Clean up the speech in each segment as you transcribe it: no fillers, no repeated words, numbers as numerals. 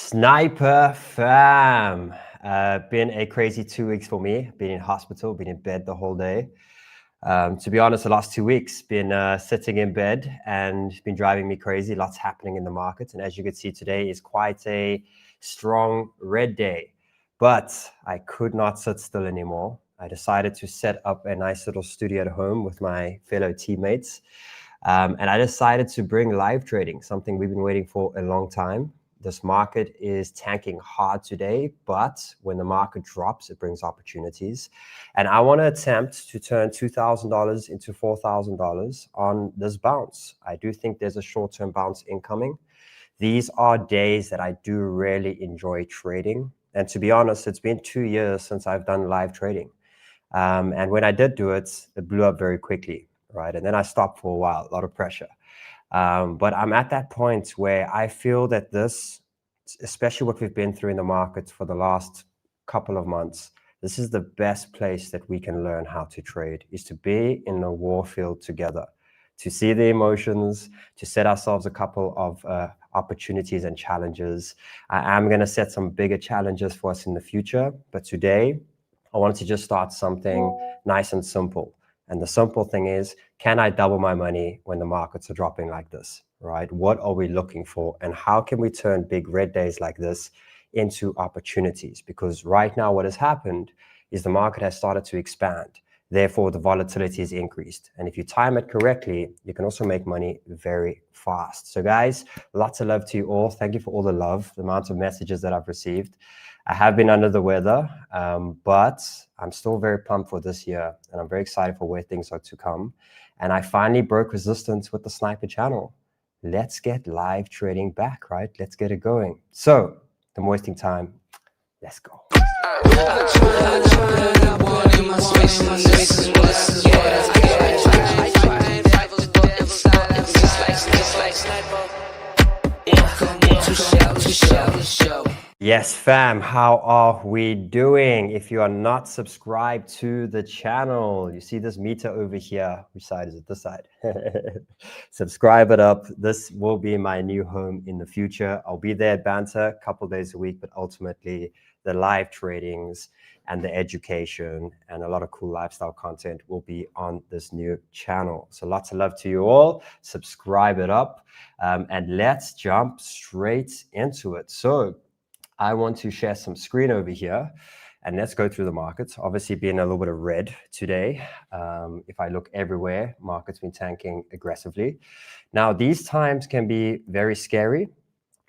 Sniper fam. Been a crazy 2 weeks for me. Been in hospital, been in bed the whole day. To be honest, the last 2 weeks, been sitting in bed and been driving me crazy. Lots happening in the markets. And as you can see, today is quite a strong red day. But I could not sit still anymore. I decided to set up a nice little studio at home with my fellow teammates. And I decided to bring live trading, something we've been waiting for a long time. This market is tanking hard today, but when the market drops, it brings opportunities. And I want to attempt to turn $2,000 into $4,000 on this bounce. I do think there's a short-term bounce incoming. These are days that I do really enjoy trading. And to be honest, it's been 2 years since I've done live trading. And when I did do it, it blew up very quickly, right? And then I stopped for a while, a lot of pressure. But I'm at that point where I feel that this, especially what we've been through in the markets for the last couple of months, this is the best place that we can learn how to trade, is to be in the war field together, to see the emotions, to set ourselves a couple of opportunities and challenges. I am going to set some bigger challenges for us in the future, but today I wanted to just start something nice and simple. And the simple thing is, can I double my money when the markets are dropping like this, right? What are we looking for? And how can we turn big red days like this into opportunities? Because right now what has happened is the market has started to expand. Therefore, the volatility is increased. And if you time it correctly, you can also make money very fast. So guys, lots of love to you all. Thank you for all the love, the amount of messages that I've received. I have been under the weather, but I'm still very pumped for this year, and I'm very excited for where things are to come. And I finally broke resistance with the Sniper channel. Let's get live trading back, right? Let's get it going. So, the wasting time, let's go. Yes, fam, how are we doing? If you are not subscribed to the channel, you see this meter over here. Which side is it? This side. Subscribe it up. This will be my new home in the future. I'll be there at Banter a couple days a week, but ultimately the live tradings and the education and a lot of cool lifestyle content will be on this new channel. So lots of love to you all. Subscribe it up, and let's jump straight into it. So I want to share some screen over here and let's go through the markets. Obviously being a little bit of red today. If I look everywhere, markets been tanking aggressively. Now these times can be very scary,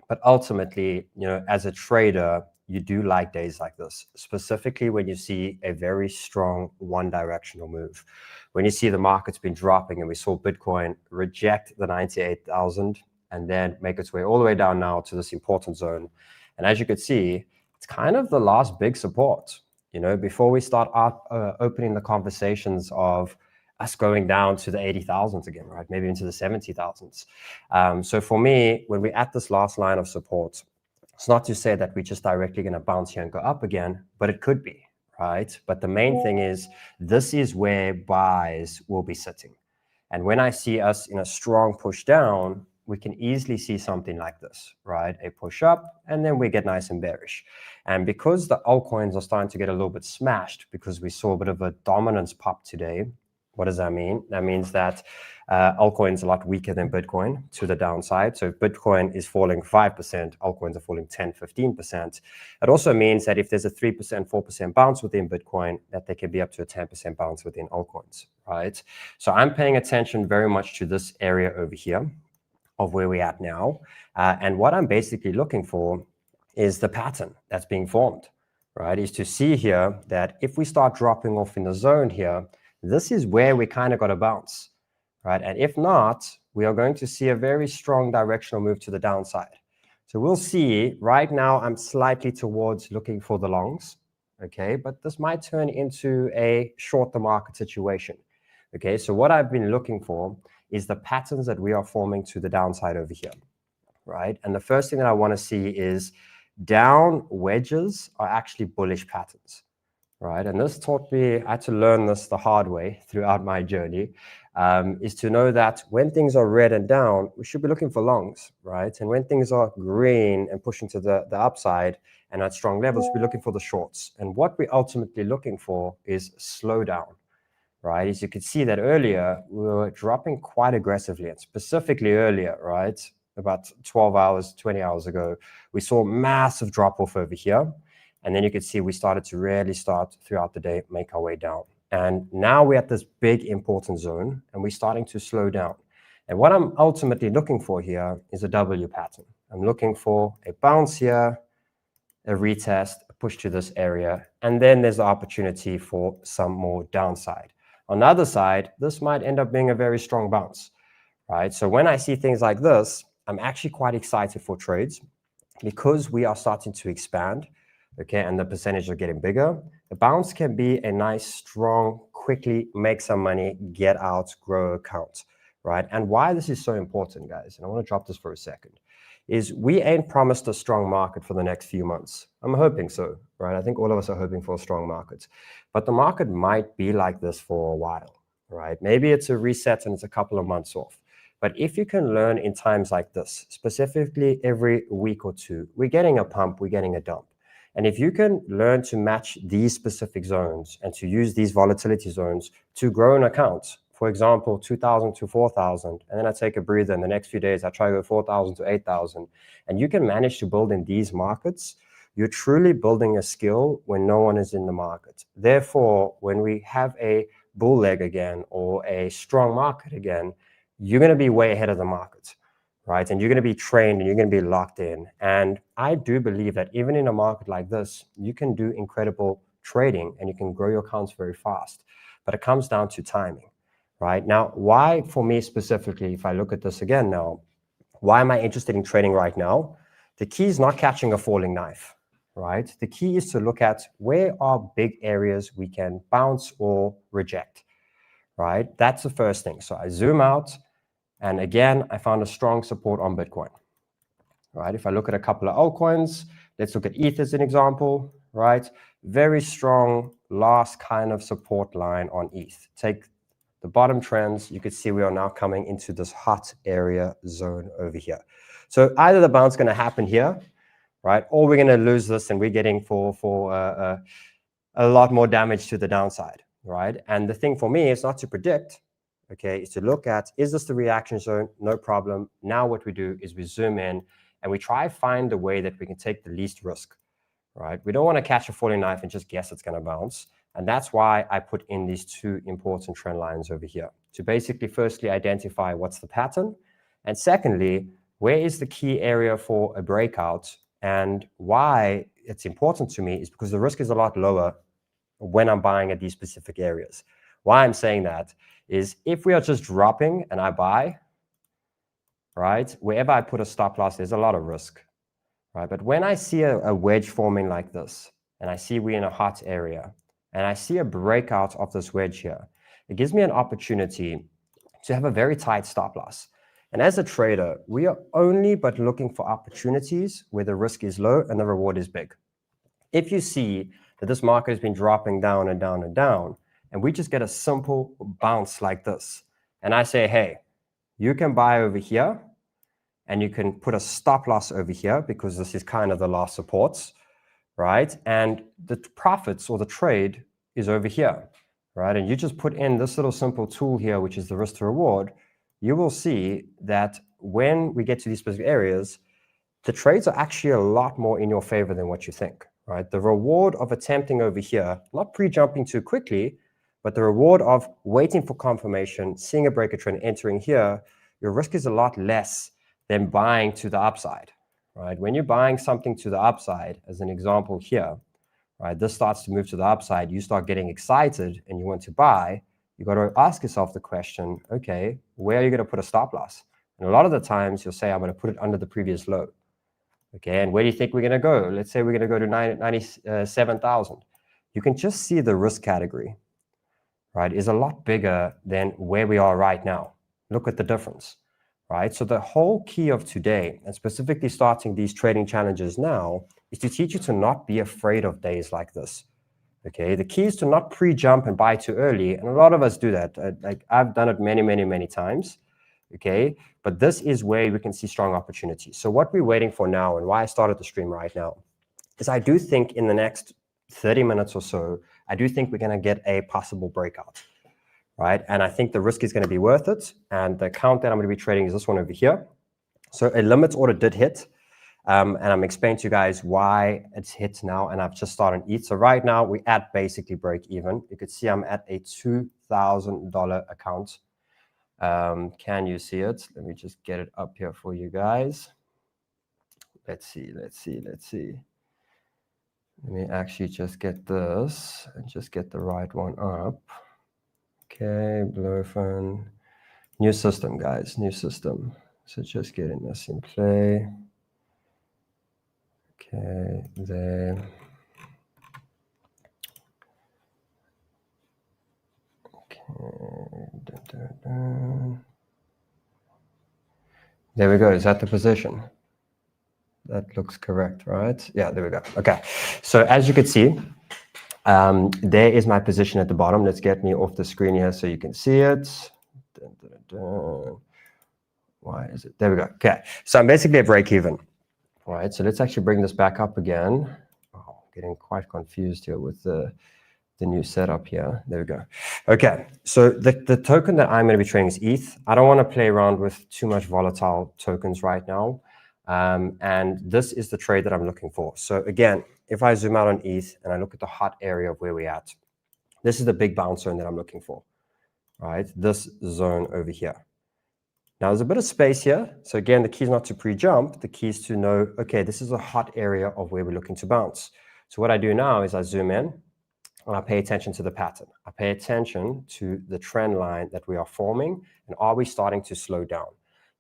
but ultimately, you know, as a trader, you do like days like this, specifically when you see a very strong one-directional move. When you see the market's been dropping and we saw Bitcoin reject the 98,000 and then make its way all the way down now to this important zone. And as you could see, it's kind of the last big support, you know, before we start opening the conversations of us going down to the 80,000s again, right? Maybe into the 70,000s. So for me, when we're at this last line of support, it's not to say that we're just directly going to bounce here and go up again, but it could be, right? But the main thing is, this is where buys will be sitting. And when I see us in a strong push down, we can easily see something like this, right? A push up, and then we get nice and bearish. And because the altcoins are starting to get a little bit smashed, because we saw a bit of a dominance pop today, what does that mean? That means that altcoins are a lot weaker than Bitcoin to the downside. So if Bitcoin is falling 5%, altcoins are falling 10, 15%. It also means that if there's a 3%, 4% bounce within Bitcoin, that there can be up to a 10% bounce within altcoins, right? So I'm paying attention very much to this area over here of where we're at now. And what I'm basically looking for is the pattern that's being formed, right? Is to see here that if we start dropping off in the zone here, this is where we kind of got to bounce, right? And if not, we are going to see a very strong directional move to the downside. So we'll see. Right now, I'm slightly towards looking for the longs, okay? But this might turn into a short the market situation, okay? So what I've been looking for is the patterns that we are forming to the downside over here, right? And the first thing that I want to see is down wedges are actually bullish patterns, right? And this taught me, I had to learn this the hard way throughout my journey. is to know that when things are red and down, we should be looking for longs, right? And when things are green and pushing to the upside and at strong levels, we're looking for the shorts. And what we're ultimately looking for is slowdown, right? As you could see that earlier, we were dropping quite aggressively, and specifically earlier, right? About 12 hours, 20 hours ago, we saw a massive drop off over here. And then you could see we started to really start throughout the day, make our way down. And now we're at this big important zone and we're starting to slow down. And what I'm ultimately looking for here is a W pattern. I'm looking for a bounce here, a retest, a push to this area, and then there's the opportunity for some more downside. On the other side, this might end up being a very strong bounce, right? So when I see things like this, I'm actually quite excited for trades because we are starting to expand, okay, and the percentage are getting bigger. The bounce can be a nice, strong, quickly make some money, get out, grow account, right? And why this is so important, guys, and I want to drop this for a second, is we ain't promised a strong market for the next few months. I'm hoping so, right? I think all of us are hoping for a strong market. But the market might be like this for a while, right? Maybe it's a reset and it's a couple of months off. But if you can learn in times like this, specifically every week or two, we're getting a pump, we're getting a dump. And if you can learn to match these specific zones and to use these volatility zones to grow an account, for example, 2,000 to 4,000, and then I take a breather in the next few days, I try to go 4,000 to 8,000, and you can manage to build in these markets, you're truly building a skill when no one is in the market. Therefore, when we have a bull leg again or a strong market again, you're going to be way ahead of the market, right? And you're going to be trained and you're going to be locked in. And I do believe that even in a market like this, you can do incredible trading and you can grow your accounts very fast. But it comes down to timing, right? Now, why for me specifically, if I look at this again now, why am I interested in trading right now? The key is not catching a falling knife, right? The key is to look at where are big areas we can bounce or reject, right? That's the first thing. So I zoom out. And again, I found a strong support on Bitcoin, right? If I look at a couple of altcoins, let's look at ETH as an example, right? Very strong last kind of support line on ETH. Take the bottom trends, you could see we are now coming into this hot area zone over here. So either the bounce is going to happen here, right? Or we're going to lose this and we're getting for a lot more damage to the downside, right? And the thing for me is not to predict, okay, is to look at, is this the reaction zone? No problem. Now what we do is we zoom in and we try to find a way that we can take the least risk, right? We don't want to catch a falling knife and just guess it's going to bounce. And that's why I put in these two important trend lines over here to basically firstly identify what's the pattern. And secondly, where is the key area for a breakout? And why it's important to me is because the risk is a lot lower when I'm buying at these specific areas. Why I'm saying that is if we are just dropping and I buy, right, wherever I put a stop loss, there's a lot of risk, right? But when I see a wedge forming like this, and I see we're in a hot area, and I see a breakout of this wedge here, it gives me an opportunity to have a very tight stop loss. And as a trader, we are only but looking for opportunities where the risk is low and the reward is big. If you see that this market has been dropping down and down and down, and we just get a simple bounce like this, and I say, hey, you can buy over here, and you can put a stop loss over here because this is kind of the last supports, right? And the profits or the trade is over here, right? And you just put in this little simple tool here, which is the risk to reward, you will see that when we get to these specific areas, the trades are actually a lot more in your favor than what you think, right? The reward of attempting over here, not pre-jumping too quickly, but the reward of waiting for confirmation, seeing a breaker trend, entering here, your risk is a lot less than buying to the upside, right? When you're buying something to the upside, as an example here, right, this starts to move to the upside, you start getting excited and you want to buy, you got to ask yourself the question, okay, where are you going to put a stop loss? And a lot of the times you'll say, I'm going to put it under the previous low. Okay, and where do you think we're going to go? Let's say we're going to go to 97,000. You can just see the risk category, right, is a lot bigger than where we are right now. Look at the difference, right? So the whole key of today, and specifically starting these trading challenges now, is to teach you to not be afraid of days like this. Okay, the key is to not pre-jump and buy too early, and a lot of us do that. Like I've done it many times. Okay, but this is where we can see strong opportunity. So what we're waiting for now, and why I started the stream right now, is I do think in the next 30 minutes or so, I do think we're going to get a possible breakout, right? And I think the risk is going to be worth it. And the account that I'm going to be trading is this one over here. So a limit order did hit. And I'm explaining to you guys why it's hit now, and I've just started ETH. So right now we're at basically break even. You could see I'm at a $2,000 account. Can you see it? Let me just get it up here for you guys. Let's see. Let me actually just get this and just get the right one up. Okay, BloFin. New system, guys, new system. So just getting this in play. Okay, there. Okay. There we go. Is that the position? That looks correct, right? Yeah, there we go. Okay. So as you can see, there is my position at the bottom. Let's get me off the screen here so you can see it. Why is it? There we go. Okay. So I'm basically at break even. All right. So let's actually bring this back up again. Oh, getting quite confused here with the new setup here. There we go. Okay. So the token that I'm going to be trading is ETH. I don't want to play around with too much volatile tokens right now. And this is the trade that I'm looking for. So again, if I zoom out on ETH and I look at the hot area of where we're at, this is the big bounce zone that I'm looking for, right? This zone over here. Now there's a bit of space here. So again, the key is not to pre-jump. The key is to know, okay, this is a hot area of where we're looking to bounce. So what I do now is I zoom in and I pay attention to the pattern. I pay attention to the trend line that we are forming, and are we starting to slow down?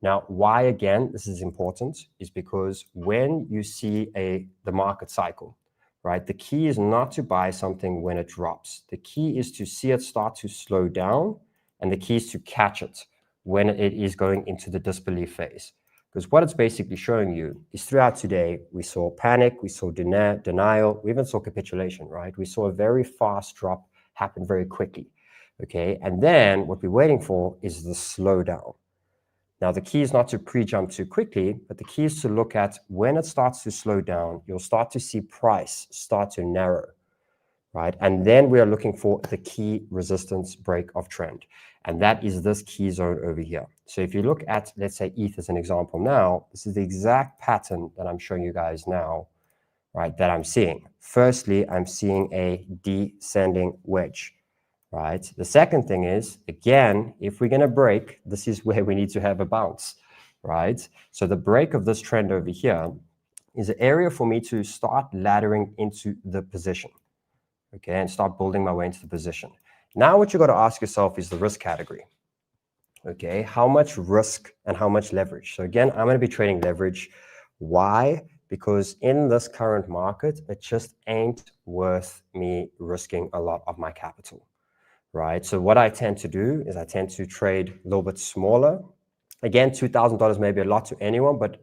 Now, why again this is important is because when you see the market cycle, right, the key is not to buy something when it drops. The key is to see it start to slow down, and the key is to catch it when it is going into the disbelief phase. Because what it's basically showing you is throughout today, we saw panic, we saw denial, we even saw capitulation, right? We saw a very fast drop happen very quickly, okay? And then what we're waiting for is the slowdown. Now, the key is not to pre-jump too quickly, but the key is to look at when it starts to slow down, you'll start to see price start to narrow, right? And then we are looking for the key resistance break of trend. And that is this key zone over here. So if you look at, let's say, ETH as an example now, this is the exact pattern that I'm showing you guys now, right, that I'm seeing. Firstly, I'm seeing a descending wedge, right? The second thing is, again, if we're going to break, this is where we need to have a bounce, right? So the break of this trend over here is an area for me to start laddering into the position, okay, and start building my way into the position. Now what you got to ask yourself is the risk category, okay? How much risk and how much leverage? So again, I'm going to be trading leverage. Why? Because in this current market, it just ain't worth me risking a lot of my capital, right? So what I tend to do is I tend to trade a little bit smaller. Again, $2,000 may be a lot to anyone, but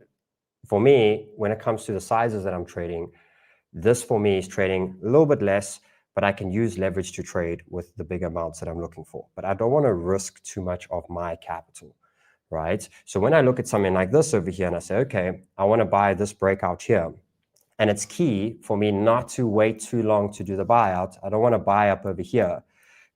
for me, when it comes to the sizes that I'm trading, this for me is trading a little bit less, but I can use leverage to trade with the big amounts that I'm looking for. But I don't want to risk too much of my capital, right? So when I look at something like this over here and I say, okay, I want to buy this breakout here, and it's key for me not to wait too long to do the buyout. I don't want to buy up over here,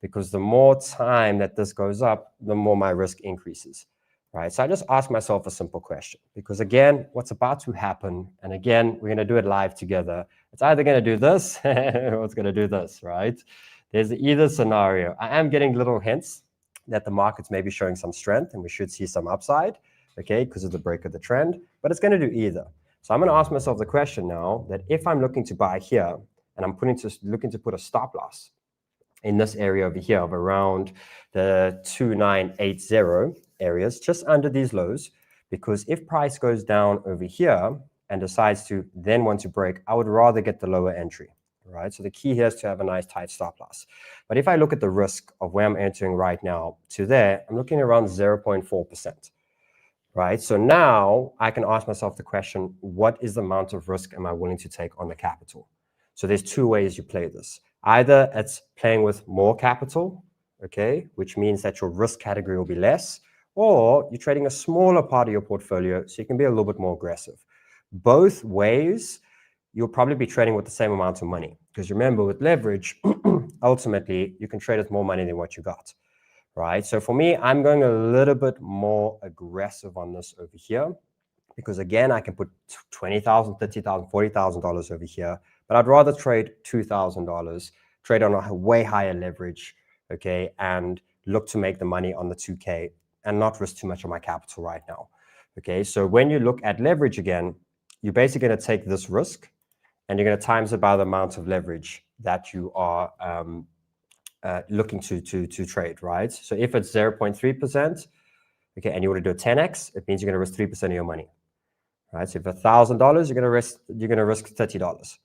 because the more time that this goes up, the more my risk increases, right? So I just ask myself a simple question, because again, what's about to happen, and again, we're going to do it live together. It's either going to do this or it's going to do this, right? There's either scenario. I am getting little hints that the market's maybe showing some strength and we should see some upside, okay, because of the break of the trend, but it's going to do either. So I'm going to ask myself the question now that if I'm looking to buy here and I'm looking to put a stop loss in this area over here of around the 2980 areas, just under these lows, because if price goes down over here and decides to then want to break, I would rather get the lower entry, right? So the key here is to have a nice tight stop loss. But if I look at the risk of where I'm entering right now to there, I'm looking around 0.4%, right? So now I can ask myself the question, what is the amount of risk am I willing to take on the capital? So there's two ways you play this. Either it's playing with more capital, okay, which means that your risk category will be less, or you're trading a smaller part of your portfolio so you can be a little bit more aggressive. Both ways, you'll probably be trading with the same amount of money. Because remember, with leverage, ultimately, you can trade with more money than what you got, right? So for me, I'm going a little bit more aggressive on this over here. Because again, I can put $20,000, $30,000, $40,000 over here, but I'd rather trade $2,000, trade on a way higher leverage, okay, and look to make the money on the 2K and not risk too much of my capital right now, okay? So when you look at leverage again, you're basically going to take this risk and you're going to times it by the amount of leverage that you are looking to trade, right? So if it's 0.3%, okay, and you want to do a 10x, it means you're going to risk 3% of your money. Right, so if $1,000, you're going to risk $30,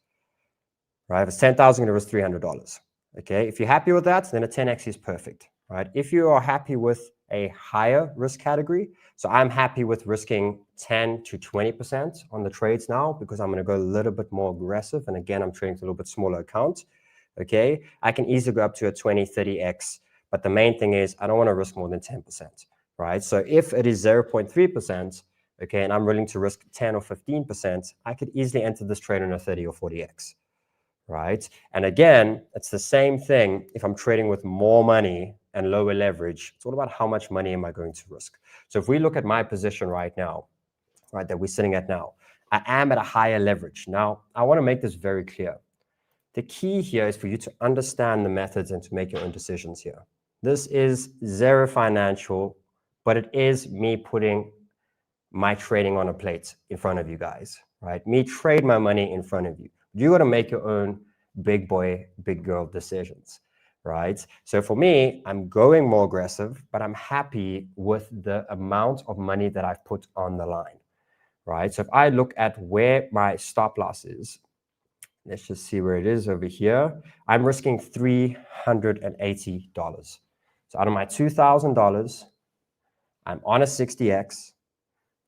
right? If it's $10,000, you're going to risk $300. Okay, if you're happy with that, then a 10x is perfect, right? If you are happy with a higher risk category, so I'm happy with risking 10 to 20% on the trades now because I'm going to go a little bit more aggressive, and again, I'm trading to a little bit smaller account. Okay, I can easily go up to a 20, 30x, but the main thing is I don't want to risk more than 10%, right? So if it is 0.3%. Okay, and I'm willing to risk 10 or 15%, I could easily enter this trade on a 30 or 40x, right? And again, it's the same thing if I'm trading with more money and lower leverage. It's all about how much money am I going to risk. So if we look at my position right now, right, that we're sitting at now, I am at a higher leverage. Now, I want to make this very clear. The key here is for you to understand the methods and to make your own decisions here. This is zero financial, but it is me putting my trading on a plate in front of you guys, right? Me trade my money in front of you. You got to make your own big boy, big girl decisions, right? So for me, I'm going more aggressive, but I'm happy with the amount of money that I've put on the line, right? So if I look at where my stop loss is, let's just see where it is over here. I'm risking $380. So out of my $2,000, I'm on a 60x,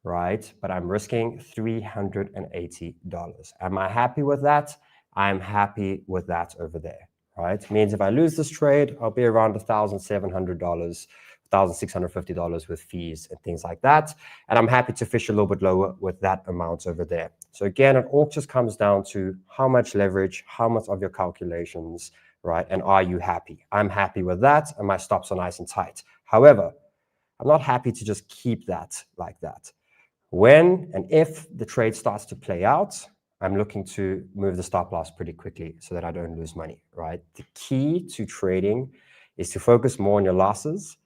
right? But I'm risking $380. Am I happy with that? I'm happy with that over there, right? It means if I lose this trade, I'll be around $1,700, $1,650 with fees and things like that. And I'm happy to fish a little bit lower with that amount over there. So again, it all just comes down to how much leverage, how much of your calculations, right? And are you happy? I'm happy with that, and my stops are nice and tight. However, I'm not happy to just keep that like that. When and if the trade starts to play out, I'm looking to move the stop loss pretty quickly so that I don't lose money, right? The key to trading is to focus more on your losses,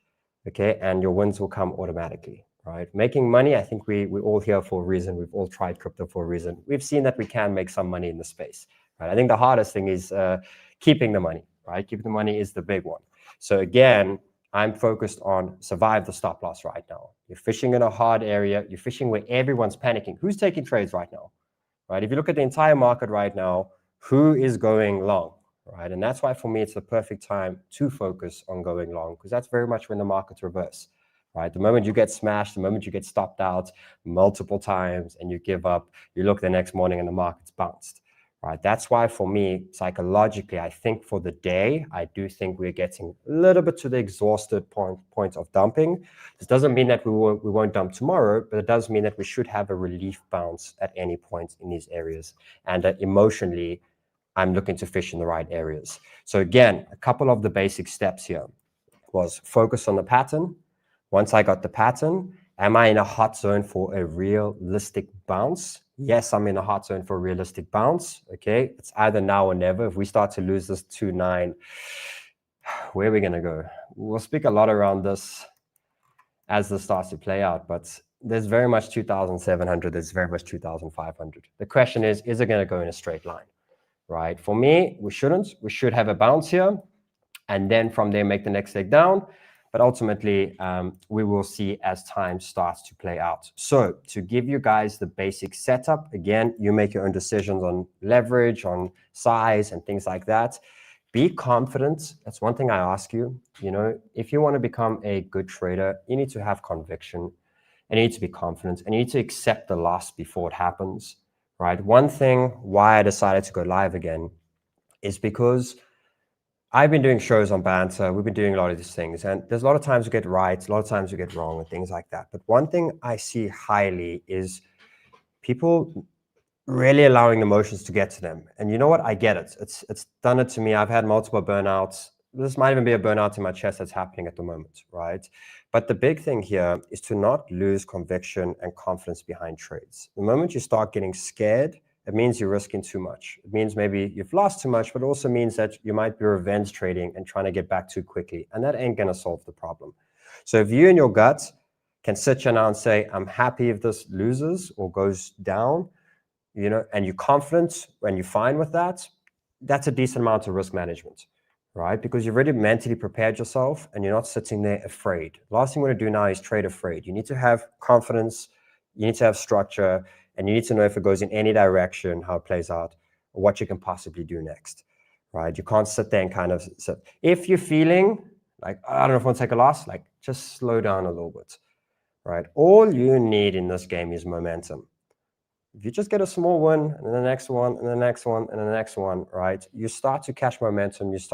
okay? And your wins will come automatically, right? Making money, I think we're all here for a reason. We've all tried crypto for a reason. We've seen that we can make some money in the space, right? I think the hardest thing is keeping the money, right? Keeping the money is the big one. So again, I'm focused on survive the stop loss right now. You're fishing in a hard area. You're fishing where everyone's panicking. Who's taking trades right now, right? If you look at the entire market right now, who is going long, right? And that's why for me, it's the perfect time to focus on going long, because that's very much when the markets reverse, right? The moment you get smashed, the moment you get stopped out multiple times and you give up, you look the next morning and the market's bounced. Right. That's why for me, psychologically, I think for the day, I do think we're getting a little bit to the exhausted point of dumping. This doesn't mean that we won't dump tomorrow, but it does mean that we should have a relief bounce at any point in these areas. And that emotionally, I'm looking to fish in the right areas. So again, a couple of the basic steps here was focus on the pattern. Once I got the pattern, am I in a hot zone for a realistic bounce? Yes, I'm in a hot zone for a realistic bounce, okay? It's either now or never. If we start to lose this 2.9, where are we gonna go? We'll speak a lot around this as this starts to play out, but there's very much 2,700, there's very much 2,500. The question is it gonna go in a straight line, right? For me, we shouldn't. We should have a bounce here, and then from there make the next leg down. But ultimately, we will see as time starts to play out. So to give you guys the basic setup, again, you make your own decisions on leverage, on size and things like that. Be confident. That's one thing I ask you. You know, if you want to become a good trader, you need to have conviction and you need to be confident and you need to accept the loss before it happens, right? One thing why I decided to go live again is because I've been doing shows on Banter. We've been doing a lot of these things, and there's a lot of times we get right, a lot of times we get wrong, and things like that. But one thing I see highly is people really allowing emotions to get to them. And you know what? I get it. It's done it to me. I've had multiple burnouts. This might even be a burnout in my chest that's happening at the moment, right? But the big thing here is to not lose conviction and confidence behind trades. The moment you start getting scared, it means you're risking too much. It means maybe you've lost too much, but it also means that you might be revenge trading and trying to get back too quickly. And that ain't going to solve the problem. So if you in your gut can sit here now and say, I'm happy if this loses or goes down, you know, and you're confident and you're fine with that, that's a decent amount of risk management, right? Because you've already mentally prepared yourself and you're not sitting there afraid. Last thing you want to do now is trade afraid. You need to have confidence, you need to have structure, and you need to know if it goes in any direction, how it plays out, or what you can possibly do next, right? You can't sit there and kind of, if you're feeling like, I don't know if I want to take a loss, like just slow down a little bit, right? All you need in this game is momentum. If you just get a small win and the next one and the next one and the next one, right? You start to catch momentum, things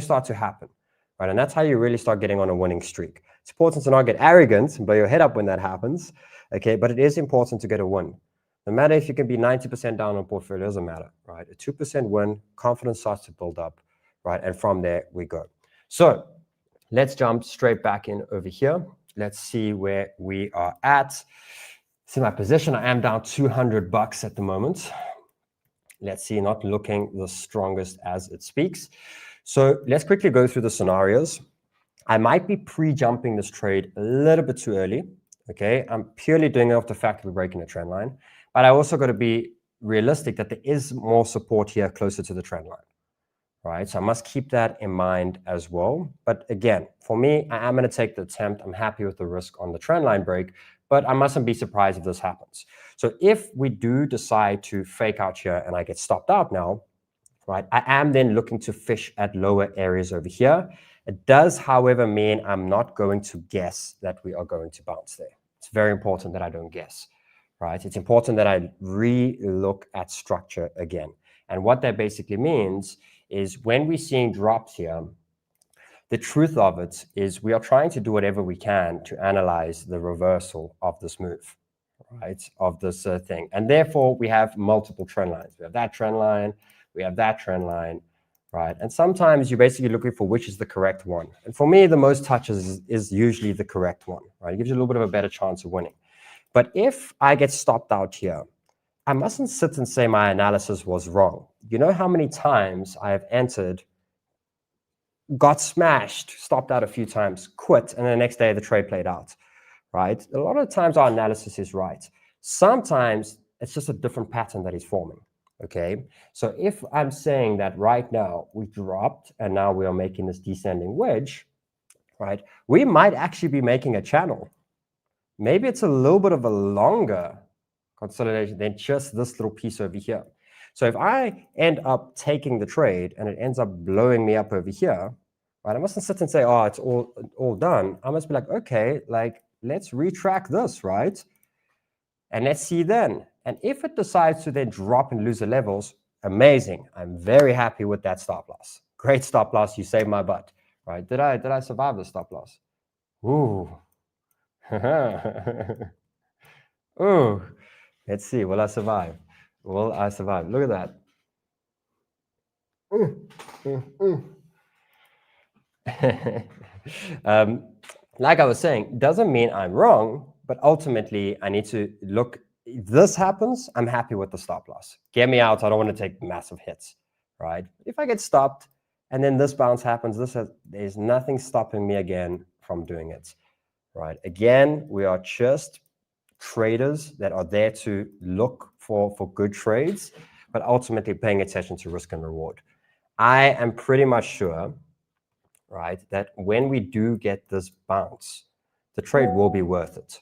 start to happen, right? And that's how you really start getting on a winning streak. It's important to not get arrogant and blow your head up when that happens, okay? But it is important to get a win. No matter if you can be 90% down on portfolio, it doesn't matter, right? A 2% win, confidence starts to build up, right? And from there we go. So let's jump straight back in over here. Let's see where we are at. See my position, I am down $200 at the moment. Let's see, not looking the strongest as it speaks. So let's quickly go through the scenarios. I might be pre-jumping this trade a little bit too early, okay? I'm purely doing it off the fact that we're breaking a trend line, but I also got to be realistic that there is more support here closer to the trend line, right? So I must keep that in mind as well. But again, for me, I am going to take the attempt. I'm happy with the risk on the trend line break, but I mustn't be surprised if this happens. So if we do decide to fake out here and I get stopped out now, right, I am then looking to fish at lower areas over here. It does, however, mean I'm not going to guess that we are going to bounce there. It's very important that I don't guess, right? It's important that I re-look at structure again. And what that basically means is when we're seeing drops here, the truth of it is we are trying to do whatever we can to analyze the reversal of this move, right, of this thing. And therefore, we have multiple trend lines. We have that trend line, we have that trend line, right? And sometimes you're basically looking for which is the correct one. And for me, the most touches is usually the correct one, right? It gives you a little bit of a better chance of winning. But if I get stopped out here, I mustn't sit and say my analysis was wrong. You know how many times I have entered, got smashed, stopped out a few times, quit, and the next day the trade played out, right? A lot of times our analysis is right. Sometimes it's just a different pattern that is forming, okay? So if I'm saying that right now we dropped and now we are making this descending wedge, right? We might actually be making a channel. Maybe it's a little bit of a longer consolidation than just this little piece over here. So if I end up taking the trade and it ends up blowing me up over here, right, I mustn't sit and say, oh, it's all done. I must be like, okay, like, let's retrack this, right? And let's see then. And if it decides to then drop and lose the levels, amazing. I'm very happy with that stop loss. Great stop loss. You saved my butt, right? Did I survive the stop loss? Ooh. Ooh. Let's see. Will I survive? Will I survive? Look at that. Like I was saying, doesn't mean I'm wrong, but ultimately I need to look. If this happens, I'm happy with the stop loss. Get me out. I don't want to take massive hits, right? If I get stopped and then this bounce happens, there's nothing stopping me again from doing it, right? Again, we are just traders that are there to look for good trades, but ultimately paying attention to risk and reward. I am pretty much sure, right, that when we do get this bounce, the trade will be worth it,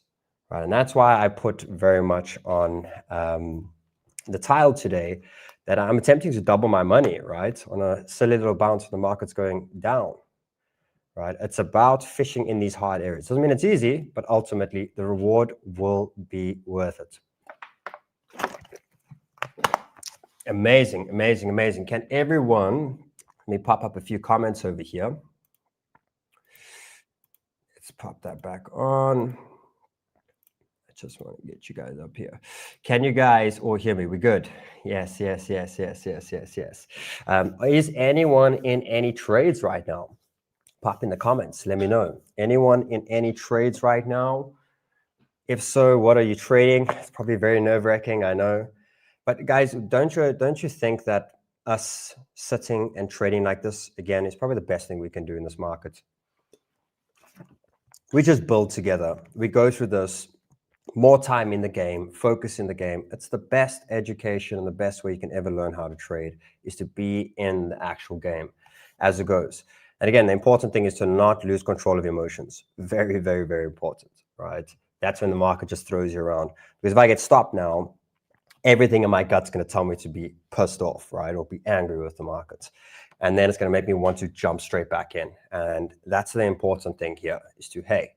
right? And that's why I put very much on the tile today that I'm attempting to double my money, right, on a silly little bounce when the market's going down, right? It's about fishing in these hard areas. Doesn't mean it's easy, but ultimately the reward will be worth it. Amazing, amazing, amazing. Can everyone Let me pop up a few comments over here. Let's pop that back on. I just want to get you guys up here. Can you guys all hear me? We good? Yes, yes, yes, yes, yes, yes, yes. Is anyone in any trades right now? Pop in the comments. Let me know. Anyone in any trades right now? If so, what are you trading? It's probably very nerve-wracking, I know. But guys, don't you think that us sitting and trading like this, again, is probably the best thing we can do in this market? We just build together. We go through this, more time in the game, focus in the game. It's the best education and the best way you can ever learn how to trade is to be in the actual game as it goes. And again, the important thing is to not lose control of emotions. Very, very, very important, right? That's when the market just throws you around. Because if I get stopped now, everything in my gut's going to tell me to be pissed off, right? Or be angry with the market. And then it's going to make me want to jump straight back in. And that's the important thing here is to, hey,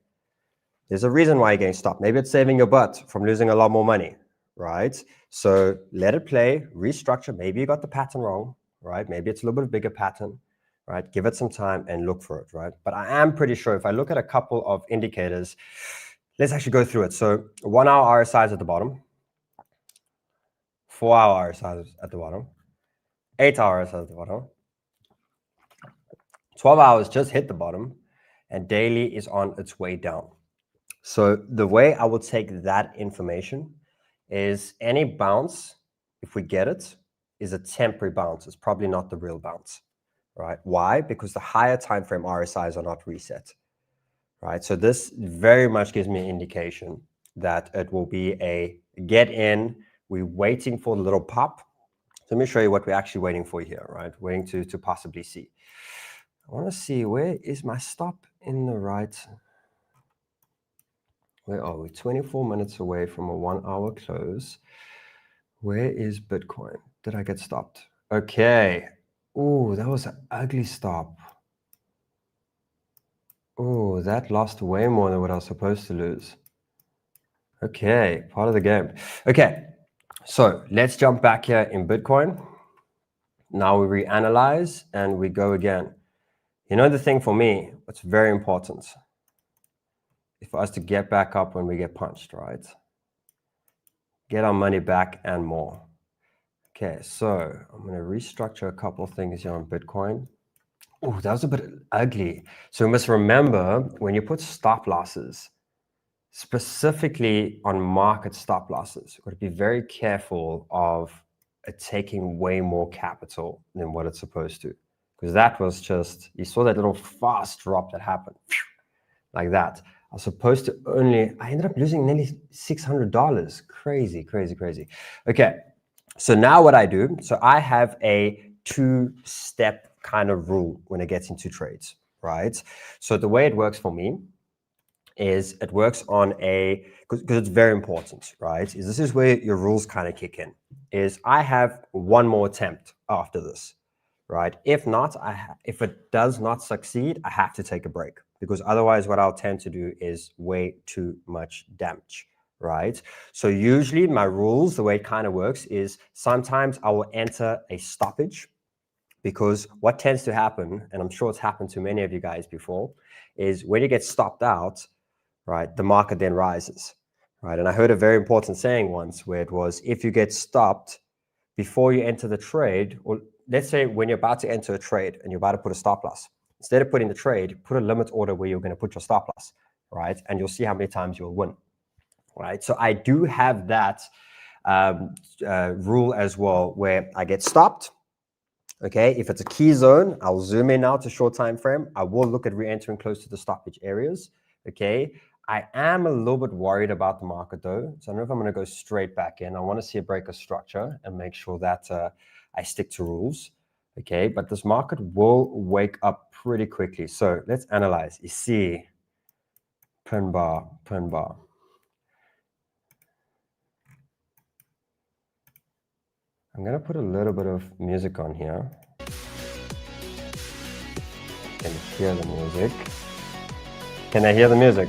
there's a reason why you're getting stopped. Maybe it's saving your butt from losing a lot more money, right? So let it play, restructure. Maybe you got the pattern wrong, right? Maybe it's a little bit bigger pattern, right? Give it some time and look for it, right? But I am pretty sure if I look at a couple of indicators, let's actually go through it. So 1 hour RSI is at the bottom. 4 hour RSI is at the bottom. 8 hours at the bottom. 12 hours just hit the bottom. And daily is on its way down. So the way I will take that information is any bounce, if we get it, is a temporary bounce. It's probably not the real bounce, right? Why? Because the higher time frame RSIs are not reset, right? So this very much gives me an indication that it will be a get in. We're waiting for the little pop. So let me show you what we're actually waiting for here, right? Waiting to possibly see. I want to see, where is my stop in the right? Where are we? 24 minutes away from a 1 hour close. Where is Bitcoin? Did I get stopped? Okay. Oh, that was an ugly stop. Oh, that lost way more than what I was supposed to lose. Okay, part of the game. Okay, so let's jump back here in Bitcoin. Now we reanalyze and we go again. You know the thing for me, what's very important is for us to get back up when we get punched, right? Get our money back and more. Okay, so I'm going to restructure a couple of things here on Bitcoin. Oh, that was a bit ugly. So we must remember when you put stop losses, specifically on market stop losses, you've got to be very careful of it taking way more capital than what it's supposed to. Because that was just, you saw that little fast drop that happened, like that. I was supposed to only, I ended up losing nearly $600. Crazy, crazy, crazy. Okay, so now what I do, so I have a two-step kind of rule when it gets into trades, right? So the way it works for me is it works on a, because it's very important, right? Is this is where your rules kind of kick in, is I have one more attempt after this, right? If not, if it does not succeed, I have to take a break, because otherwise what I'll tend to do is way too much damage, right? So usually my rules, the way it kind of works is sometimes I will enter a stoppage, because what tends to happen, and I'm sure it's happened to many of you guys before, is when you get stopped out, right, the market then rises, right? And I heard a very important saying once where it was, if you get stopped before you enter the trade, or let's say when you're about to enter a trade and you're about to put a stop loss, instead of putting the trade, put a limit order where you're going to put your stop loss, right? And you'll see how many times you'll win, right? So I do have that rule as well, where I get stopped. Okay, if it's a key zone, I'll zoom in now to short time frame. I will look at re-entering close to the stoppage areas. Okay, I am a little bit worried about the market though, so I don't know if I'm going to go straight back in. I want to see a break of structure and make sure that I stick to rules. Okay, but this market will wake up pretty quickly. So let's analyze. 𝗕𝗏. I'm going to put a little bit of music on here. Can you hear the music? Can I hear the music?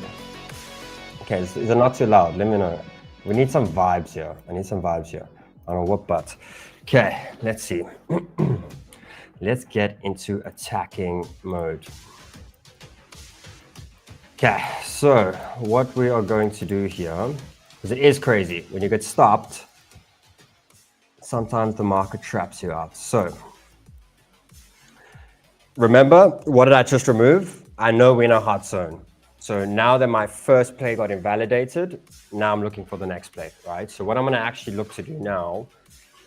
Okay, is it not too loud? Let me know. We need some vibes here. I need some vibes here. I don't know what, but okay, let's see. let's get into attacking mode. Okay, so what we are going to do here, because it is crazy, when you get stopped, sometimes the market traps you out. So remember, what did I just remove? I know we're in a hot zone. So now that my first play got invalidated, now I'm looking for the next play, right? So what I'm going to actually look to do now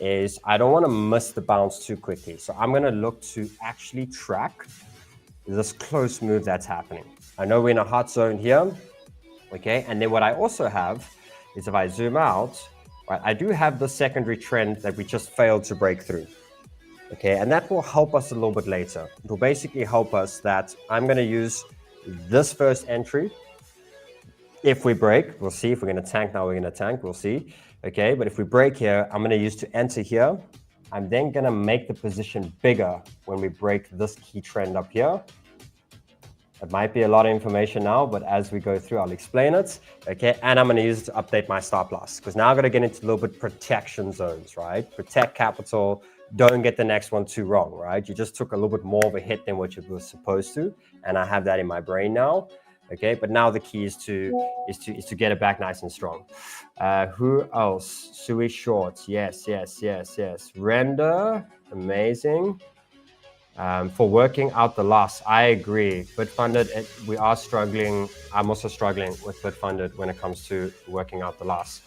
is I don't want to miss the bounce too quickly. So I'm going to look to actually track this close move that's happening. I know we're in a hot zone here, okay? And then what I also have is if I zoom out, right, I do have the secondary trend that we just failed to break through. Okay, and that will help us a little bit later. It will basically help us that I'm going to use this first entry. If we break, we'll see. If we're going to tank now, we're going to tank. We'll see. Okay, but if we break here, I'm going to use to enter here. I'm then going to make the position bigger when we break this key trend up here. It might be a lot of information now, but as we go through, I'll explain it. Okay, and I'm going to use it to update my stop loss because now I'm going to get into a little bit protection zones, right? Protect capital. Don't get the next one too wrong, right? You just took a little bit more of a hit than what you were supposed to, and I have that in my brain now. Okay, but now the key is to get it back nice and strong. Who else? Sui short? Yes. Render, amazing. For working out the loss, I agree. BitFunded, we are struggling. I'm also struggling with BitFunded when it comes to working out the loss.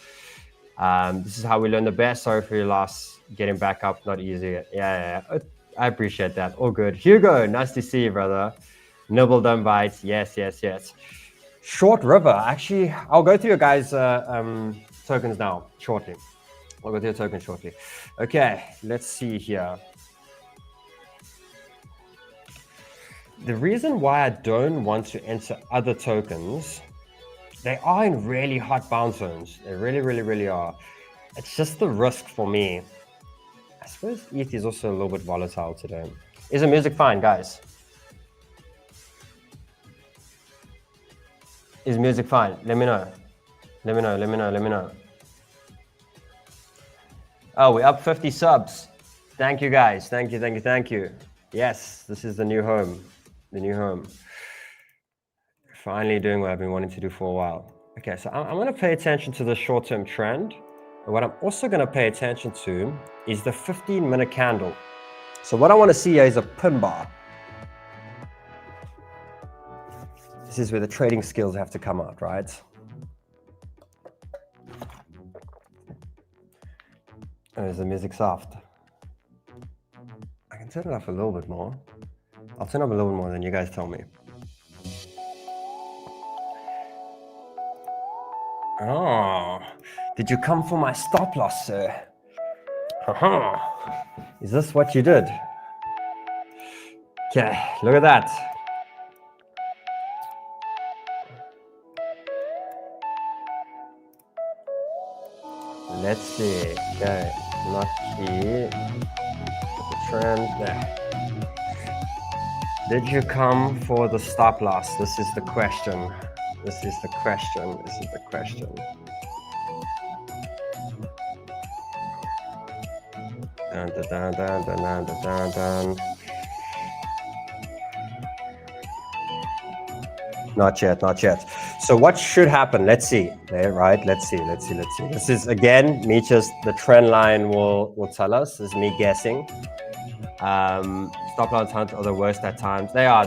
This is how we learn the best. Sorry for your loss. Getting back up, not easy. Yeah. I appreciate that. All good. Hugo, nice to see you, brother. Nibble, don't bite. Yes. Short River. Actually, I'll go through your guys' tokens now, shortly. I'll go through your tokens shortly. Okay, let's see here. The reason why I don't want to enter other tokens, they are in really hot bounce zones. They really are. It's just the risk for me. I suppose ETH is also a little bit volatile today. Is the music fine, guys? Is music fine? Let me know. Let me know. Oh, we're up 50 subs. Thank you, guys. Thank you. Yes, this is the new home. Finally doing what I've been wanting to do for a while. Okay, so I'm going to pay attention to the short-term trend. And what I'm also going to pay attention to is the 15-minute candle. So what I want to see here is a pin bar. This is where the trading skills have to come out, right? Oh, is the music soft? I can turn it up a little bit more. I'll turn up a little bit more than you guys tell me. Oh, did you come for my stop loss, sir? Is this what you did? Okay, look at that. Let's see. Okay, not key. The trend there. Did you come for the stop loss? This is the question. This is the question. Dun. Not yet. So what should happen? Let's see. There, right? Let's see. This is again me. Just the trend line will tell us. This is me guessing. Stop loss hunts are the worst at times. They are.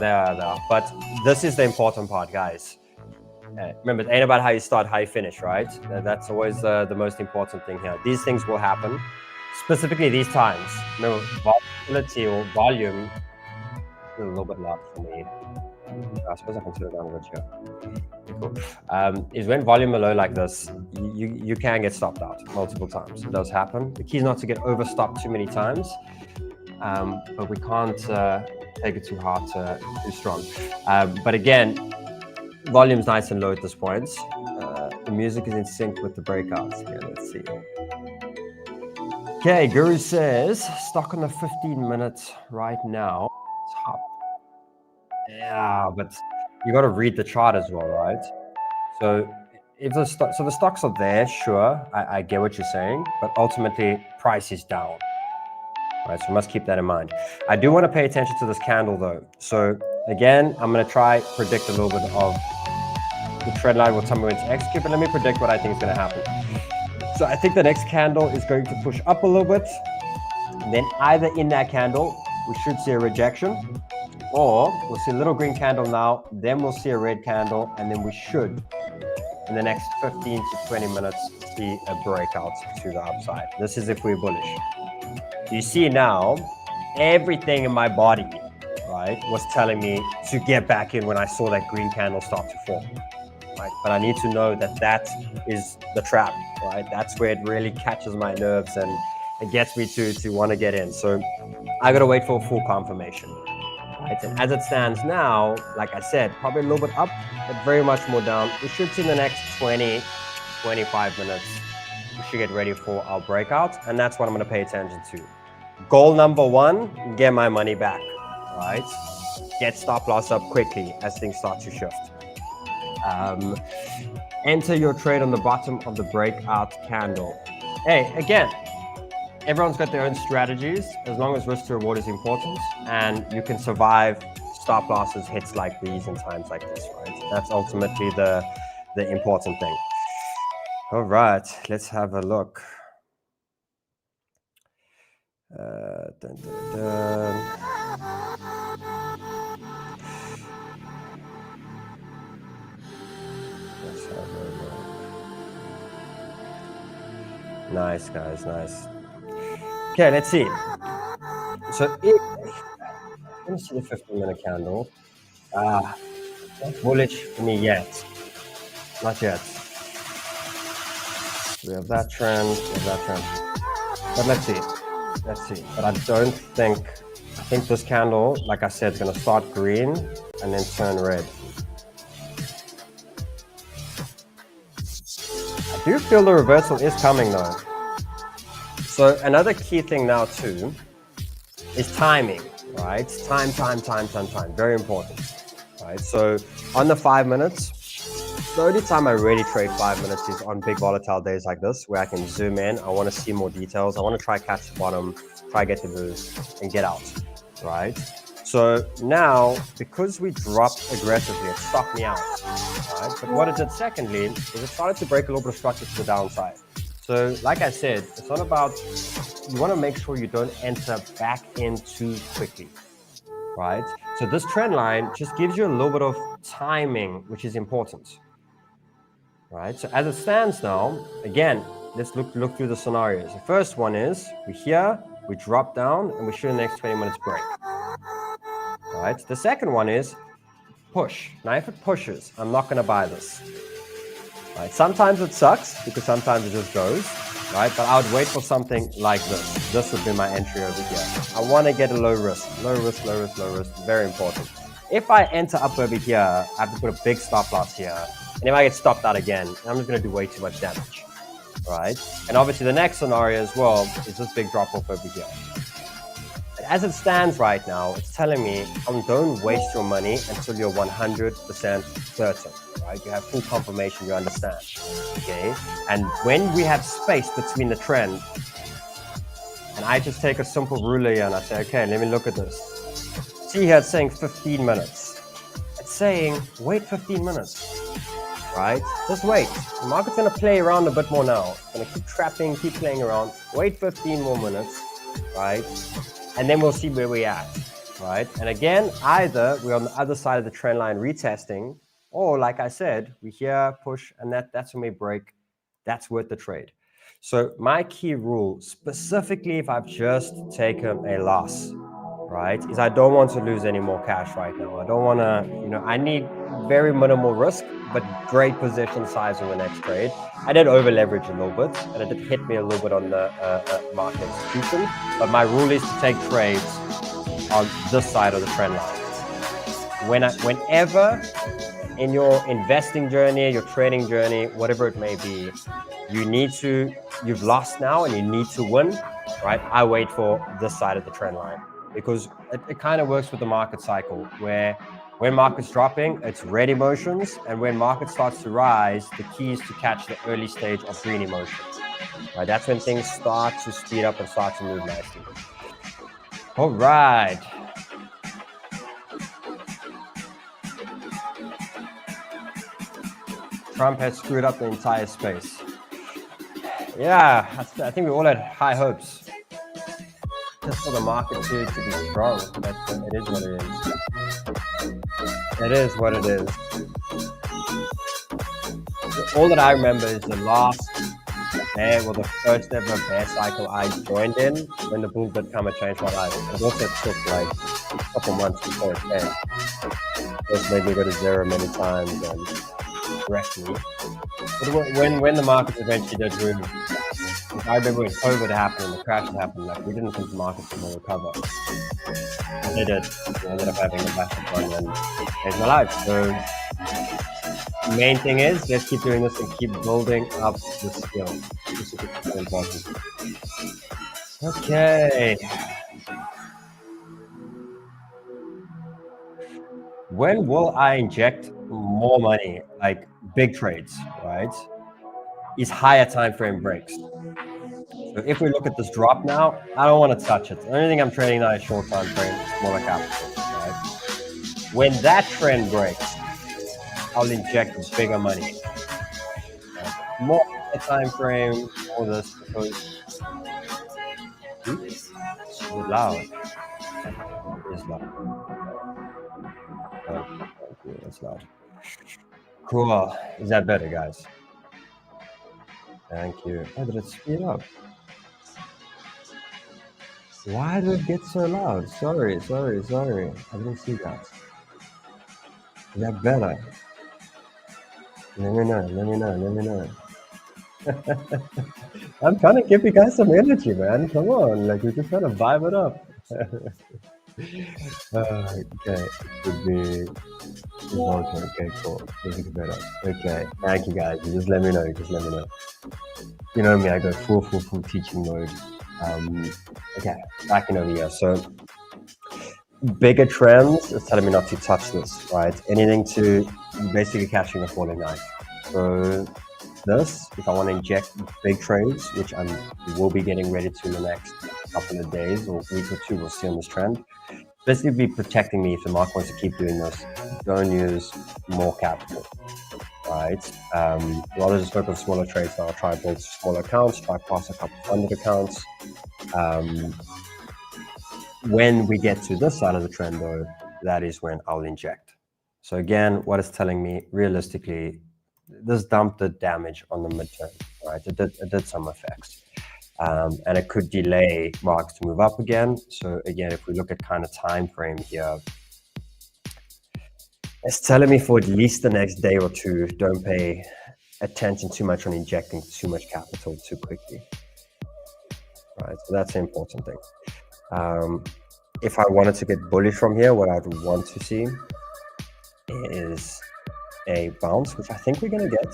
But this is the important part, guys. Remember, it ain't about how you start, how you finish, right? That's always the most important thing here. These things will happen, specifically these times. Remember, volatility or volume is a little bit loud for me. I suppose I can turn it down a bit here. Cool. Is when volume are low like this, you can get stopped out multiple times. It does happen. The key is not to get overstopped too many times, but we can't take it too hard, too strong. But again, volume's nice and low at this point. The music is in sync with the breakouts. Yeah, let's see. Okay, Guru says, stock on the 15-minute right now. Top. Yeah, but you got to read the chart as well, right? So if the stocks are there, sure, I get what you're saying, but ultimately price is down, Right, so we must keep that in mind. I do want to pay attention to this candle though. So again, I'm going to try predict a little bit of the trend line, will tell me when to execute, but let me predict what I think is going to happen. So I think the next candle is going to push up a little bit. And then either in that candle, we should see a rejection, or we'll see a little green candle now, then we'll see a red candle, and then we should, in the next 15 to 20 minutes, see a breakout to the upside. This is if we're bullish. You see now, everything in my body, right, was telling me to get back in when I saw that green candle start to form, right? But I need to know that that is the trap, right? That's where it really catches my nerves and it gets me to want to get in. So I got to wait for a full confirmation, right? And as it stands now, like I said, probably a little bit up, but very much more down. We should see in the next 20, 25 minutes, we should get ready for our breakout. And that's what I'm going to pay attention to. Goal number one, get my money back, right? Get stop loss up quickly as things start to shift. Enter your trade on the bottom of the breakout candle. Hey, again, everyone's got their own strategies as long as risk to reward is important and you can survive stop losses, hits like these in times like this, right? That's ultimately the important thing. All right, let's have a look. Dun, dun, dun. Let's have a look. Nice, guys, nice. Okay, let's see. So let me see the 15-minute candle. Not bullish for me yet. Not yet. We have that trend, But let's see. But I don't think, I think this candle, like I said, is going to start green and then turn red. I do feel the reversal is coming though. So another key thing now too is timing, right? Time. Very important, right? So on the 5 minutes, the only time I really trade 5 minutes is on big volatile days like this, where I can zoom in. I want to see more details. I want to try catch the bottom, try get the boost and get out, right? So now, because we dropped aggressively, it stopped me out, right? But what it did secondly is it started to break a little bit of structure to the downside. So like I said, it's not about, you want to make sure you don't enter back in too quickly, right? So this trend line just gives you a little bit of timing, which is important, right? So as it stands now, again, let's look through the scenarios. The first one is we're here, we drop down, and we should in the next 20 minutes break, right? The second one is push. Now, if it pushes, I'm not going to buy this. Right. Sometimes it sucks because sometimes it just goes, right? But I would wait for something like this. This would be my entry over here. I want to get a low risk, very important. If I enter up over here, I have to put a big stop loss here. And if I get stopped out again, I'm just going to do way too much damage, right? And obviously the next scenario as well is this big drop off over here. But as it stands right now, it's telling me, don't waste your money until you're 100% certain. Right? You have full confirmation, you understand, okay? And when we have space between the trend, and I just take a simple ruler here and I say, okay, let me look at this. See here, it's saying 15 minutes. It's saying, wait 15 minutes, right? Just wait. The market's gonna play around a bit more now. It's gonna keep trapping, keep playing around. Wait 15 more minutes, right? And then we'll see where we're at, right? And again, either we're on the other side of the trend line retesting, or like I said, we here push and that's when we break. That's worth the trade. So my key rule, specifically if I've just taken a loss, right, is I don't want to lose any more cash right now. I don't want to, I need very minimal risk, but great position size on the next trade. I did over leverage a little bit and it did hit me a little bit on the market execution, but my rule is to take trades on this side of the trend line. Whenever in your investing journey, your trading journey, whatever it may be, you've lost now and you need to win, right? I wait for this side of the trend line because it kind of works with the market cycle where when market's dropping, it's red emotions. And when market starts to rise, the key is to catch the early stage of green emotions, right? That's when things start to speed up and start to move nicely. All right. Trump has screwed up the entire space. Yeah, I think we all had high hopes just for the market to be strong. But it is what it is. It is what it is. All that I remember is the last bear, well, the first ever bear cycle I joined in when the bull did come and change my life. It also took like a couple months before it came. First made me go to zero many times and wrecked me. But when the markets eventually did move, I remember when COVID happened and the crash happened, like we didn't think the markets would recover. And they did. I ended up having a massive run and changed my life. So the main thing is, let's keep doing this and keep building up the skill. This is very important. Okay. When will I inject more money, like big trades, right? Is higher time frame breaks. So if we look at this drop now, I don't want to touch it. The only thing I'm trading now is short time frame, smaller capital, right? When that trend breaks, I'll inject bigger money. More time frame, all this, because it's loud. It's loud. It's loud. Cool. Is that better, guys? Thank you. Oh, did it speed up? Why did it get so loud? Sorry. I didn't see that. Is that better? Let me know. I'm trying to give you guys some energy, man. Come on, like we're just trying to vibe it up. Okay, it should be okay, cool. Music better. Okay, thank you guys. You just let me know. You know me, I go full teaching mode. Okay, back in over here. So bigger trends is telling me not to touch this, right? Anything to basically catching a falling knife. So this, if I want to inject big trades, which I will be getting ready to in the next couple of days or week or two, we'll see on this trend. Basically be protecting me if the market wants to keep doing this. Don't use more capital, right? Rather just focus on smaller trades. Now I'll try to build smaller accounts, try pass a couple funded accounts. When we get to this side of the trend though, that is when I'll inject. So again, what it's telling me realistically, this dump did damage on the midterm, right? It did some effects. And it could delay markets to move up again. So again, if we look at kind of time frame here, it's telling me for at least the next day or two, don't pay attention too much on injecting too much capital too quickly, right? So that's the important thing. If I wanted to get bullish from here, what I'd want to see is a bounce, which I think we're going to get.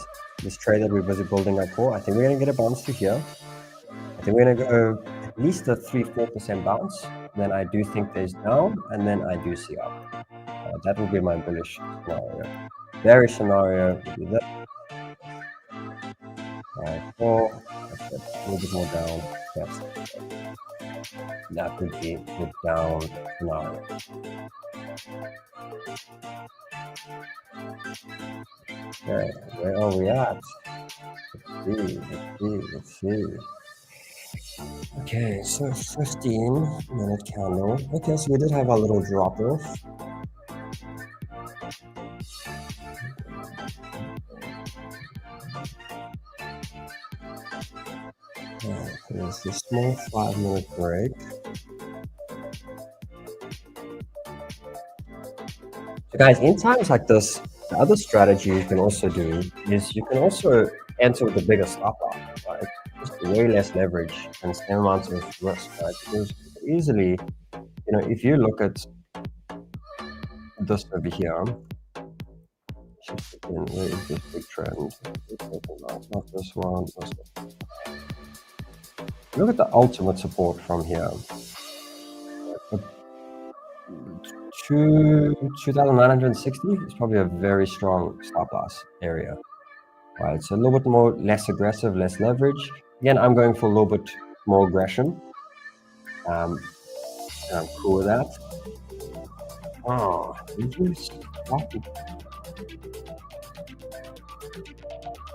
This trade that we're busy building up for, I think we're going to get a bounce to here. I think we're going to go at least a 3-4% bounce. Then I do think there's down, and then I do see up. That will be my bullish scenario. Bearish scenario would be that. 4, that's it. A little bit more down. That's it. That would be the down scenario. Okay, where are we at? Let's see. Okay, so 15-minute candle. Okay, so we did have a little drop off. There's this small 5-minute break. So guys, in times like this, the other strategy you can also do is you can also enter with the bigger stop loss, right? Just way less leverage and same amount of risk, right? Because easily, you know, if you look at this over here, where is this big trend? It's not this one, this one. Look at the ultimate support from here. 2,960 is probably a very strong stop loss area, right? So a little bit more, less aggressive, less leverage. Again, I'm going for a little bit more aggression. And I'm cool with that. Oh, did you stop it?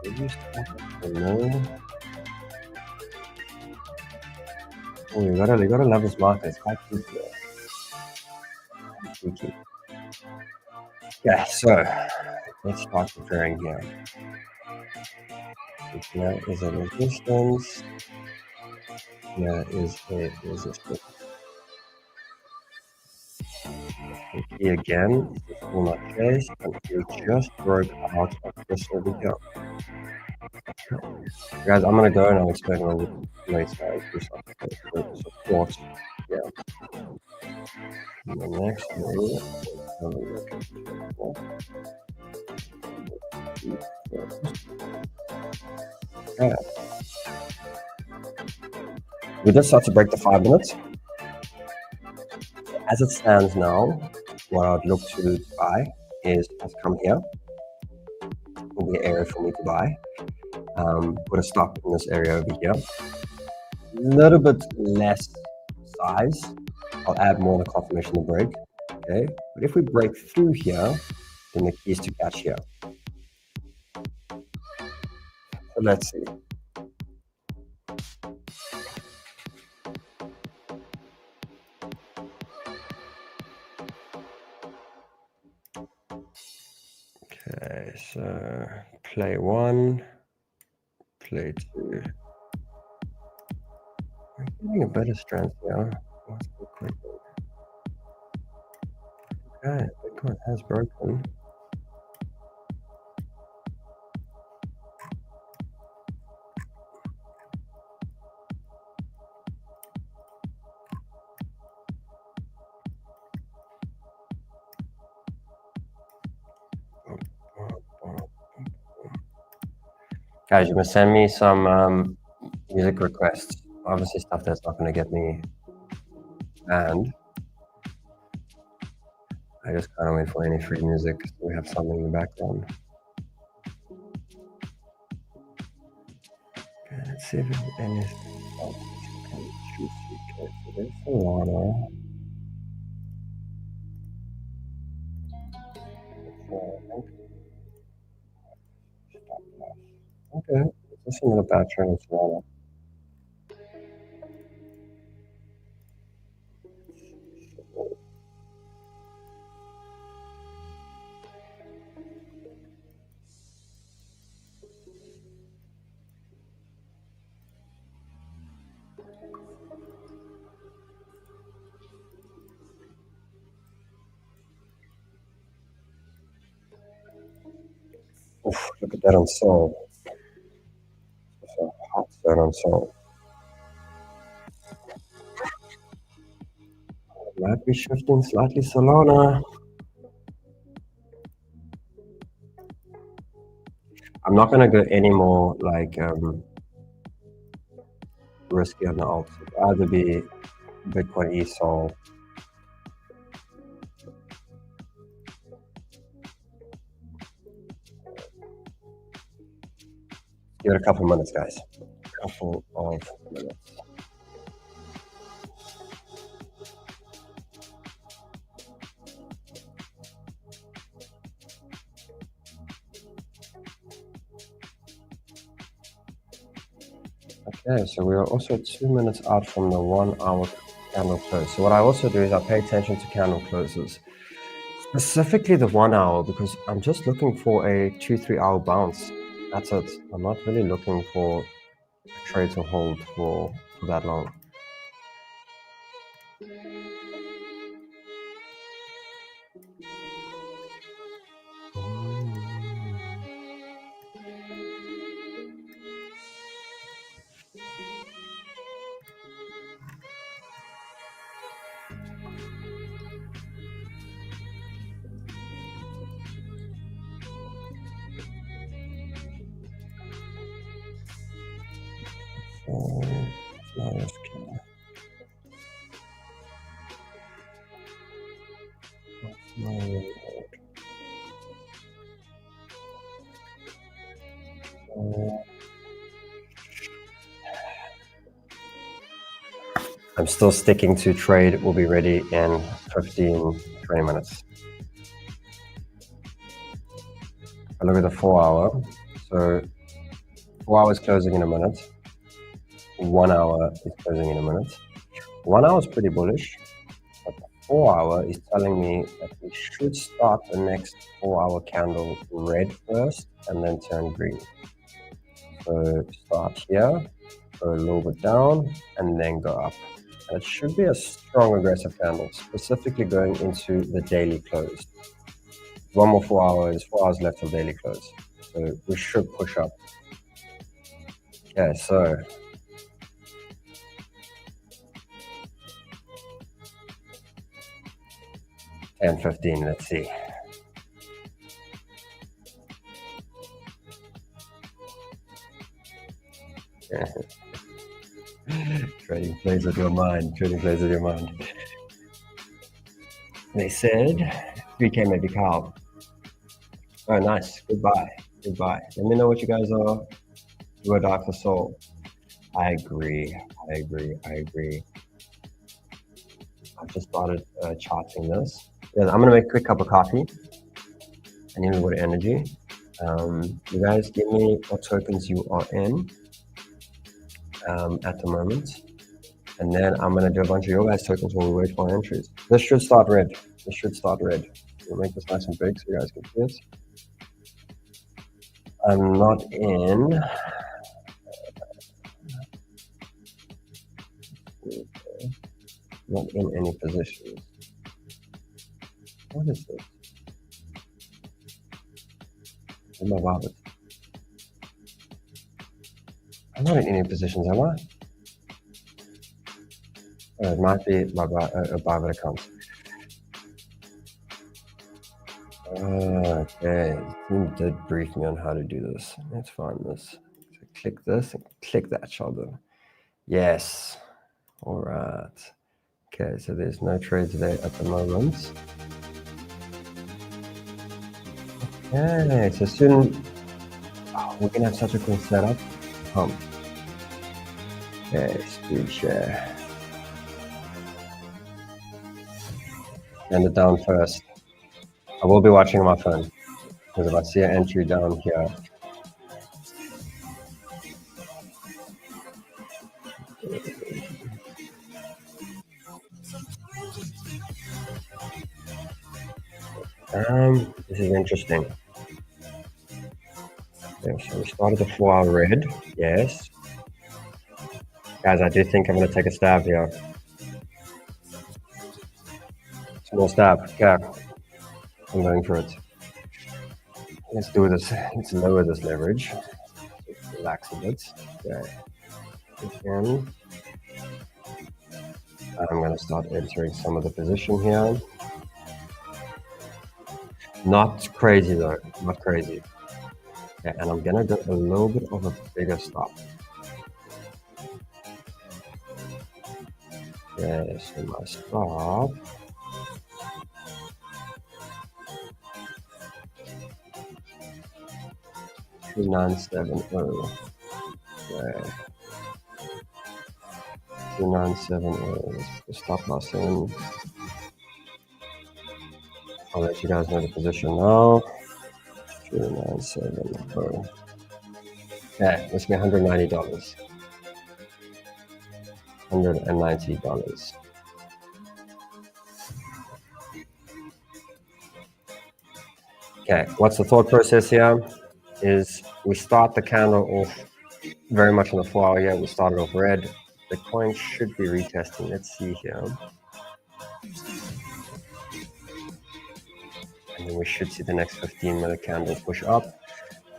Did you stop it? No. Oh, you gotta love this market. It's quite cute here. Cheeky. Okay, so let's start preparing here. Here is a resistance. Here is a resistance. And here again, this will not chase, and we just broke out of this over here. Guys, I'm gonna go and I'll explain a little bit later. Do some support. Yeah. And the next area, have a look at okay. We just start to break the 5 minutes. As it stands now, what I'd look to buy is I've come here. Will be an area for me to buy. Put a stop in this area over here. A little bit less size. I'll add more in the confirmation of the break. Okay, but if we break through here, then the key is to catch here. So let's see. Okay, so play 1, play 2. I'm getting a better strength here. Okay, Bitcoin has broken. Guys, you must send me some music requests. Obviously stuff that's not going to get me banned. I just can't wait for any free music so we have something in the background. Okay, let's see if there's anything else. Okay, so there's Solana. Okay, this is another bad trend in Solana. Oof, look at that on Sol. It's a hot zone on Sol. Might be shifting slightly Solana. I'm not going to go any more like risky on the alts. It'll either be Bitcoin, eSol. Give it a couple of minutes, guys. A couple of minutes. Okay, so we are also 2 minutes out from the 1 hour candle close. So what I also do is I pay attention to candle closes, specifically the 1 hour, because I'm just looking for a 2-3 hour bounce. That's it. I'm not really looking for a trade to hold for that long. I'm still sticking to trade will be ready in 15, 20 minutes. I look at the 4 hour. So 4 hours closing in a minute. 1 hour is closing in a minute. 1 hour is pretty bullish. But the 4 hour is telling me that we should start the next 4 hour candle red first and then turn green. So start here, go a little bit down and then go up. And it should be a strong aggressive candle, specifically going into the daily close. One more 4 hours, 4 hours left till daily close. So we should push up. Okay, so and 15, let's see. Trading plays with your mind. Trading plays with your mind. They said, 𝗕𝗶𝗴𝗴𝗃𝗑𝗏. Oh, nice. Goodbye. Goodbye. Let me know what you guys are. 𝗬𝗏𝗃𝗏. I agree. I agree. I agree. I've just started charting this. Yeah, I'm going to make a quick cup of coffee. I need a little bit of energy. You guys give me what tokens you are in at the moment. And then I'm going to do a bunch of your guys' tokens while we wait for our entries. This should start red. This should start red. We'll make this nice and big so you guys can see it. I'm not in. Not in any positions. What is this? 𝗕𝗵𝗴𝗴𝗏𝗧𝗏. I'm not in any positions, am I? It might be 𝗕𝗵𝗴𝗏𝗃𝗏 account. Okay, the team did brief me on how to do this. Let's find this. So click this and click that, Sheldon. Yes. All right. Okay, so there's no trades there at the moment. Okay, so soon we're gonna have such a cool setup. Okay, screen share. Send it down first. I will be watching on my phone because if I see an entry down here, this is interesting. Okay, so we started the 4 hour red. Yes. Guys, I do think I'm going to take a stab here. Small stab. Okay. I'm going for it. Let's do this. Let's lower this leverage. Relax a bit. Okay. Again. I'm going to start entering some of the position here. Not crazy though. Not crazy. Okay, and I'm going to do a little bit of a bigger stop. Okay, so my stop. $2,970. Okay. 2,970. Let's put the stop loss in. I'll let you guys know the position now. 2,970. Okay, let's get $190. $190. Okay, what's the thought process here? Is we start the candle off very much on the 4 hour here. We started off red. The coin should be retesting. Let's see here. And then we should see the next 15-minute candle push up.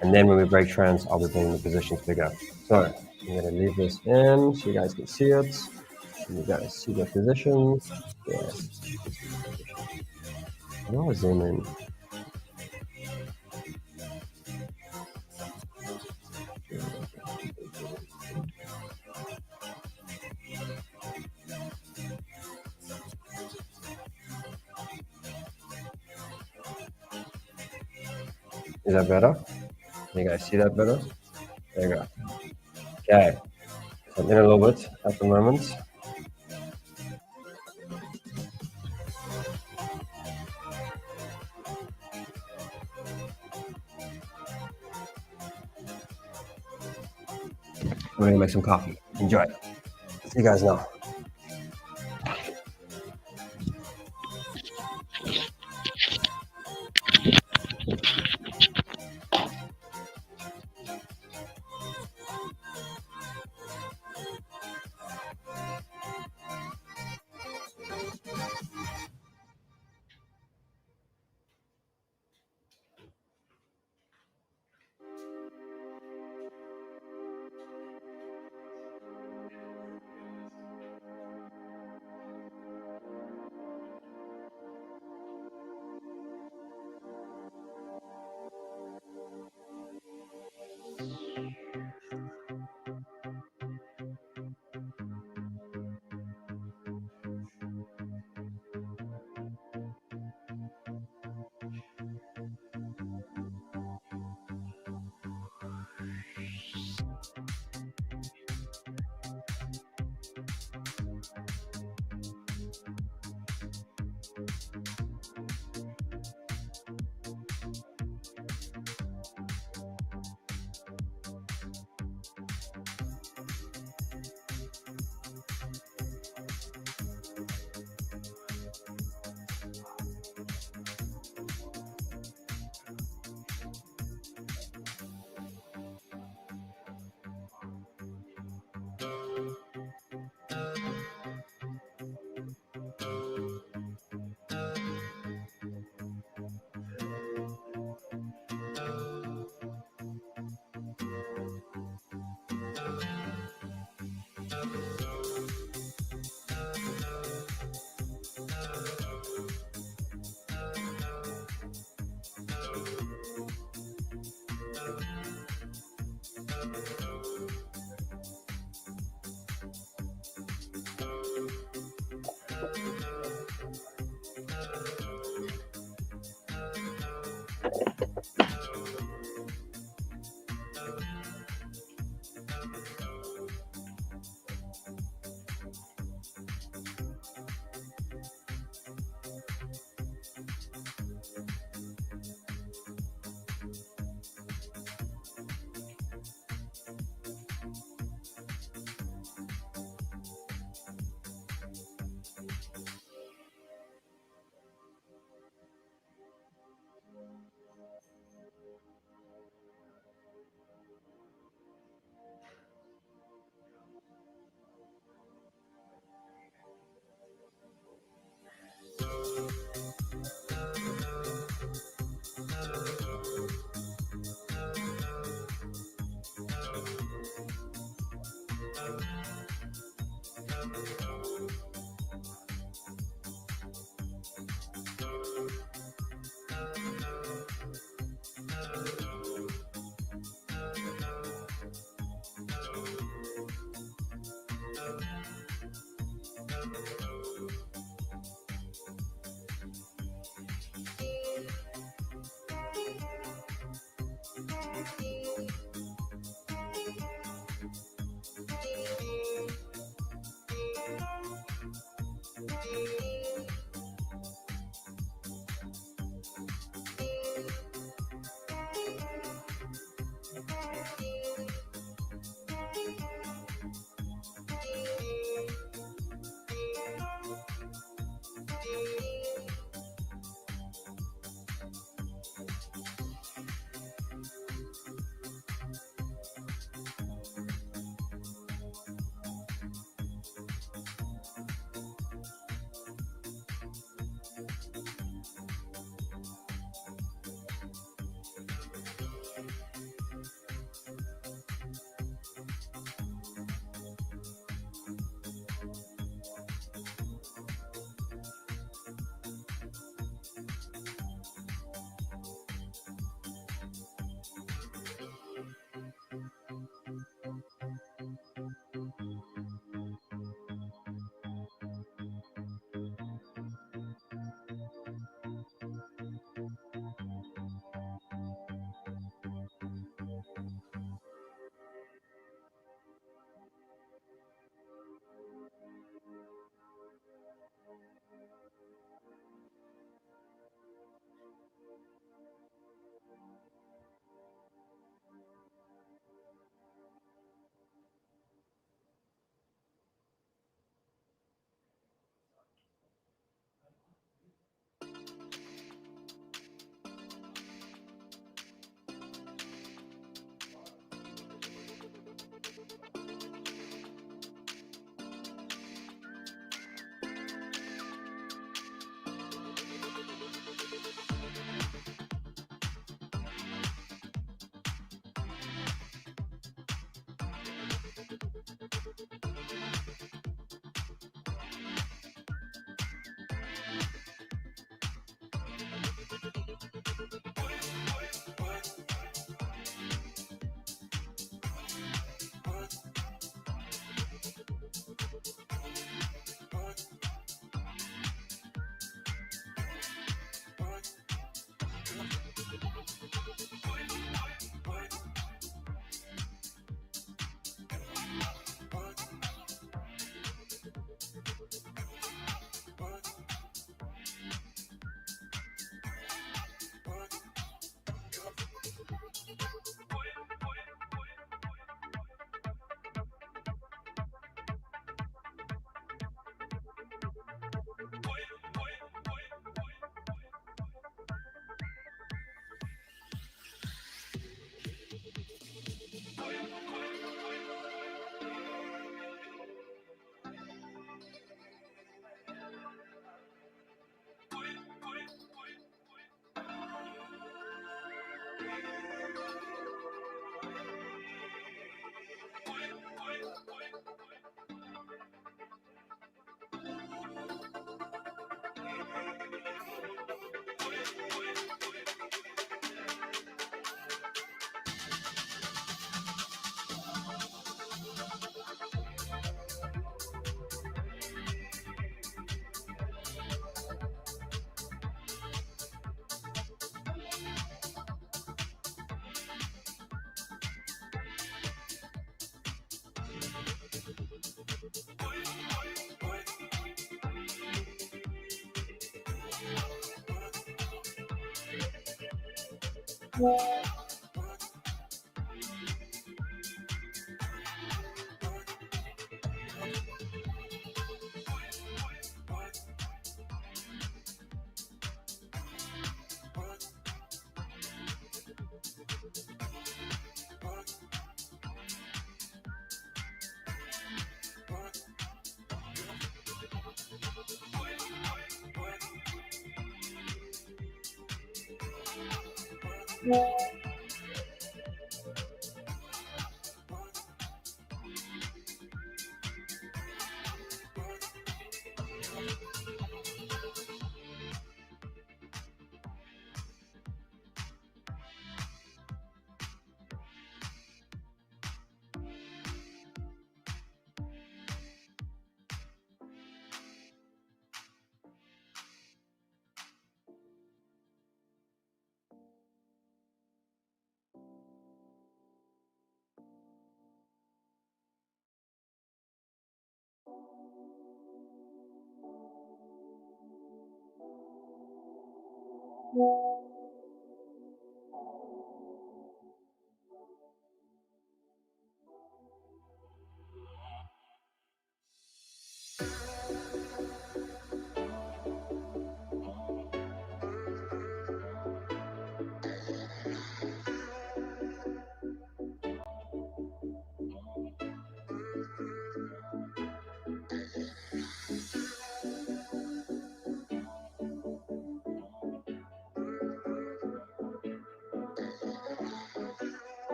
And then when we break trends, I'll be bringing the positions bigger. So I'm going to leave this in so you guys can see it. So you guys see the positions. Yeah. I'll zoom in. Is that better? Can you guys see that better? There you go. Okay. So I'm in a little bit at the moment. I'm gonna make some coffee. Enjoy. See you guys now.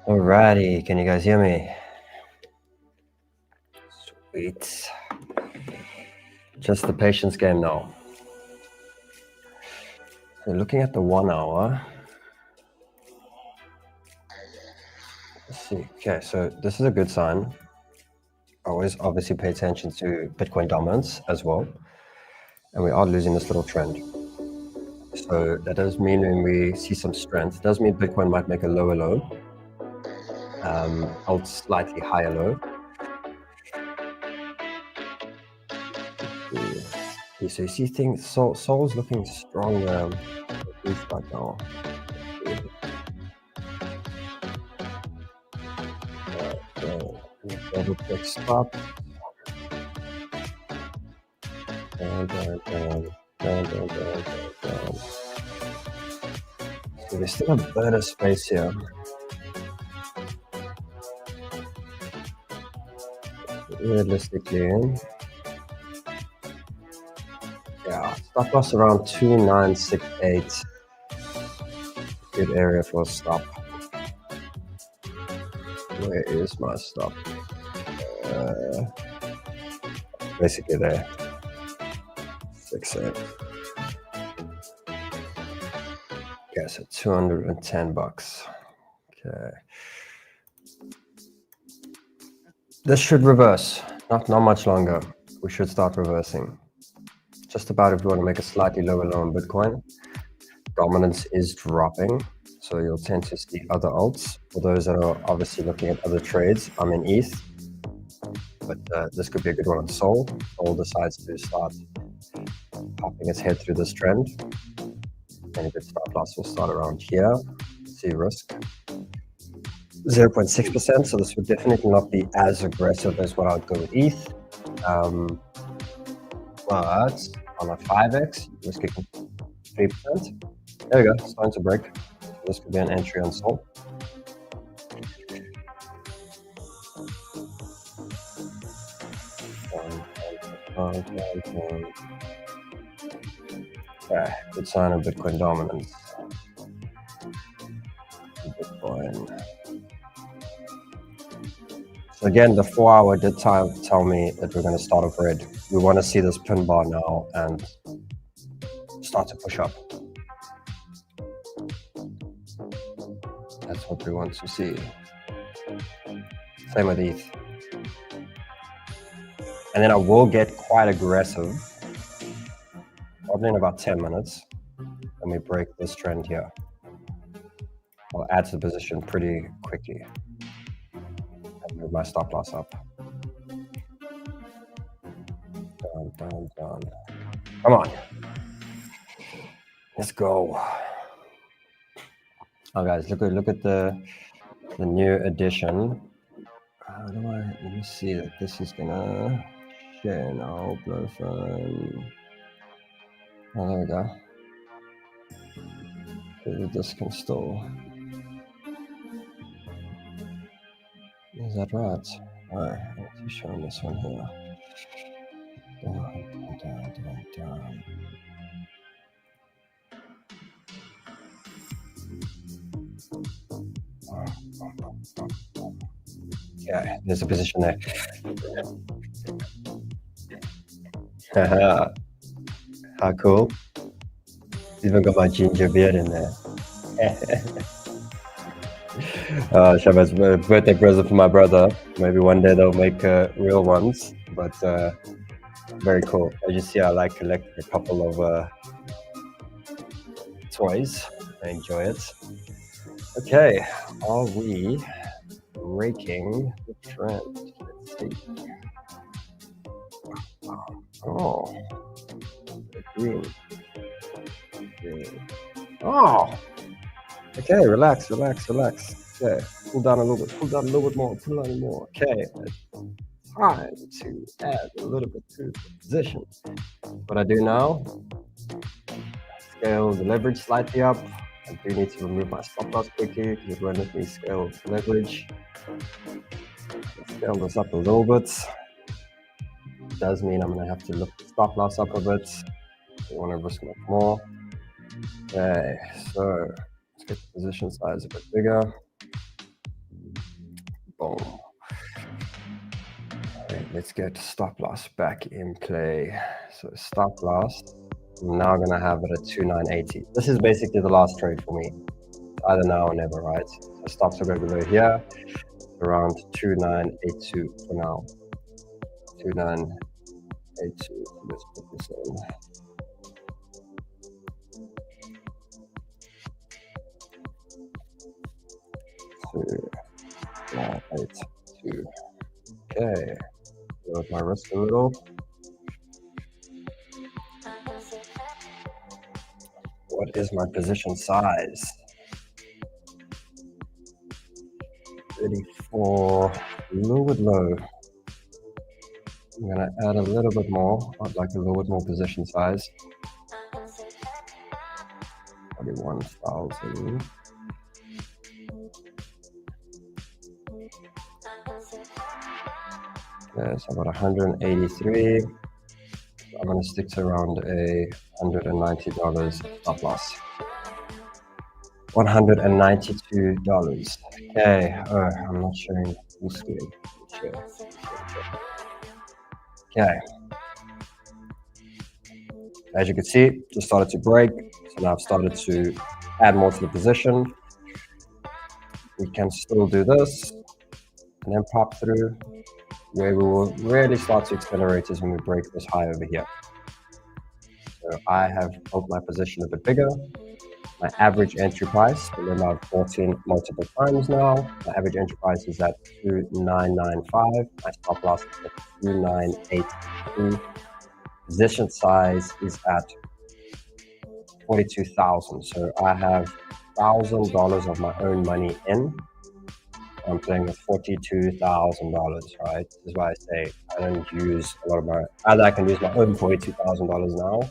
Alrighty, can you guys hear me? Sweet. Just the patience game now. So looking at the 1 hour. Let's see. Okay, so this is a good sign. Always obviously pay attention to Bitcoin dominance as well. And we are losing this little trend. So that does mean when we see some strength, it does mean Bitcoin might make a lower low. Hold slightly higher low. Yeah, so you see things, Sol's looking strong at least right now. Double click stop. Down. So there's still a bit of space here. Realistically, yeah, stop loss around 2968. Good area for a stop. Where is my stop? Basically there. 68. Okay, so $210. Okay. This should reverse. Not much longer. We should start reversing. Just about if we want to make a slightly lower low on Bitcoin. Dominance is dropping, so you'll tend to see other alts. For those that are obviously looking at other trades, I'm in ETH, but this could be a good one on Sol. Sol decides to start popping its head through this trend. And a good stop loss will start around here. See risk 0.6%, so this would definitely not be as aggressive as what I'd go with ETH. But on a 5x, risking 3%. There we go, starting to break. This could be an entry on Sol. Okay, good sign of Bitcoin dominance. Bitcoin. So again, the 4-hour did tell me that we're going to start off red. We want to see this pin bar now and start to push up. That's what we want to see. Same with ETH. And then I will get quite aggressive, probably in about 10 minutes, when we break this trend here. I'll add to the position pretty quickly and move my stop loss up. Down, down, down. Come on. Let's go. Oh, guys, look at the new addition. How do let me see that this is gonna share now. BloFin. Oh, there we go. Maybe this can still. Is that right? Alright, let's show this one here. Down, down, down, down. Yeah, there's a position there. How cool. Even got my ginger beard in there. Shabazz, birthday present for my brother. Maybe one day they'll make real ones, but very cool. As you see, I like collecting a couple of toys. I enjoy it. Okay, are we breaking the trend? Let's see. Oh, green. Oh, okay, relax. Okay, pull down a little bit more. Okay, time to add a little bit to the position. What I do now, scale the leverage slightly up. I do need to remove my stop loss quickly because it won't let me scale the leverage. Scale this up a little bit. It does mean I'm going to have to lift the stop loss up a bit. I want to risk much more. Okay, so let's get the position size a bit bigger. Boom. Okay, let's get stop loss back in play. So stop loss, I'm now going to have it at 2980. This is basically the last trade for me. Either now or never, right? So stops are going below here, around 2982 for now. 2982. Let's put this in. 2982. Okay, lower my risk a little. What is my position size? 34, a little bit low. I'm gonna add a little bit more. I'd like a little bit more position size. 41,000. Okay, so about 183. I'm gonna stick to around $190 stop loss. $192. Okay, I'm not showing full screen. Sure. Okay. As you can see, just started to break. So now I've started to add more to the position. We can still do this and then pop through. Where we will really start to accelerate is when we break this high over here. So I have built my position a bit bigger. My average entry price, remember I've bought in multiple times now. My average entry price is at 2995. My stop loss is at 2982. Position size is at 42,000. So I have $1,000 of my own money in. I'm playing with $42,000, right? This is why I say I don't use a lot of my, either I can use my own $42,000 now,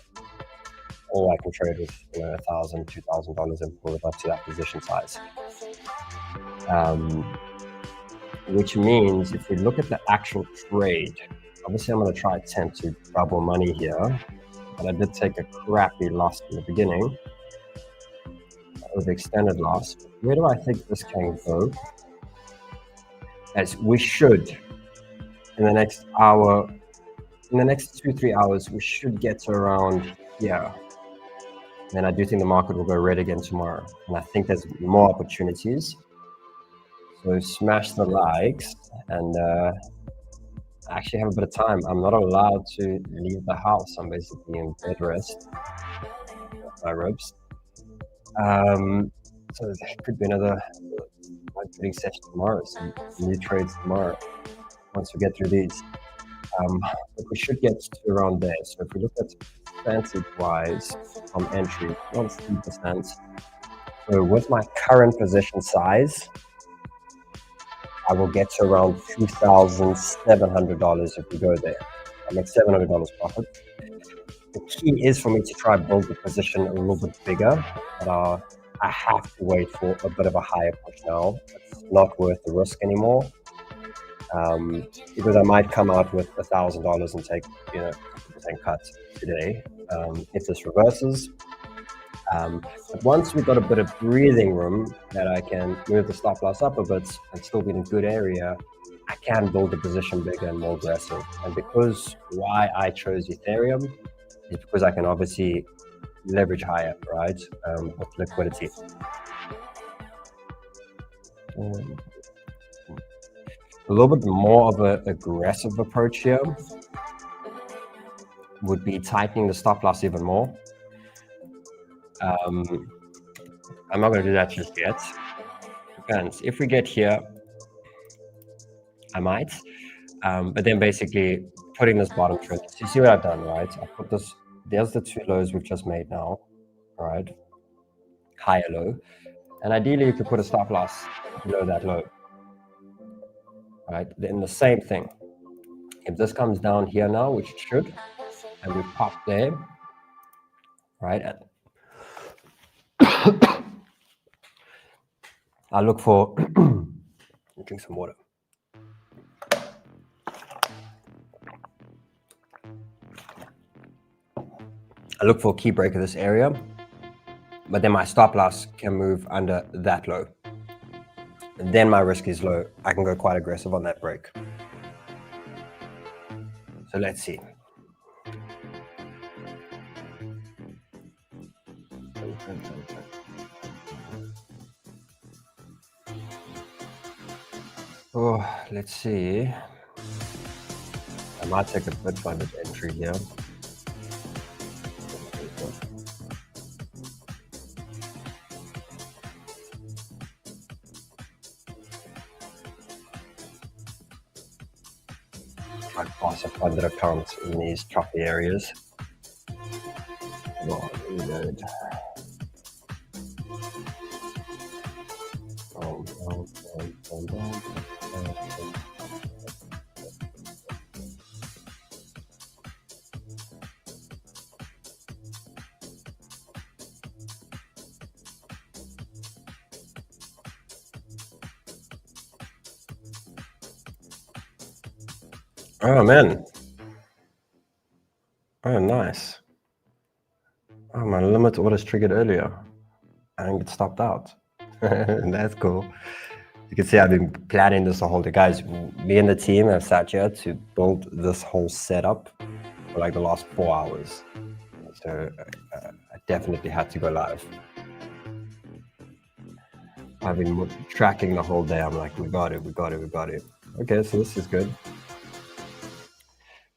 or I can trade with $1,000, $2,000 and pull it up to that position size. Which means if we look at the actual trade, obviously I'm going to try attempt to double money here, but I did take a crappy loss in the beginning, overextended loss. Where do I think this can go? As we should, in the next hour, in the next 2-3 hours, we should get to around here. And I do think the market will go red again tomorrow. And I think there's more opportunities. So smash the likes, and I actually have a bit of time. I'm not allowed to leave the house. I'm basically in bed rest, my ribs. So there could be another trading session tomorrow, some new trades tomorrow once we get through these. But we should get to around there. So if we look at percentage wise from entry, around 3%. So with my current position size, I will get to around $2,700 if we go there. I make $700 profit. The key is for me to try build the position a little bit bigger, but I have to wait for a bit of a higher push now. It's not worth the risk anymore, because I might come out with $1,000 and take 50% cut today if this reverses. But once we've got a bit of breathing room that I can move the stop loss up a bit and still be in a good area, I can build the position bigger and more aggressive. And because why I chose Ethereum is because I can obviously leverage higher, right, with liquidity. A little bit more of an aggressive approach here would be tightening the stop loss even more. I'm not going to do that just yet. Depends. If we get here, I might. But then basically putting this bottom trend. So you see what I've done, right? I put this, there's the two lows we've just made now, right? Higher low. And ideally you could put a stop loss below that low, right? Then the same thing. If this comes down here now, which it should, and we pop there, right? I look for, drink some water. I look for a key break of this area, but then my stop loss can move under that low. And then my risk is low. I can go quite aggressive on that break. So let's see. Oh, let's see. I might take a BitFunded entry here. Try to pass a funded account in these choppy areas. Oh, reload. Oh man. Oh nice. Oh, my limit orders triggered earlier. I didn't get stopped out. That's cool. You can see I've been planning this the whole day. Guys, me and the team have sat here to build this whole setup for like the last 4 hours. So I definitely had to go live. I've been tracking the whole day. I'm like, we got it, we got it, we got it. Okay, so this is good.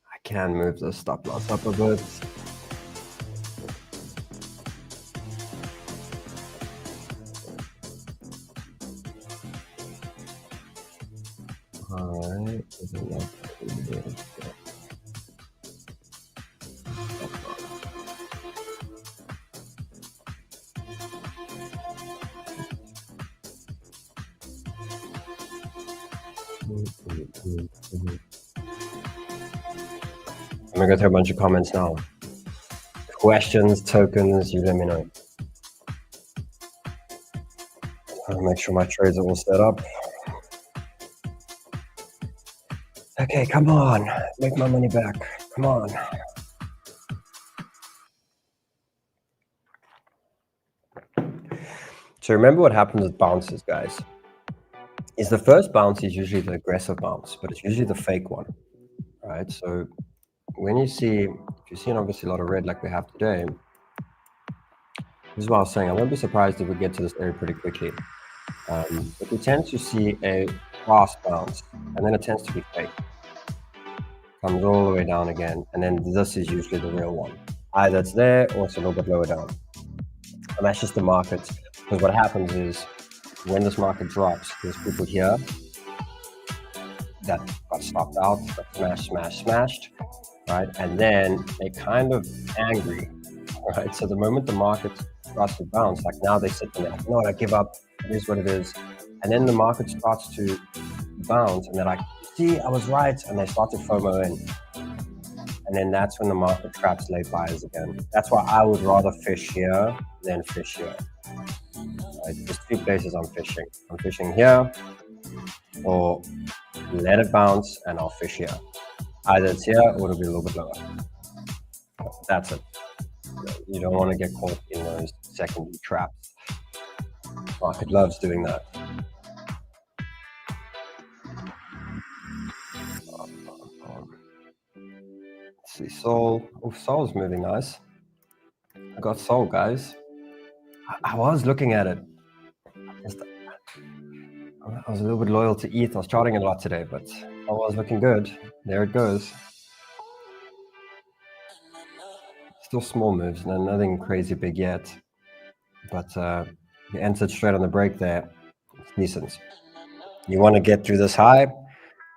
I can move the stop loss up a bit. Alright, I'm gonna go through a bunch of comments now. questions, tokens, you let me know. I'll make sure my trades are all set up. Okay, come on, make my money back. Come on. So remember what happens with bounces, guys, is the first bounce is usually the aggressive bounce, but it's usually the fake one, right? So when you see, if you're seeing obviously a lot of red like we have today, this is what I was saying, I won't be surprised if we get to this area pretty quickly. But we tend to see a fast bounce, and then it tends to be fake. Comes all the way down again, and then this is usually the real one. Either it's there or it's a little bit lower down. And that's just the market. Because what happens is when this market drops, there's people here that got stopped out, got smashed, right? And then they're kind of angry, right? So the moment the market starts to bounce, like now they sit there, like, no, I give up, it is what it is. And then the market starts to bounce and they're like, see, I was right. And they start to FOMO in. And then that's when the market traps late buyers again. That's why I would rather fish here than fish here. Right? There's two places I'm fishing. I'm fishing here, or let it bounce and I'll fish here. Either it's here or it'll be a little bit lower. That's it. You don't want to get caught in those secondary traps. Market loves doing that. Let's see, Sol. Oh, Sol's moving nice. I got Sol, guys. I was looking at it. I was a little bit loyal to ETH. I was charting a lot today, but I was looking good. There it goes. Still small moves, nothing crazy big yet. But you entered straight on the break there. It's decent. You want to get through this high.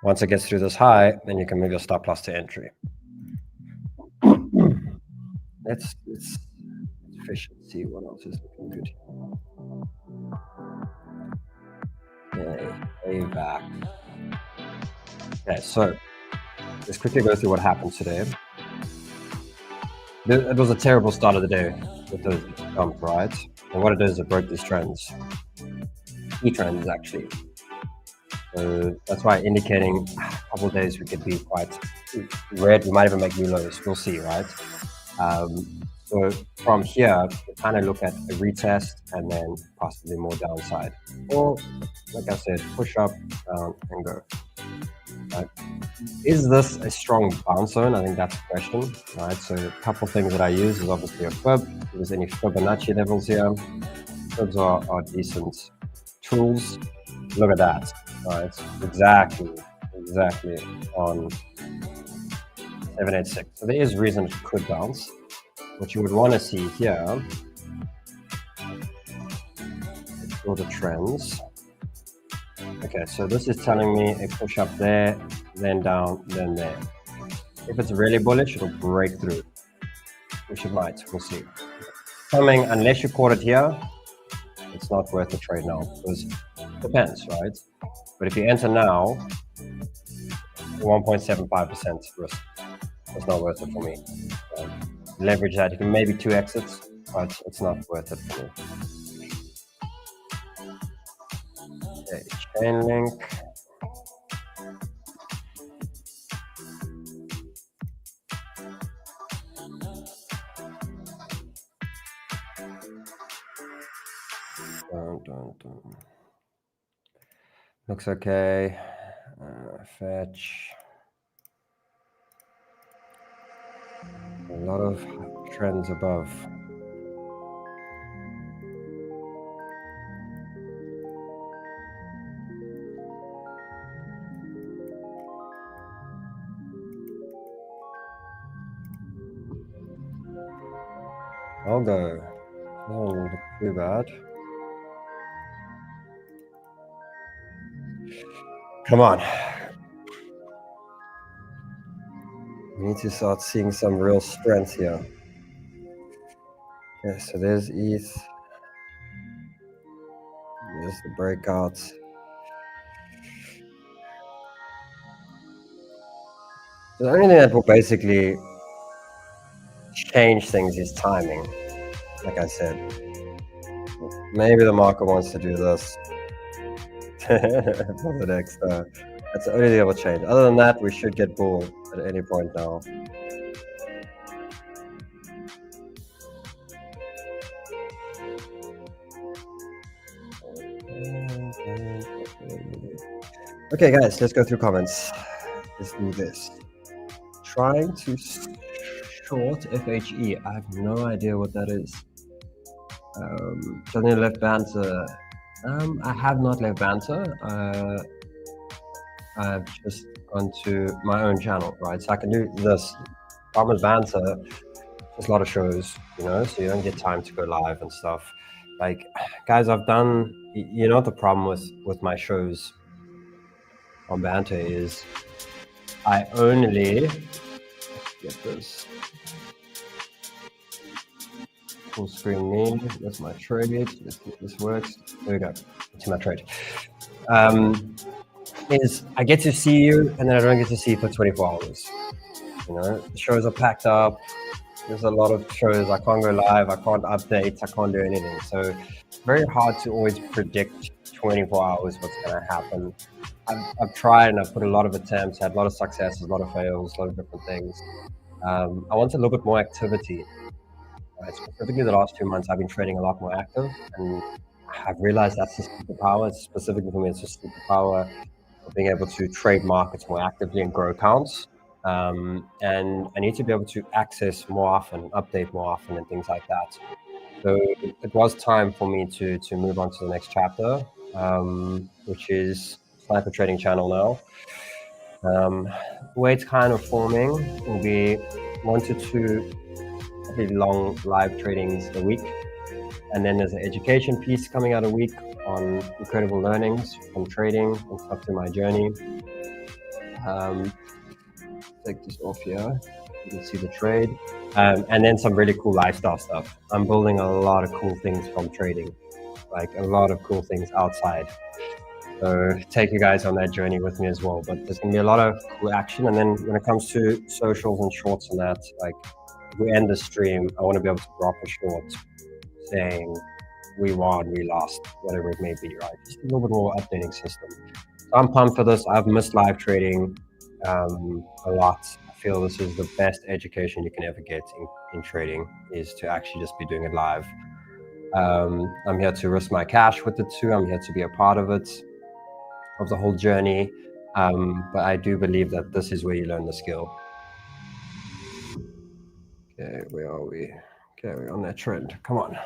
Once it gets through this high, then you can move your stop loss to entry. Let's fish and see what else is looking good here. Okay, back. Okay, so let's quickly go through what happened today. It was a terrible start of the day with those jump, right? And what it is, it broke these trends. Key trends, actually. So that's why indicating a couple of days we could be quite red. We might even make new lows. We'll see, right? So from here, we kind of look at a retest and then possibly more downside. Or, like I said, push up, down, and go. Right? Is this a strong bounce zone? I think that's the question, right? So a couple things that I use is obviously a fib. If there's any Fibonacci levels here, fibs are decent tools. Look at that, right? Exactly on 786. So there is reason it could bounce. What you would want to see here is all the trends. Okay, so this is telling me a push up there, then down, then there. If it's really bullish, it'll break through, which it might. We'll see. Coming, unless you caught it here, it's not worth the trade now, because it depends, right? But if you enter now, 1.75% risk. It's not worth it for me. Leverage that. You can maybe 2 exits, but it's not worth it for me. Okay, chain link. Looks okay. Fetch. A lot of trends above. I'll go. Doesn't look too bad. Come on. We need to start seeing some real strength here. Okay, so there's ETH. There's the breakout. The only thing that will basically change things is timing. Like I said, maybe the market wants to do this for the next. That's the only thing that will change. Other than that, we should get bull at any point now. Okay, guys, let's go through comments. Let's do this. Trying to short FHE. I have no idea what that is. Sheldon left banter. I have not left banter. I've just gone to my own channel, right? So I can do this. Problem with banter, there's a lot of shows, you know, so you don't get time to go live and stuff. Like, guys, I've done, you know, what the problem with my shows on banter is I only get this full screen me. That's my trade. Let's see if this works. There we go. That's my trade. Is I get to see you and then I don't get to see you for 24 hours. You know, the shows are packed up. There's a lot of shows. I can't go live. I can't update. I can't do anything. So it's very hard to always predict 24 hours what's going to happen. I've tried and I've put a lot of attempts, had a lot of successes, a lot of fails, a lot of different things. I want a little bit more activity. Specifically the last 2 months, I've been trading a lot more active, and I've realized that's the superpower. It's specifically for me, it's just superpower of being able to trade markets more actively and grow accounts. And I need to be able to access more often, update more often, and things like that. So it was time for me to move on to the next chapter, which is Sniper Trading Channel now. The way it's kind of forming will be 1 to 2 long live tradings a week, and then there's an education piece coming out a week on incredible learnings from trading and stuff through my journey. Take this off here, you can see the trade, and then some really cool lifestyle stuff. I'm building a lot of cool things from trading, like a lot of cool things outside. So take you guys on that journey with me as well. But there's gonna be a lot of cool action, and then when it comes to socials and shorts and that, like, if we end the stream, I want to be able to drop a short saying we won, we lost, whatever it may be, right? Just a little bit more updating system. So I'm pumped for this. I've missed live trading a lot. I feel this is the best education you can ever get in trading, is to actually just be doing it live. I'm here to risk my cash with it too. I'm here to be a part of it, of the whole journey. But I do believe that this is where you learn the skill. Okay, where are we? Okay, we're on that trend. Come on.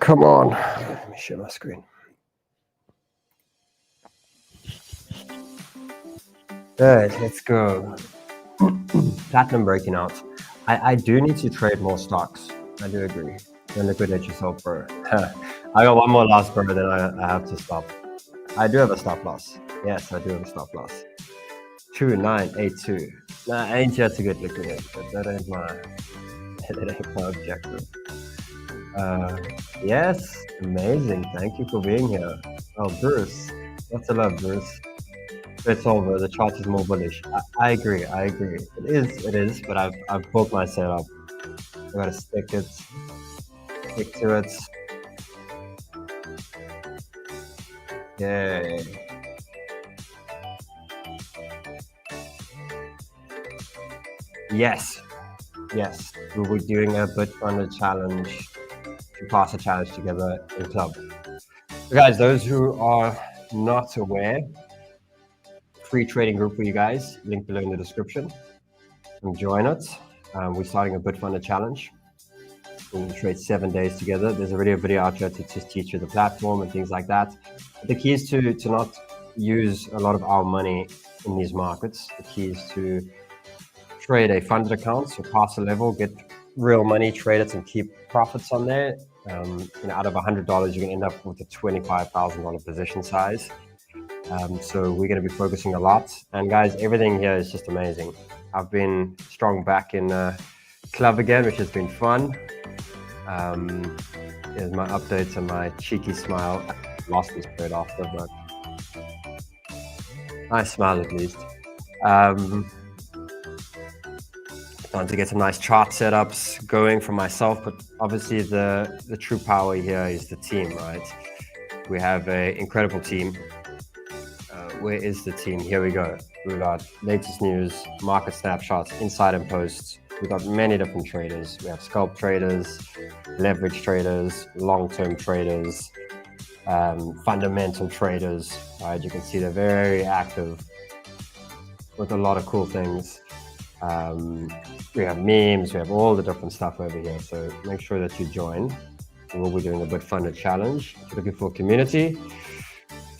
Come on. Let me share my screen. Good, let's go. Platinum breaking out. I do need to trade more stocks. I do agree. Don't liquidate yourself, bro. I got one more loss, bro, then I have to stop. I do have a stop loss. Yes, I do have a stop loss. 2982. Nah, I ain't here to get liquidated, but that ain't my objective. Yes, amazing. Thank you for being here. Oh, Bruce. Lots of love, Bruce. It's over. The chart is more bullish. I agree. It is, but I've built my setup. I gotta stick to it. Yay. Yes, we'll be doing a BitFunded challenge to pass a challenge together in club. So guys, those who are not aware, free trading group for you guys, link below in the description. Come join it. We're starting a BitFunded challenge. We'll trade 7 days together. There's already a video out here to just teach you the platform and things like that. But the key is to not use a lot of our money in these markets. The key is to trade a funded account, so pass a level, get real money, trade it, and keep profits on there. Out of $100, you're gonna end up with a $25,000 position size. So we're gonna be focusing a lot. And guys, everything here is just amazing. I've been strong back in club again, which has been fun. Here's my updates and my cheeky smile. I lost this trade after, but nice smile at least. Starting to get some nice chart setups going for myself, but obviously the true power here is the team, right? We have an incredible team. Where is the team? Here we go. We've got latest news, market snapshots, insider posts. We've got many different traders. We have scalp traders, leverage traders, long-term traders, fundamental traders. Right? You can see they're very active with a lot of cool things. We have memes, we have all the different stuff over here. So make sure that you join. We'll be doing a BitFunded challenge. If you're looking for a community,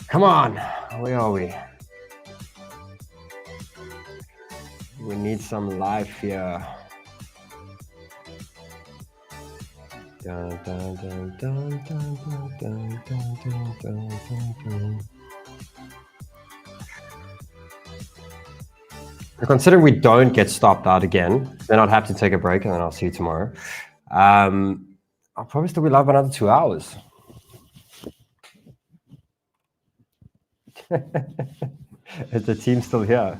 come on, where are we? We need some life here. Dun, dun, dun, dun, dun, dun, dun, dun, dun, dun. Considering we don't get stopped out again, then I'd have to take a break and then I'll see you tomorrow. I'll probably still be live another 2 hours. Is the team still here?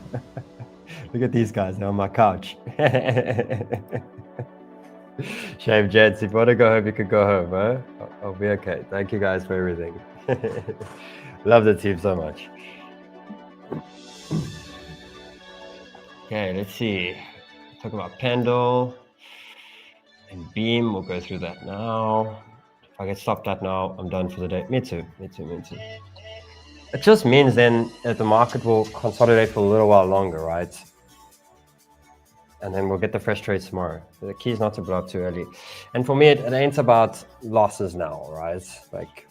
Look at these guys, they're on my couch. Shame, gents, if you want to go home, you can go home, huh? I'll be okay. Thank you guys for everything. Love the team so much. Okay, let's see. Talk about Pendle and Beam. We'll go through that now. If I get stopped at now, I'm done for the day. Me too. It just means then that the market will consolidate for a little while longer, right? And then we'll get the fresh trades tomorrow. The key is not to blow up too early. And for me, it ain't about losses now, right? Like,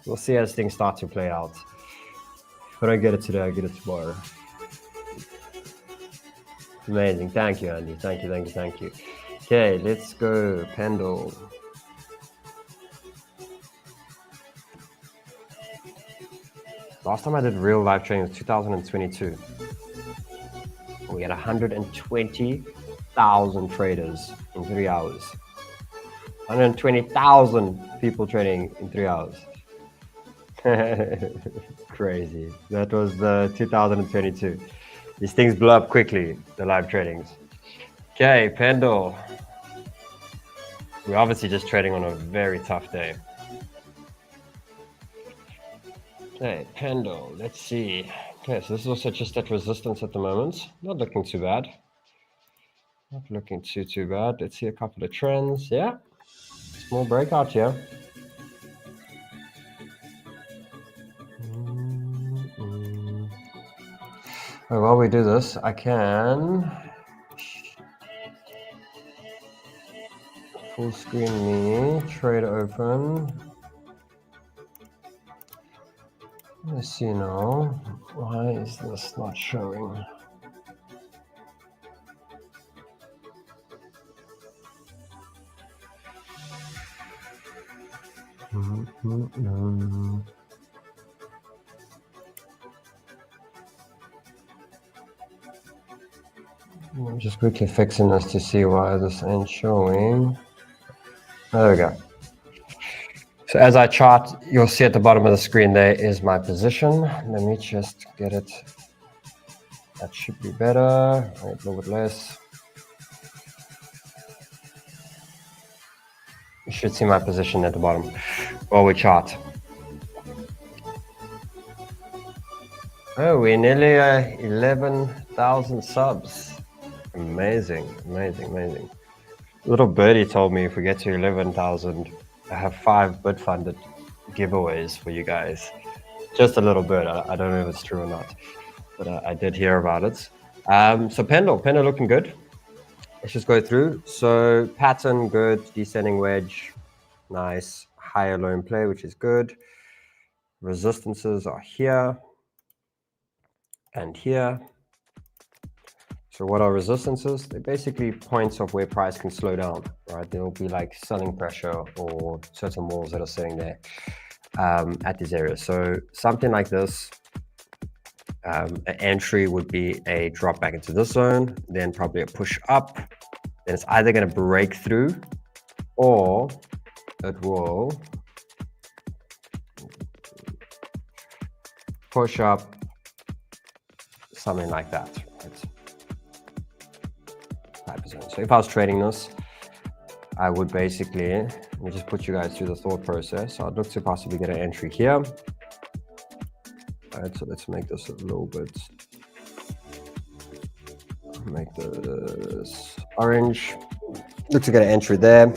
we'll see as things start to play out. If I don't get it today, I get it tomorrow. Amazing. Thank you, Andy. Thank you. Okay, let's go. Pendle. Last time I did real live trading was 2022. We had 120,000 traders in 3 hours. 120,000 people trading in 3 hours. Crazy. That was the 2022. These things blow up quickly, the live tradings. Okay, Pendle. We're obviously just trading on a very tough day. Okay, Pendle, let's see. Okay, so this is also just at resistance at the moment. Not looking too bad. Not looking too bad. Let's see a couple of trends. Yeah, small breakout here. Oh, while we do this, I can full screen me, trade open. Let's see now. Why is this not showing? I'm just quickly fixing this to see why this ain't showing. There we go. So as I chart, you'll see at the bottom of the screen there is my position. Let me just get it. That should be better. Wait, a little bit less. You should see my position at the bottom while we chart. Oh, we're nearly 11,000 subs. Amazing. Little birdie told me if we get to 11,000, I have 5 BitFunded giveaways for you guys. Just a little bird. I don't know if it's true or not, but I did hear about it. So Pendle looking good. Let's just go through. So pattern, good. Descending wedge, nice. Higher low in play, which is good. Resistances are here and here. So what are resistances? They're basically points of where price can slow down, right? There will be like selling pressure or certain walls that are sitting there at these areas. So something like this, an entry would be a drop back into this zone, then probably a push up. Then it's either going to break through or it will push up, something like that. Right? type of zone. So if I was trading this, I would basically, let me just put you guys through the thought process. I'd look to possibly get an entry here. All right, so let's make this a little bit, make this orange. Look to get an entry there.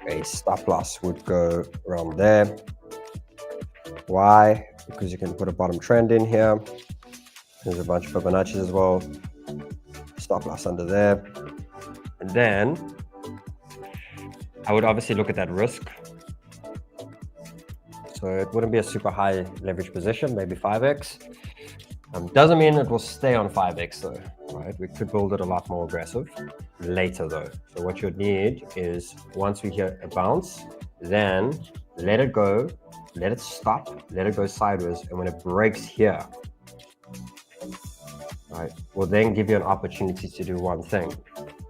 A stop loss would go around there. Why? Because you can put a bottom trend in here. There's a bunch of Fibonacci's as well. Stop loss under there. And then I would obviously look at that risk. So it wouldn't be a super high leverage position, maybe 5x. Doesn't mean it will stay on 5x though, right? We could build it a lot more aggressive later though. So what you'd need is once we hear a bounce, then let it go, let it stop, let it go sideways. And when it breaks here, right, will then give you an opportunity to do one thing.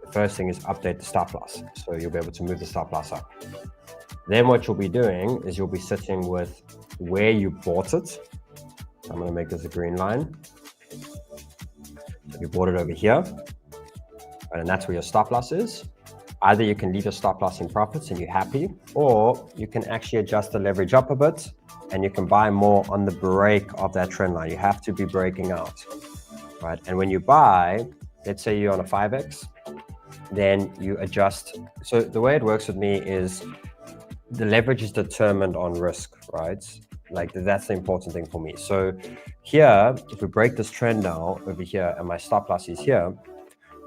The first thing is update the stop loss. So you'll be able to move the stop loss up. Then what you'll be doing is you'll be sitting with where you bought it. I'm going to make this a green line. So you bought it over here, and that's where your stop loss is. Either you can leave your stop loss in profits and you're happy, or you can actually adjust the leverage up a bit and you can buy more on the break of that trend line. You have to be breaking out, right? And when you buy, let's say you're on a 5x, then you adjust. So the way it works with me is the leverage is determined on risk, right? Like that's the important thing for me. So here, if we break this trend now over here and my stop loss is here,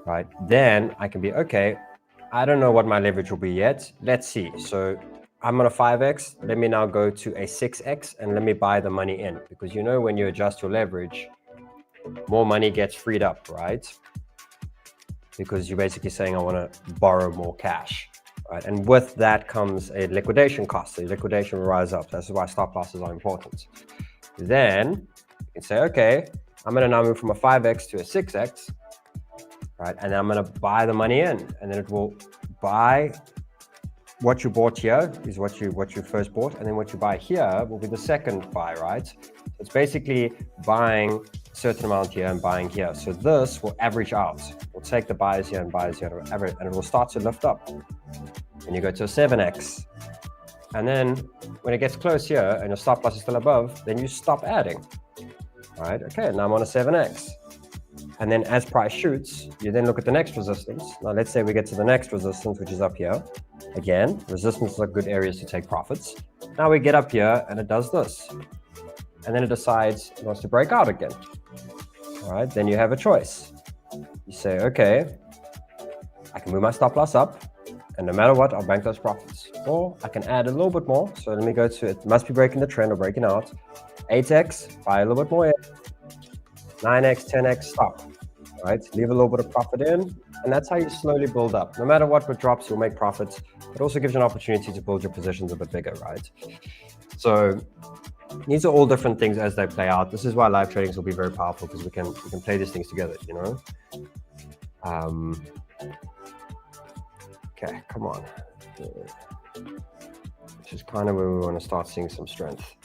right? Then I can be, okay, I don't know what my leverage will be yet. Let's see. So I'm on a 5x. Let me now go to a 6x and let me buy the money in, because you know, when you adjust your leverage, more money gets freed up, right? Because you're basically saying, I want to borrow more cash. Right? And with that comes a liquidation cost. The liquidation will rise up. That's why stop losses are important. Then you can say, okay, I'm going to now move from a 5x to a 6x, right? And then I'm going to buy the money in, and then it will buy what you bought here is what you first bought, and then what you buy here will be the second buy, right? It's basically buying a certain amount here and buying here. So this will average out. We'll take the buys here and buys here and average, and it will start to lift up. And you go to a 7x. And then when it gets close here and your stop loss is still above, then you stop adding. All right, okay, now I'm on a 7x. And then as price shoots, you then look at the next resistance. Now let's say we get to the next resistance, which is up here. Again, resistance are good areas to take profits. Now we get up here and it does this. And then it decides it wants to break out again. All right, then you have a choice. You say, okay, I can move my stop loss up, and no matter what, I'll bank those profits. Or I can add a little bit more. So let me go to, it must be breaking the trend or breaking out. 8x, buy a little bit more. 9x, 10x, stop. Right? Leave a little bit of profit in. And that's how you slowly build up. No matter what drops, you'll make profits. It also gives you an opportunity to build your positions a bit bigger, right? So these are all different things as they play out. This is why live tradings will be very powerful, because we can play these things together, you know? Okay, come on. This is kind of where we want to start seeing some strength.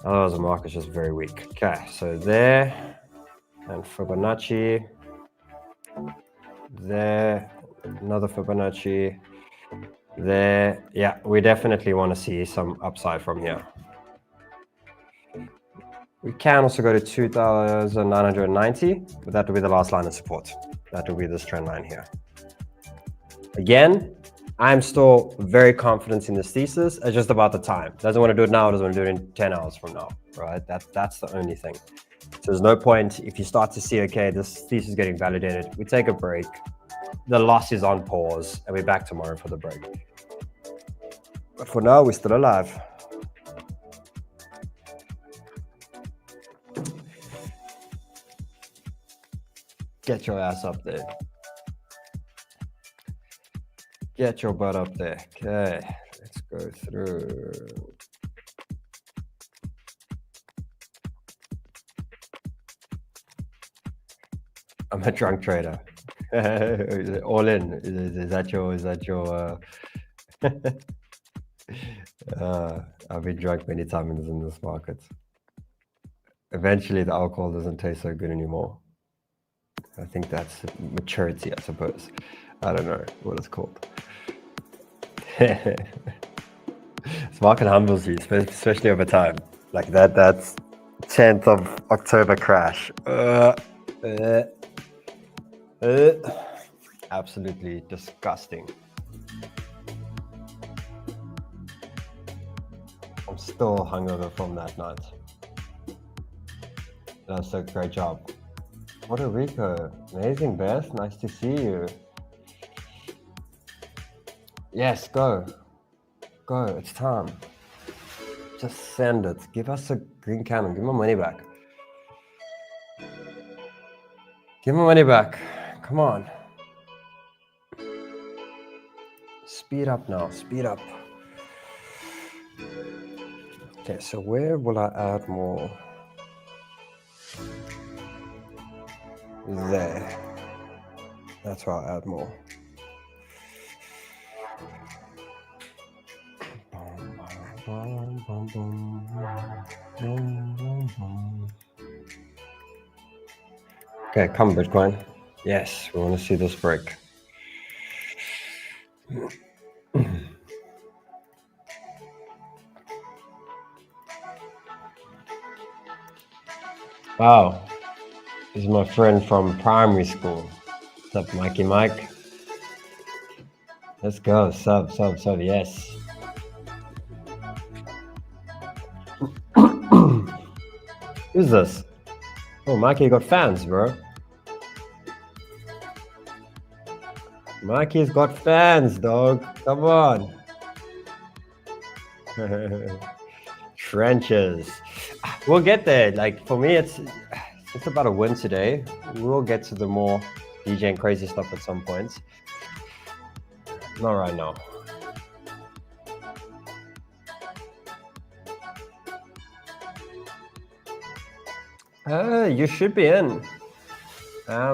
Otherwise, the market's just very weak. Okay, so there, and Fibonacci, there, another Fibonacci, there. Yeah, we definitely want to see some upside from here. We can also go to 2,990, but that will be the last line of support. That will be this trend line here. Again, I'm still very confident in this thesis. It's just about the time. Doesn't want to do it now, doesn't want to do it in 10 hours from now, right? That's the only thing. So there's no point if you start to see, okay, this thesis is getting validated. We take a break. The loss is on pause, and we're back tomorrow for the break. But for now, we're still alive. Get your ass up there. Get your butt up there. Okay, let's go through. I'm a drunk trader. All in. Is that your I've been drunk many times in this market. Eventually the alcohol doesn't taste so good anymore. I think that's maturity, I suppose. I don't know what it's called. This market humbles you, especially over time. Like that's 10th of October crash. Absolutely disgusting. I'm still hungover from that night. That's a great job. Puerto Rico, amazing, Beth. Nice to see you. Yes, go. Go, it's time. Just send it. Give us a green candle. Give my money back. Give my money back. Come on. Speed up now. Speed up. Okay, so where will I add more? There. That's where I'll add more. Okay, come Bitcoin. Yes, we want to see this break. Wow, this is my friend from primary school. What's up, Mikey Mike? Let's go, sub, yes. Who's this? Oh, Mikey got fans, bro. Mikey's got fans, dog. Come on. Trenches. We'll get there. Like, for me, it's about a win today. We'll get to the more DJ and crazy stuff at some points. Not right now. You should be in. I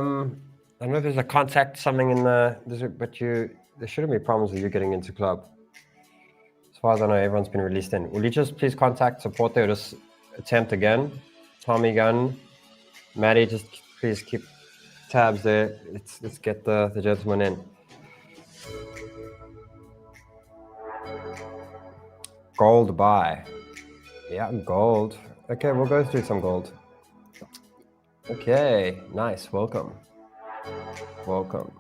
know there's a contact something in the, but there shouldn't be problems with you getting into club. As far as I know, everyone's been released in. Will you just please contact support there or just attempt again? Tommy Gunn, Maddie, just please keep tabs there. Let's get the gentleman in. Gold buy. Yeah, gold. Okay, we'll go through some gold. Okay, nice. Welcome. Welcome.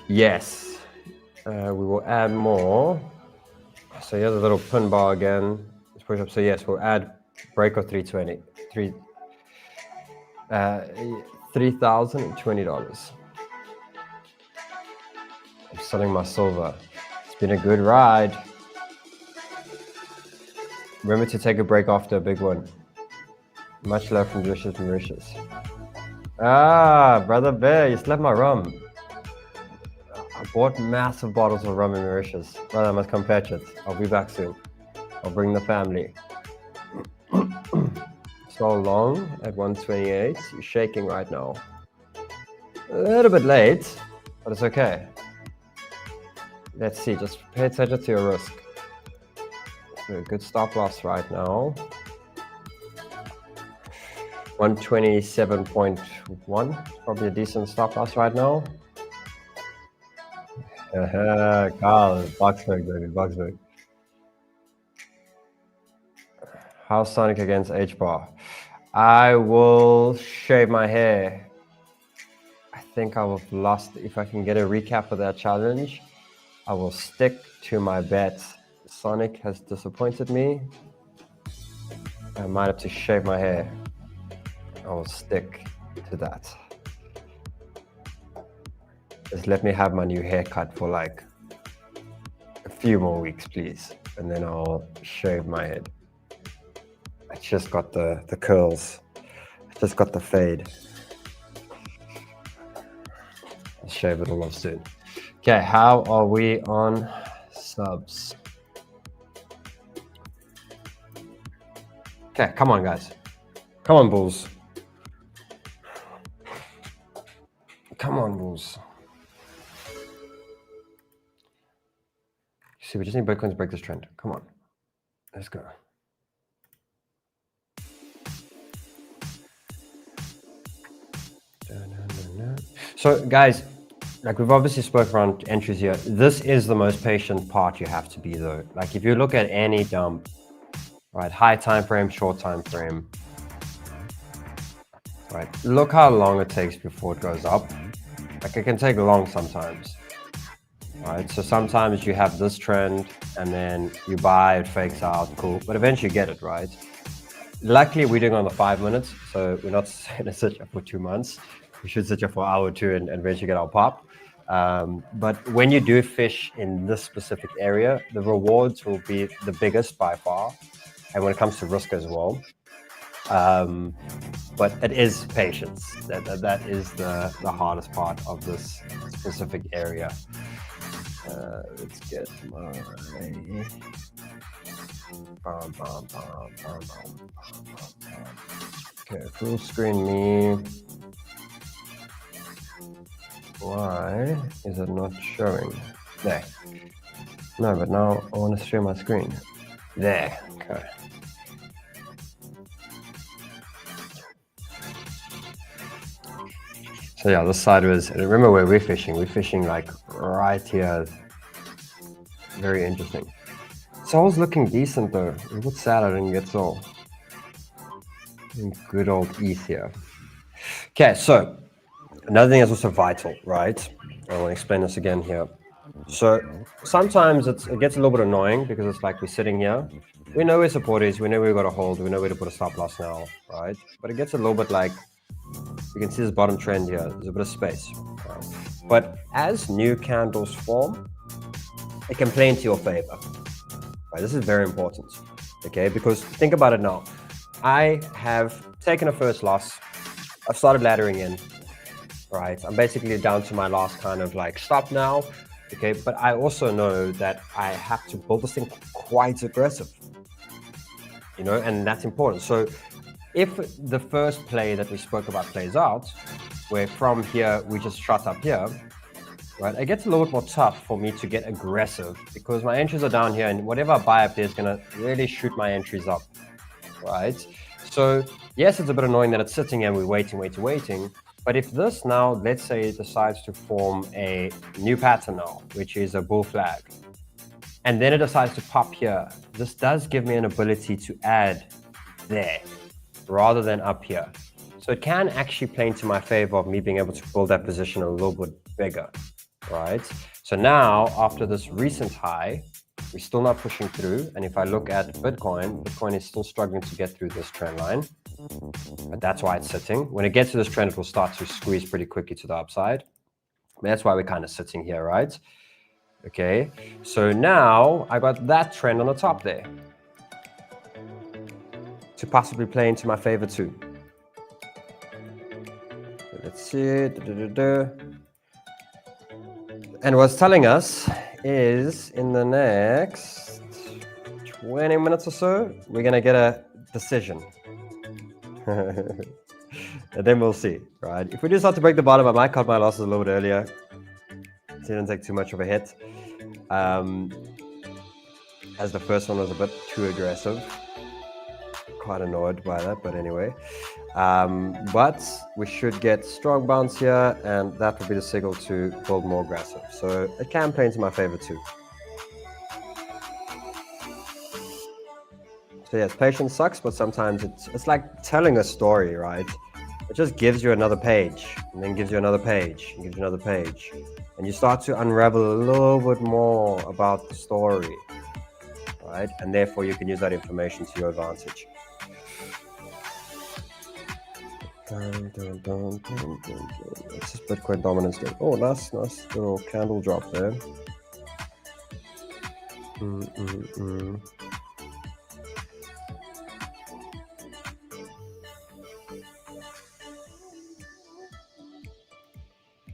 Yes. We will add more. So here's a little pin bar again. Let's push up. So yes, we'll add break of $3,020. I'm selling my silver. It's been a good ride. Remember to take a break after a big one. Much love from Mauritius. Ah, brother Bear, you slept my rum. I bought massive bottles of rum in Mauritius. Brother, I must come fetch it. I'll be back soon. I'll bring the family. So long at 128. You're shaking right now. A little bit late, but it's okay. Let's see, just pay attention to your risk. So good stop loss right now. 127.1, probably a decent stop loss right now. Carl, Boxberg, baby, Boxberg. How's Sonic against H-bar? I will shave my hair. I think I will have lost. If I can get a recap of that challenge, I will stick to my bet. Sonic has disappointed me. I might have to shave my hair. I will stick to that. Just let me have my new haircut for like a few more weeks, please. And then I'll shave my head. I just got the curls. I just got the fade. I'll shave it all off soon. Okay, how are we on subs? Okay, come on, guys. Come on, bulls. Come on, bulls. See, we just need Bitcoin to break this trend. Come on. Let's go. So guys, like we've obviously spoke around entries here. This is the most patient part you have to be though. Like if you look at any dump, right, high time frame, short time frame, right, look how long it takes before it goes up. Like it can take long sometimes, right? So sometimes you have this trend and then you buy, it fakes out, cool, but eventually you get it, right? Luckily we're doing on the 5 minutes, so we're not gonna sit here for 2 months. We should sit here for an hour or two and eventually get our pop. But when you do fish in this specific area, the rewards will be the biggest by far, and when it comes to risk as well. But it is patience. That is the hardest part of this specific area. Let's get my okay, full screen me. Why is it not showing? There. No, but now I want to share my screen. There. Okay. So yeah, this side was, and remember where we're fishing. We're fishing like right here. Very interesting. Sol's looking decent though. I'm a bit sad I didn't get Sol. Good old ETH here. Okay, so another thing is also vital, right? I want to explain this again here. So sometimes it gets a little bit annoying because it's like we're sitting here. We know where support is, we know where we've got to hold, we know where to put a stop loss now, right? But it gets a little bit like, you can see this bottom trend here, there's a bit of space. Right? But as new candles form, it can play into your favor. Right? This is very important, okay? Because think about it now. I have taken a first loss. I've started laddering in, right? I'm basically down to my last kind of like stop now, okay? But I also know that I have to build this thing quite aggressive, you know, and that's important. So if the first play that we spoke about plays out, where from here we just shot up here, right, it gets a little bit more tough for me to get aggressive because my entries are down here and whatever I buy up there is gonna really shoot my entries up, right? So yes, it's a bit annoying that it's sitting here and we're waiting. But if this now, let's say, decides to form a new pattern now, which is a bull flag, and then it decides to pop here, this does give me an ability to add there rather than up here. So it can actually play into my favor of me being able to build that position a little bit bigger, right? So now, after this recent high, we're still not pushing through. And if I look at Bitcoin is still struggling to get through this trend line. But that's why it's sitting. When it gets to this trend, it will start to squeeze pretty quickly to the upside. But that's why we're kind of sitting here, right? Okay, so now I got that trend on the top there to possibly play into my favor too. So let's see. And what's telling us is in the next 20 minutes or so, we're going to get a decision. And then we'll see, right? If we do start to break the bottom, I might cut my losses a little bit earlier. Didn't take too much of a hit. As the first one was a bit too aggressive. Quite annoyed by that, but anyway. But we should get strong bounce here, and that will be the signal to build more aggressive. So it can play into my favor too. So yes, patience sucks, but sometimes it's like telling a story, right? It just gives you another page, and then gives you another page, and gives you another page. And you start to unravel a little bit more about the story, right? And therefore you can use that information to your advantage. What's this Bitcoin dominance doing? Oh, nice little candle drop there.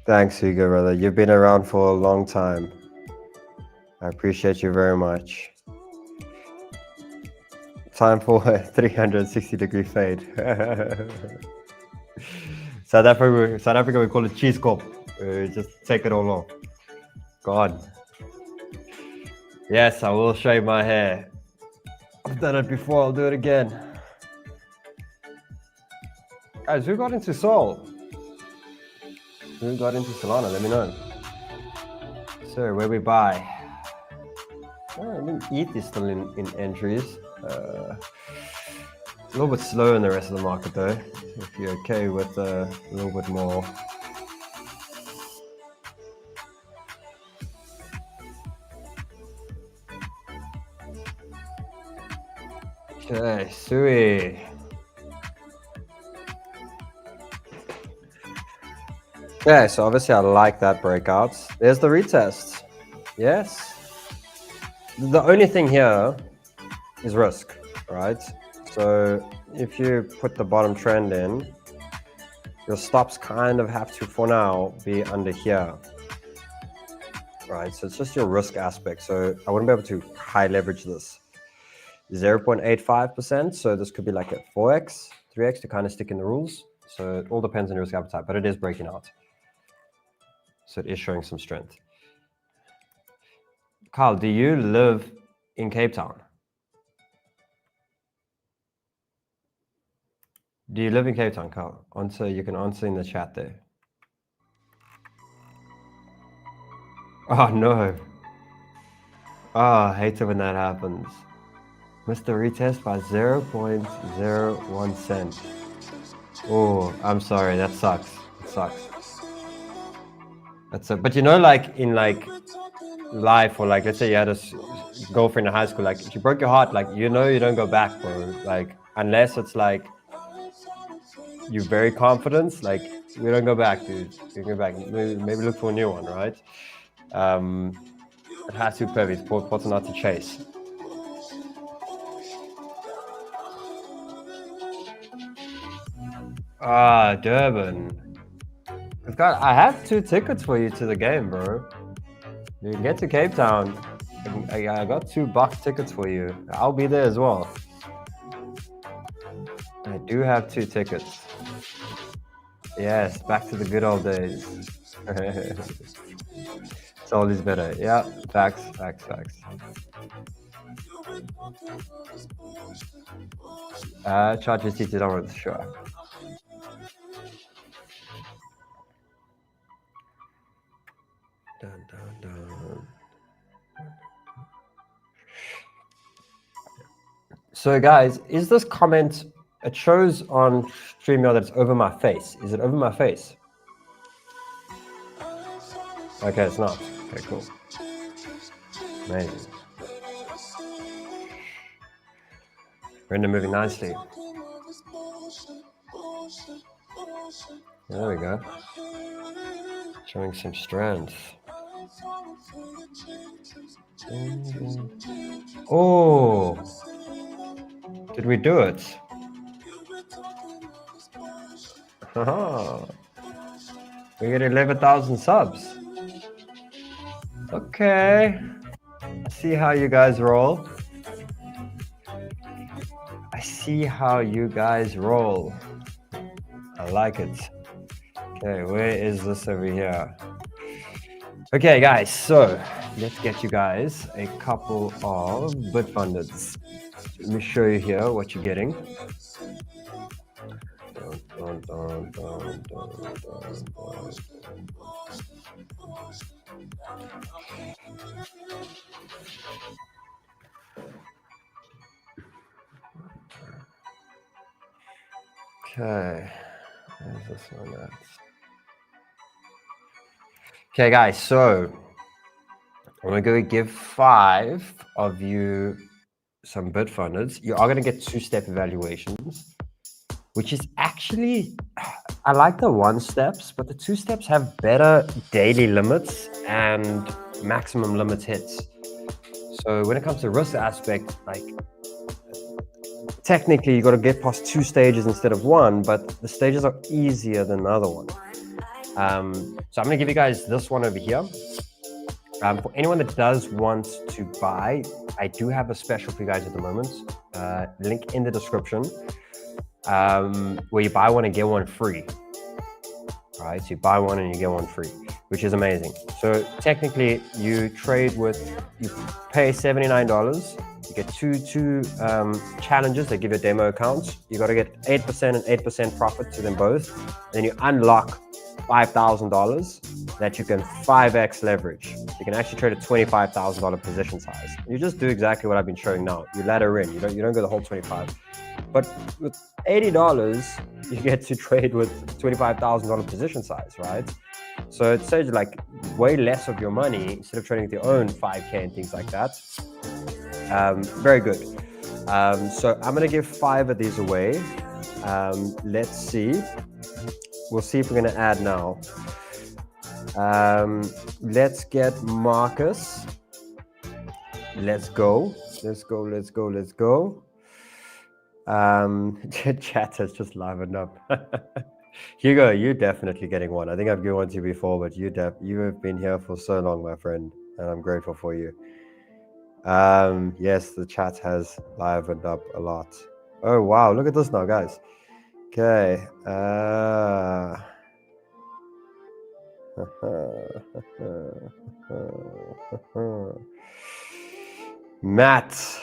Thanks, Hugo, brother. You've been around for a long time. I appreciate you very much. Time for a 360-degree fade. South Africa, we call it cheese kop. Just take it all off. God. Yes, I will shave my hair. I've done it before, I'll do it again. Guys, who got into Sol? Who got into Solana? Let me know. So where we buy? Oh, I mean, ETH is still in entries. A little bit slower in the rest of the market though. If you're okay with a little bit more. Okay, Sui. Okay, so obviously I like that breakout. There's the retest. Yes. The only thing here is risk, right? So if you put the bottom trend in, your stops kind of have to, for now, be under here, right? So it's just your risk aspect. So I wouldn't be able to high leverage this. 0.85%. So this could be like a 4x, 3x to kind of stick in the rules. So it all depends on your risk appetite, but it is breaking out. So it is showing some strength. Carl, do you live in Cape Town? Do you live in Cape Town, Carl? Answer, you can answer in the chat there. Oh no. Oh, I hate it when that happens. Missed the retest by 0.01 cent. Oh, I'm sorry, that sucks. It sucks. That's it. But you know, like in like life, or like let's say you had a girlfriend in high school, like if you broke your heart, like you know you don't go back, bro. Like unless it's like you're very confident, like we don't go back, dude. You go back. Maybe look for a new one, right? 𝗕𝗵𝗴𝗴𝗏𝗡𝗏, 𝗕𝗂𝗏𝗧𝗏𝗏. Ah, Durban. God, I have 2 tickets for you to the game, bro. You can get to Cape Town. I got 2 box tickets for you. I'll be there as well. I do have 2 tickets. Yes, back to the good old days. It's always better. Yeah, facts. 𝗕𝗏𝗧𝗙𝗧 downwards, sure. Dun. So guys, is this comment, it shows on StreamYard that it's over my face. Is it over my face? Okay, it's not. Okay, cool. Amazing. Render moving nicely. There we go. Showing some strength. Oh, did we do it? We get 11,000 subs. Okay. I see how you guys roll. I see how you guys roll. I like it. Okay, where is this over here? Okay, guys, so let's get you guys a couple of BitFundeds. Let me show you here what you're getting. Okay, where's this one at? Okay, guys, so I'm going to give 5 of you some BitFundeds. You are going to get 2-step evaluations, which is actually, I like the 1-steps, but the 2-steps have better daily limits and maximum limits hits. So when it comes to risk aspect, like technically you got to get past 2 stages instead of 1, but the stages are easier than the other one. So I'm going to give you guys this one over here. For anyone that does want to buy, I do have a special for you guys at the moment. Link in the description, where you buy one and get one free. All right, so you buy one and you get one free, which is amazing. So technically, you trade with, you pay $79. You get two challenges. They give you demo accounts. You got to get 8% and 8% profit to them both. Then you unlock $5,000 that you can 5x leverage. You can actually trade a $25,000 position size. You just do exactly what I've been showing now. You ladder in. You don't go the whole 25. But with $80, you get to trade with $25,000 position size, right? So it saves like way less of your money instead of trading with your own 5K and things like that. Very good. So I'm gonna give 5 of these away. Let's see. We'll see if we're gonna add now. Let's get Marcus. Let's go. Let's go. Let's go. Let's go. Chat has just livened up. Hugo, you're definitely getting one. I think I've given one to you before, but you have been here for so long, my friend, and I'm grateful for you. Yes, the chat has livened up a lot. Oh wow, look at this now, guys. Okay. Matt.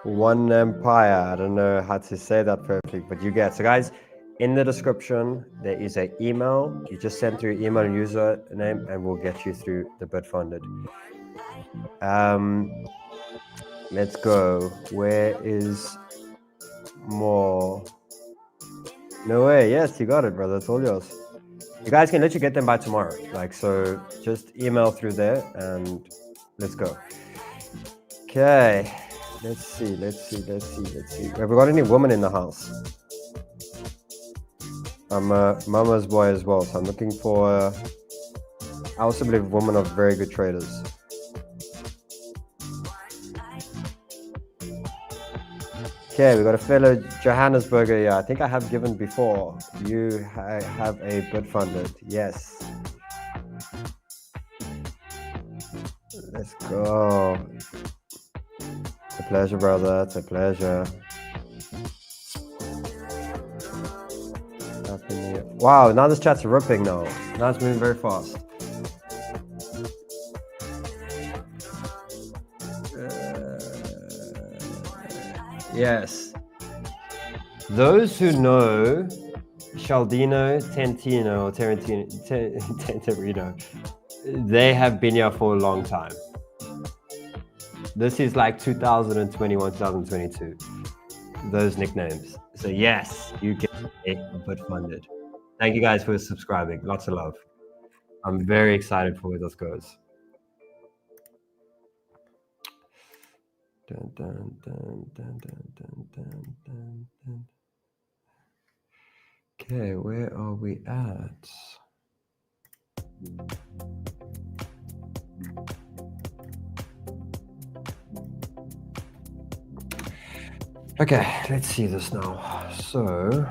One Empire. I don't know how to say that perfectly, but you get. So guys, in the description, there is an email. You just send through your email and username and we'll get you through the BitFunded. Let's go. Where is more? No way. Yes, you got it, brother. It's all yours. You guys can literally get them by tomorrow. Like, so just email through there and let's go. Okay. Let's see. Have we got any women in the house? I'm a mama's boy as well, so I'm looking for, I also believe, women are very good traders. Okay, we got a fellow Johannesburger here. I think I have given before. You have a BitFunded. Yes. Let's go. It's a pleasure, brother. It's a pleasure. Wow, now this chat's ripping now. Now it's moving very fast. Yes. Those who know Sheldon, Tentino, or Tenterino, they have been here for a long time. This is like 2021, 2022. Those nicknames. So yes, you get a BitFunded. Thank you guys for subscribing. Lots of love. I'm very excited for where this goes. Dun, dun, dun, dun, dun, dun, dun, dun, dun. Okay, where are we at? Okay, let's see this now. So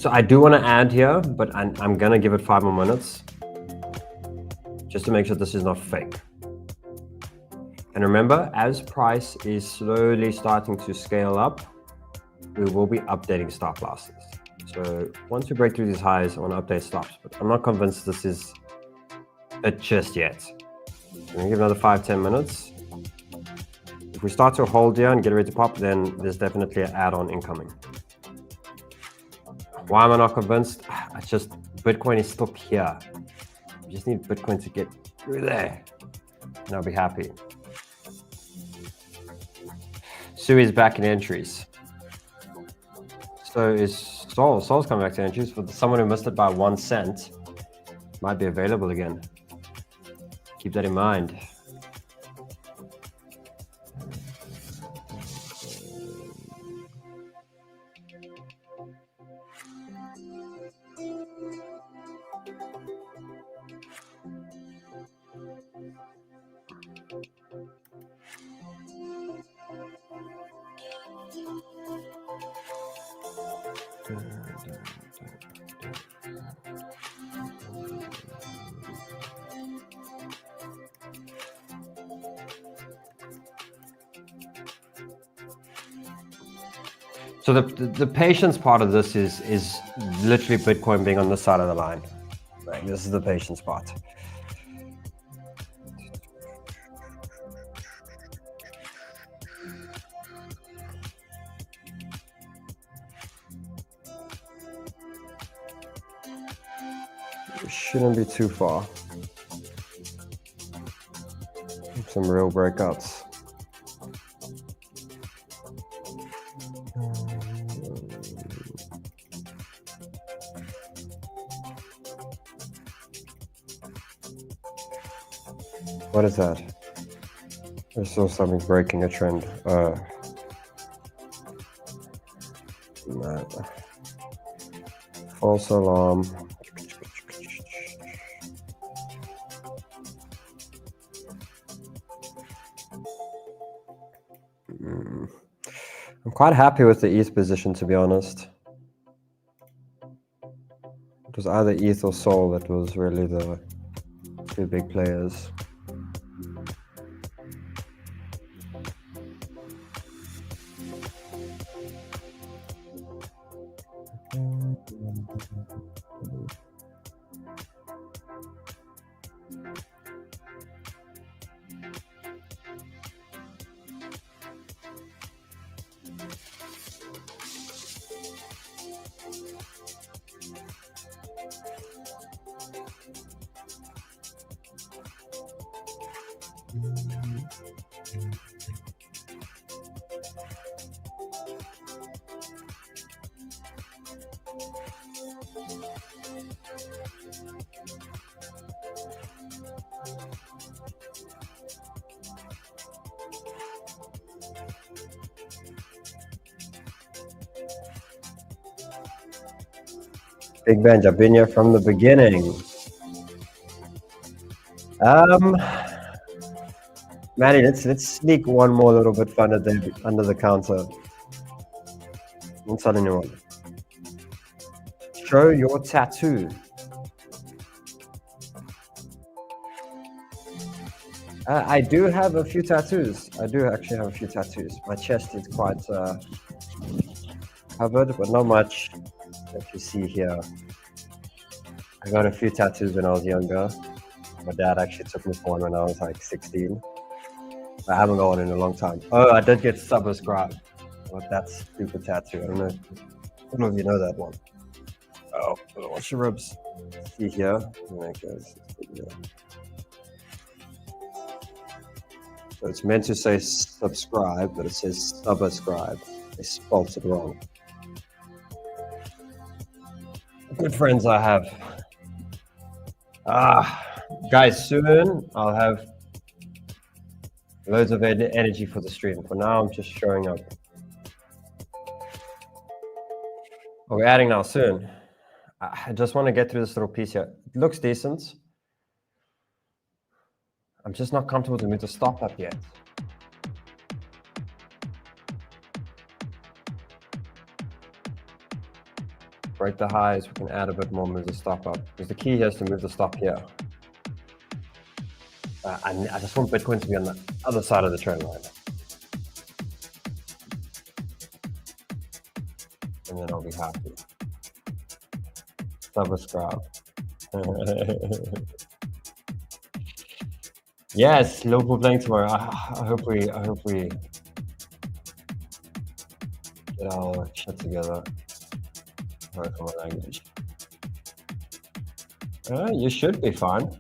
I do want to add here, but I'm gonna give it 5 more minutes just to make sure this is not fake. And remember, as price is slowly starting to scale up, we will be updating stop losses. So once we break through these highs, I want to update stops, but I'm not convinced this is it just yet. I'm gonna give another 5-10 minutes. If we start to hold here and get ready to pop, then there's definitely an add-on incoming. Why am I not convinced? It's just Bitcoin is still here. We just need Bitcoin to get through there, and I'll be happy. Sui is back in entries. So is Sol. Sol's coming back to entries. For someone who missed it by 1 cent, might be available again. Keep that in mind. So the patience part of this is literally Bitcoin being on this side of the line. Like, this is the patience part. It shouldn't be too far. Some real breakouts. What is that? I saw something breaking a trend. False alarm. I'm quite happy with the ETH position, to be honest. It was either ETH or Sol that was really the two big players. Big Benj, I've been here from the beginning. Manny, let's sneak one more little bit fun under the counter. Don't tell anyone. Show your tattoo. I do have a few tattoos. I do actually have a few tattoos. My chest is quite covered, but not much. If you see here, I got a few tattoos when I was younger. My dad actually took me for one when I was like 16. I haven't got one in a long time. Oh, I did get 𝗧𝗏𝗏𝗏𝗏. What that stupid tattoo? I don't know if you know that one. Oh, what's your ribs? See here? So it's meant to say subscribe, but it says 𝗧𝗏𝗏𝗏. They spelled it wrong. Good friends I have. Guys, soon I'll have loads of energy for the stream. For now, I'm just showing up. Oh, we're adding now soon. I just want to get through this little piece here. It looks decent. I'm just not comfortable to move the stop up yet. Break the highs, we can add a bit more, move the stop up. Because the key here is to move the stop here. I just want Bitcoin to be on the other side of the trend line. And then I'll be happy. Subscribe. Yes, local playing tomorrow. I hope we get our shit together. Work on my language. You should be fine.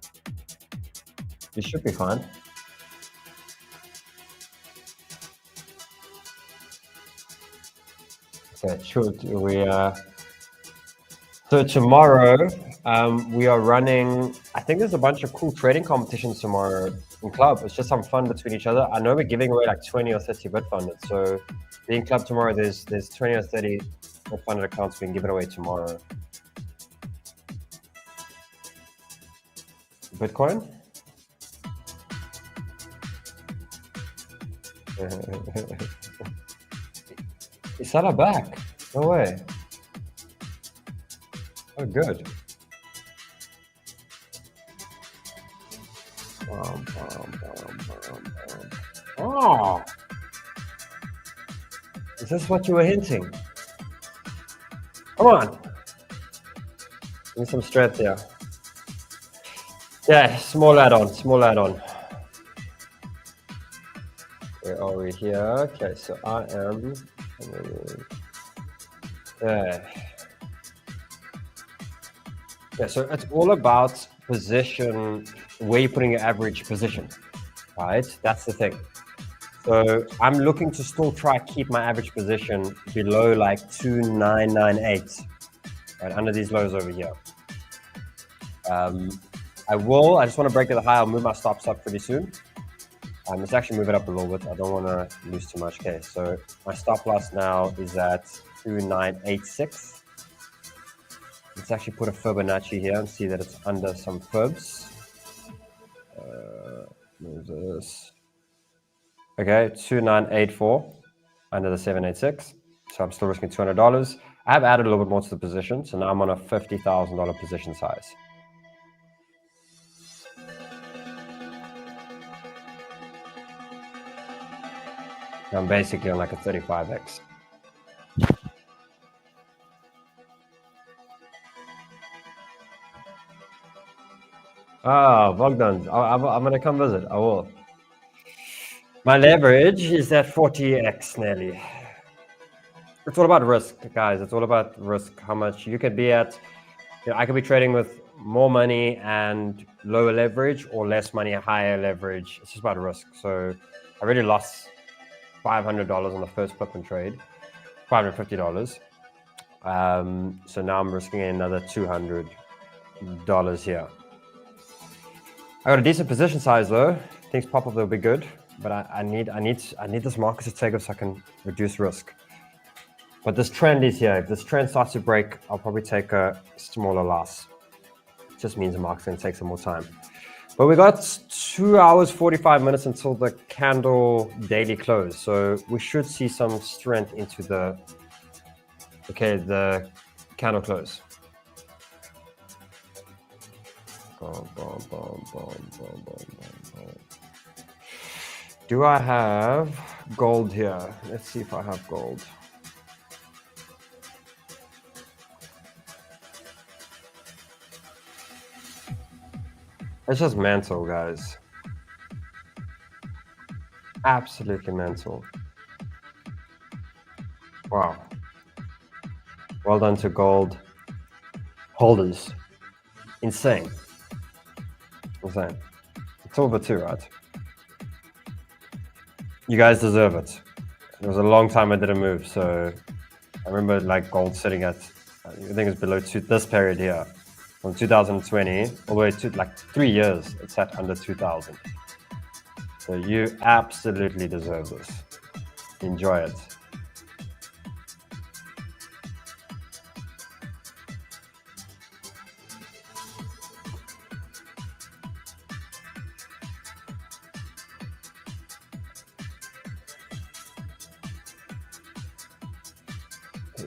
You should be fine. Okay, sure. So tomorrow we are running. I think there's a bunch of cool trading competitions tomorrow in club. It's just some fun between each other. I know we're giving away like 20 or 30 BitFunded. So being club tomorrow, there's 20 or 30 BitFunded accounts being given away tomorrow. Bitcoin? Is that back? No way. Oh, good. Oh, is this what you were hinting? Come on. Give me some strength here. Yeah, small add-on, small add-on. Where are we here? Okay, so I am. Okay. Yeah, so it's all about position, where you're putting your average position, right? That's the thing. So I'm looking to still try to keep my average position below like 2998, right, under these lows over here. I just want to break the high. I'll move my stops up pretty soon. Let's actually move it up a little bit. I don't want to lose too much. Okay, so my stop loss now is at 2986. Let's actually put a Fibonacci here and see that it's under some fibs. Move this. Okay, 2984 under the 786. So I'm still risking $200. I have added a little bit more to the position, so now I'm on a $50,000 position size. I'm basically on like a 35x. Ah, Bogdan, I'm going to come visit. I will. My leverage is at 40x nearly. It's all about risk, guys. It's all about risk. How much you could be at. You know, I could be trading with more money and lower leverage, or less money, higher leverage. It's just about risk. So I already lost $500 on the first flip and trade, $550. So now I'm risking another $200 here. I got a decent position size though. Things pop up, they'll be good. But I need this market to take off so I can reduce risk. But this trend is here. If this trend starts to break, I'll probably take a smaller loss. It just means the market's going to take some more time. But we got 2 hours, 45 minutes until the candle daily close. So we should see some strength into the candle close. Boom, boom, boom, boom, boom, boom, boom. Do I have gold here? Let's see if I have gold. It's just mental, guys. Absolutely mental. Wow. Well done to gold holders. Insane. Insane. It's over too, right? You guys deserve it. It was a long time I didn't move, so I remember like gold sitting at, I think it's below this period here. From 2020 all the way to like 3 years, it's at under 2,000. So you absolutely deserve this. Enjoy it.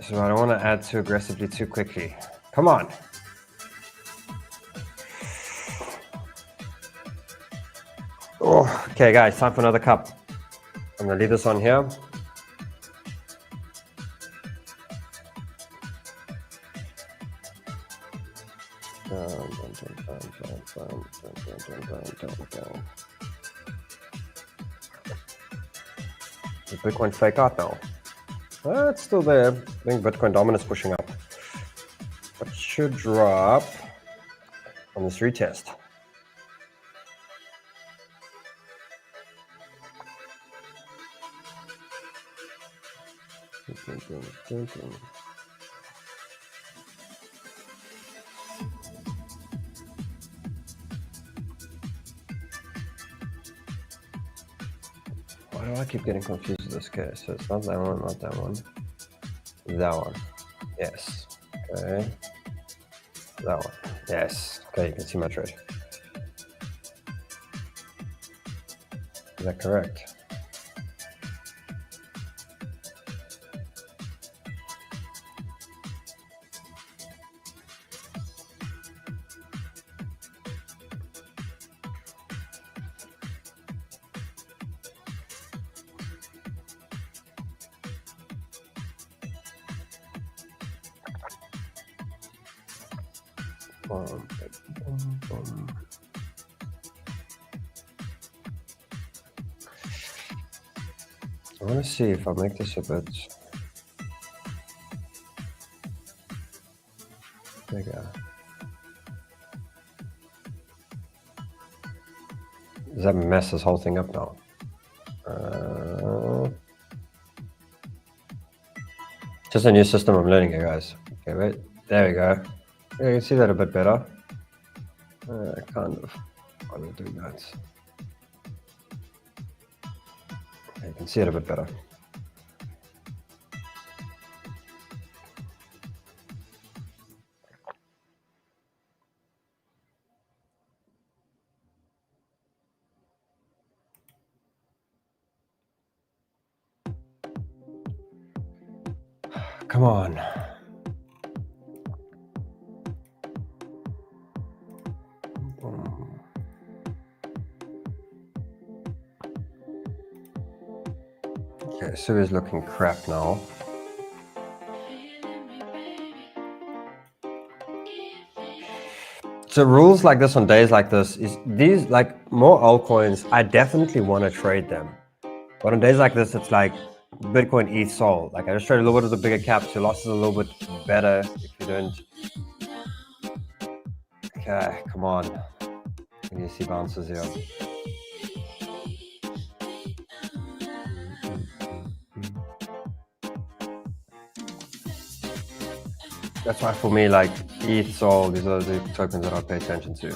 So I don't want to add too aggressively too quickly. Come on. Oh, okay, guys, time for another cup. I'm gonna leave this on here. Is Bitcoin fake out now? It's still there. I think Bitcoin dominance pushing up. But should drop on this retest. Why do I keep getting confused with this case? So it's not that one, not that one. That one. Yes. Okay. That one. Yes. Okay, you can see my trade. Is that correct? I want to see if I make this a bit bigger. Does that mess this whole thing up now? Just a new system I'm learning here, guys. Okay, wait. There we go. Yeah, you can see that a bit better. Kind of. Why am I doing that? Okay, you can see it a bit better. Come on. Okay, so he's looking crap now. So rules like this on days like this is these like more altcoins, I definitely want to trade them. But on days like this, it's like Bitcoin, ETH, Sol. Like I just trade a little bit of the bigger caps. Your losses are a little bit better if you don't. Okay, come on. When you see bounces here. That's why for me, like ETH, Sol, these are the tokens that I pay attention to.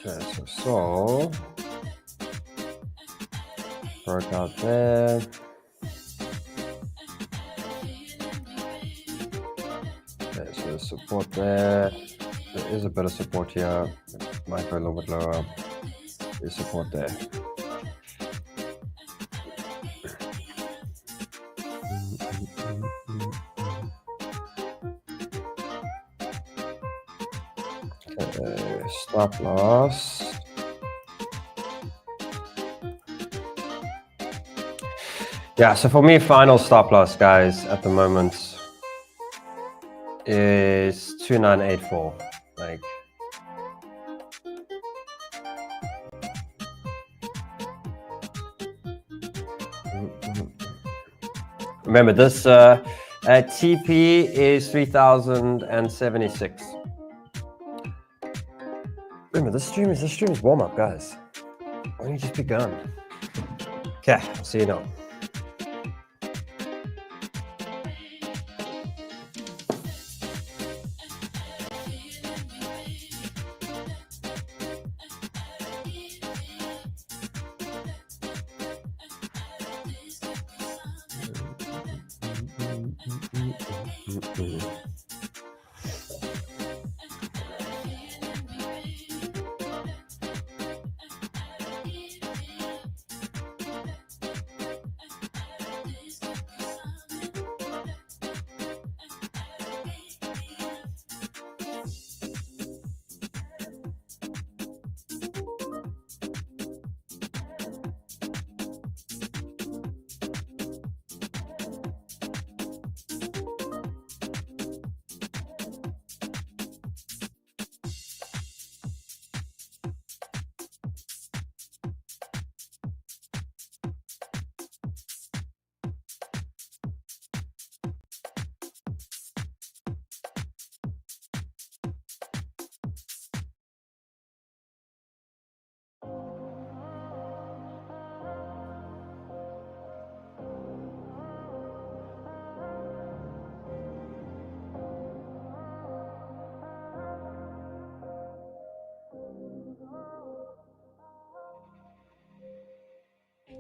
Okay, so Sol broke out there. Okay, so there's support there. There is a bit of support here. It might go a little bit lower. There's support there. Okay, stop loss. Yeah, so for me, final stop loss, guys, at the moment is 2984. Like, remember this TP is 3076. Remember, this stream is warm up, guys. Why don't you just be gone? Okay, I'll see you now.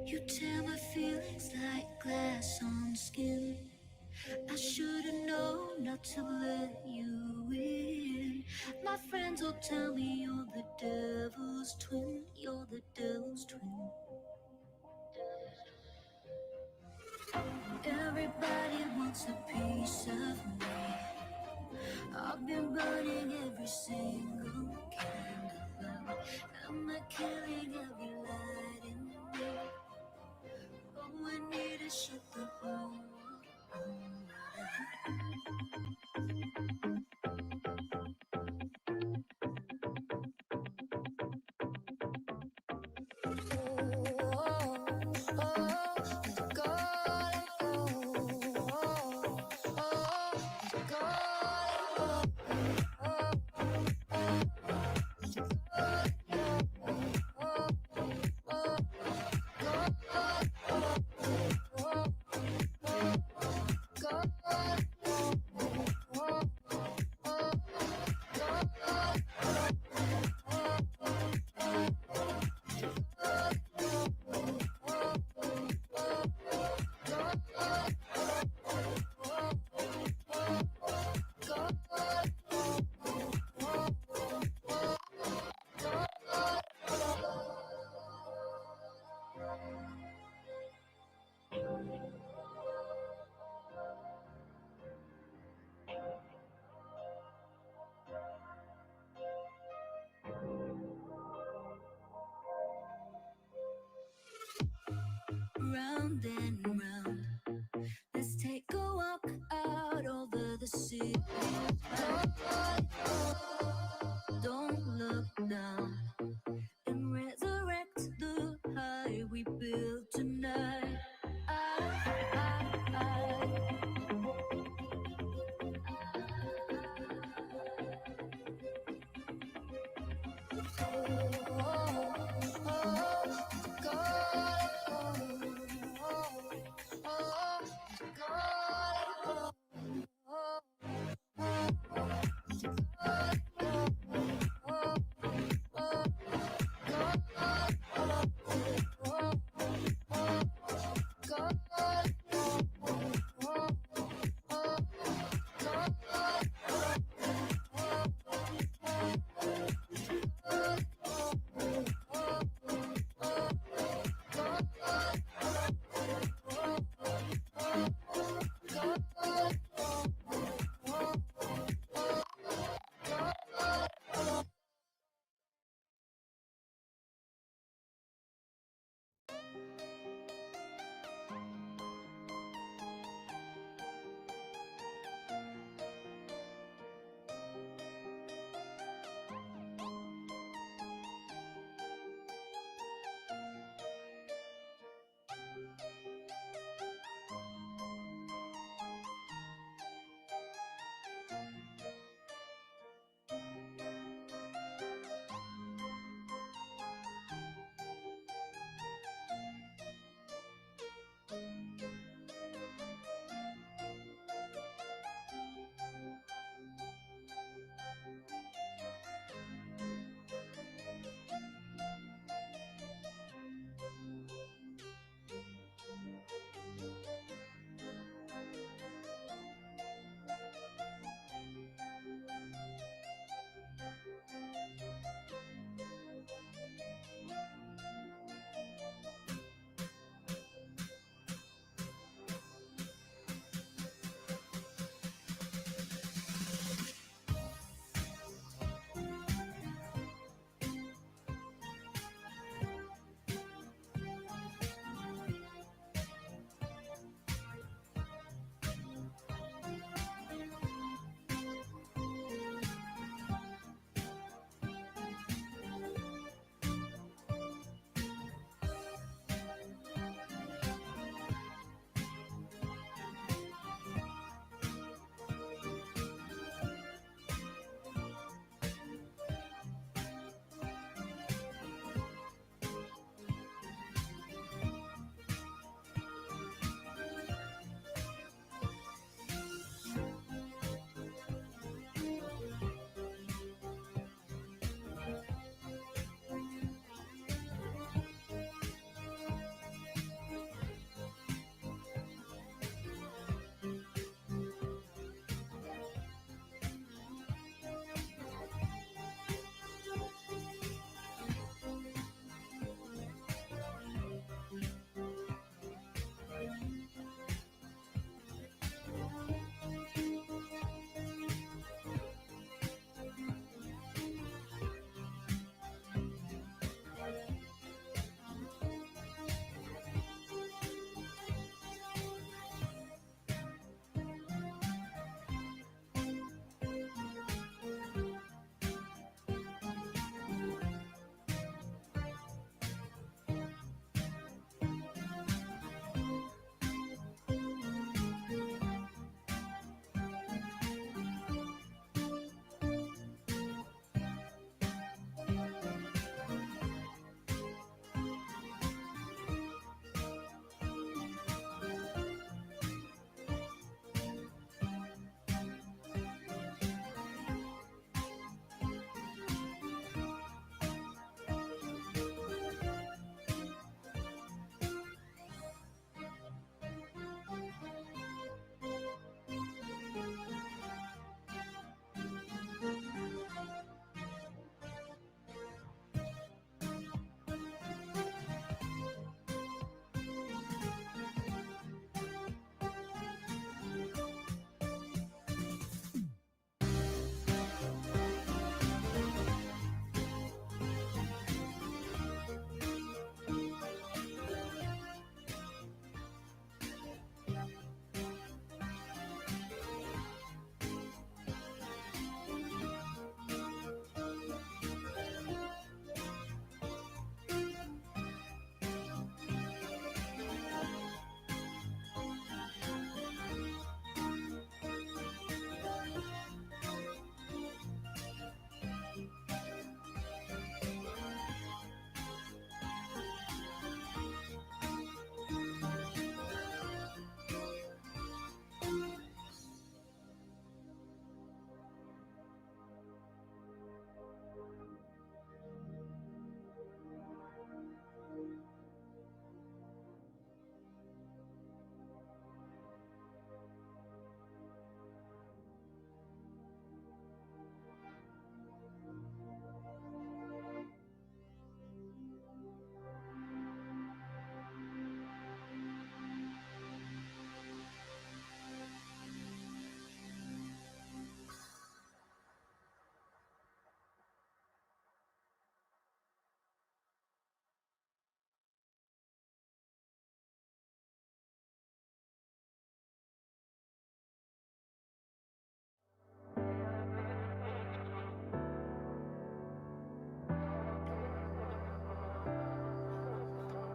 You tear my feelings like glass on skin. I should've known not to let you in. My friends will tell me you're the devil's twin. You're the devil's twin. Everybody wants a piece of me. I've been burning every single candle. Am I killing every light in me? All I need is shut the whole world. round and round. Let's take a walk out over the sea. Don't look down and resurrect the high we built tonight.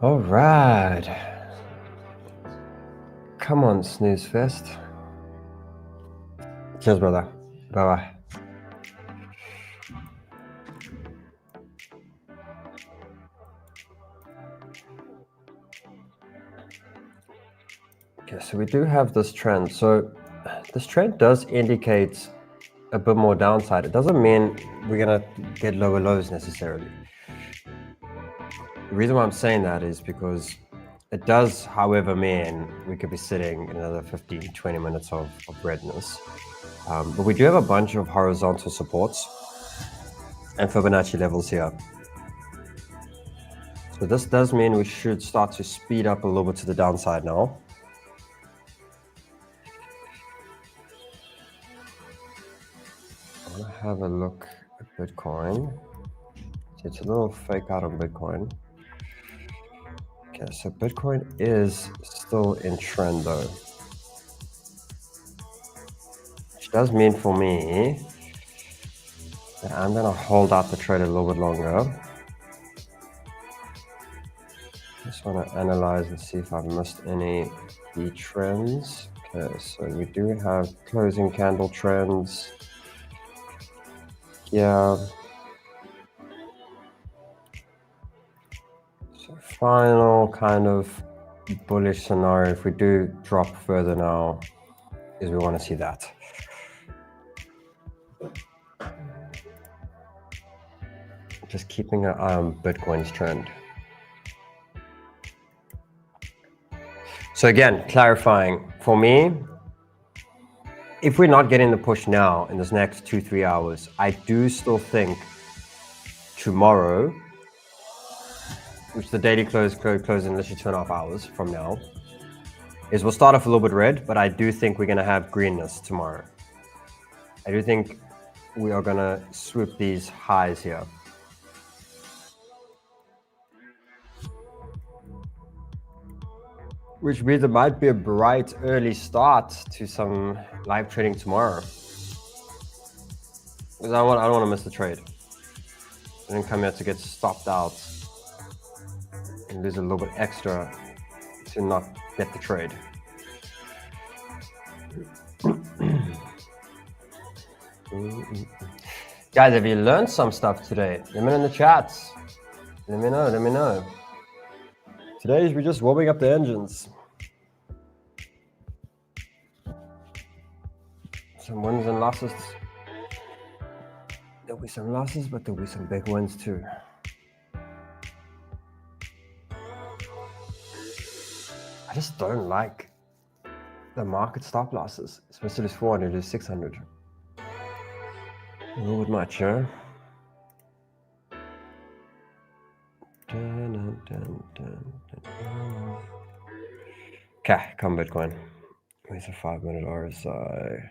All right. Come on, snooze fest. Cheers, brother. Bye-bye. Okay, so we do have this trend. So this trend does indicate a bit more downside. It doesn't mean we're gonna get lower lows necessarily. The reason why I'm saying that is because it does, however, mean we could be sitting in another 15, 20 minutes of redness. But we do have a bunch of horizontal supports and Fibonacci levels here. So this does mean we should start to speed up a little bit to the downside now. I want to have a look at Bitcoin. It's a little fake out on Bitcoin. Okay, so Bitcoin is still in trend though. Which does mean for me that I'm going to hold out the trade a little bit longer. Just want to analyze and see if I've missed any key trends. Okay, so we do have closing candle trends. Yeah. So final kind of bullish scenario, if we do drop further now, is we want to see that. Just keeping an eye on Bitcoin's trend. So again, clarifying, for me, if we're not getting the push now in this next 2-3 hours, I do still think tomorrow, which the daily close in literally 2.5 hours from now, is we'll start off a little bit red, but I do think we're going to have greenness tomorrow. I do think we are going to swoop these highs here. Which means it might be a bright early start to some live trading tomorrow. Because I don't want to miss the trade. I didn't come here to get stopped out and lose a little bit extra to not get the trade. Guys, have you learned some stuff today? Let me know in the chats. Let me know. Today we're just warming up the engines. Some wins and losses. There'll be some losses, but there'll be some big wins too. I just don't like the market stop losses. Especially this 400 to 600. A little bit much, huh? Okay, come Bitcoin. Where's a 5-minute RSI?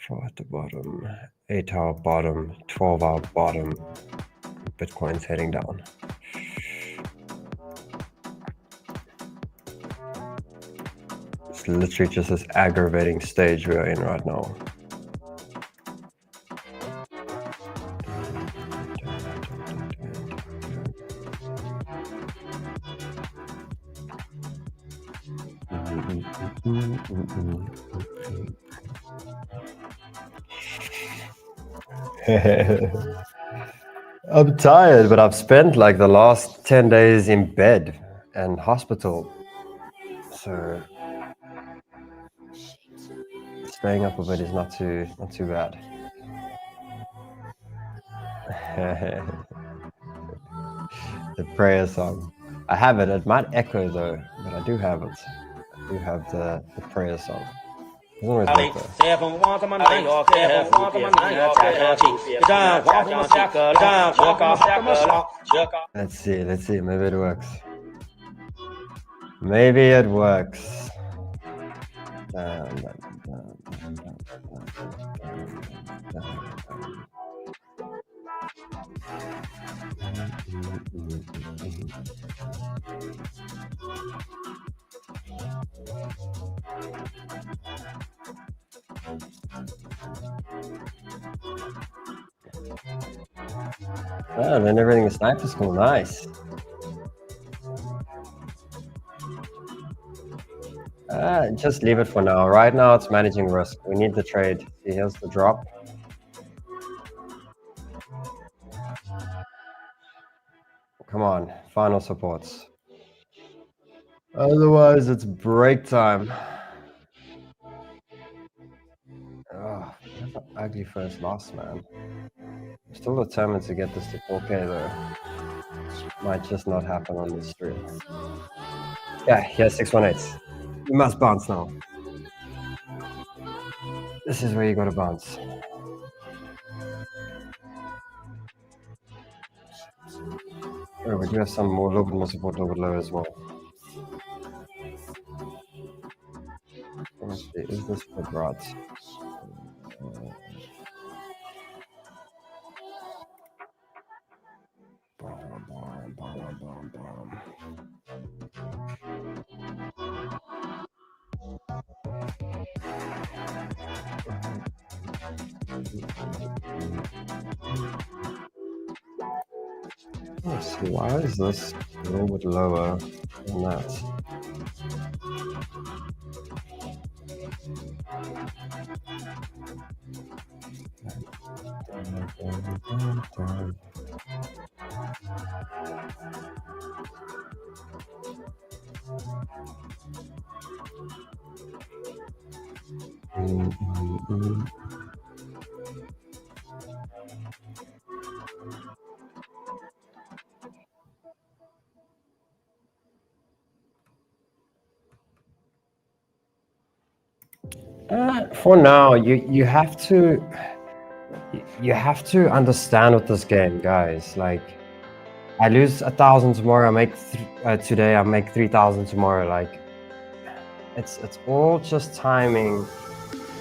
4 at the bottom, 8-hour bottom, 12-hour bottom. Bitcoin's heading down. It's literally just this aggravating stage we're in right now. I'm tired, but I've spent like the last 10 days in bed and hospital. So staying up a bit is not too bad. The prayer song. I have it. It might echo though, but I do have it. I do have the prayer song. Let's see, maybe it works. Maybe it works. Oh, then everything is sniper school, nice. Just leave it for now. Right now, it's managing risk. We need the trade. See, here's the drop. Come on, final supports. Otherwise, it's break time. Oh, ugly first loss, man. I'm still determined to get this to 4K though. Might just not happen on this stream. Yeah, here's 618. You must bounce now. This is where you gotta bounce. Oh, we do have some more, a little bit more support, a little bit lower as well. Let's see, is this for right? Let's see, why is this a little bit lower than that? For now, you have to understand with this game, guys. Like, I lose 1,000 tomorrow, I make today, I make 3,000 tomorrow. Like, it's all just timing.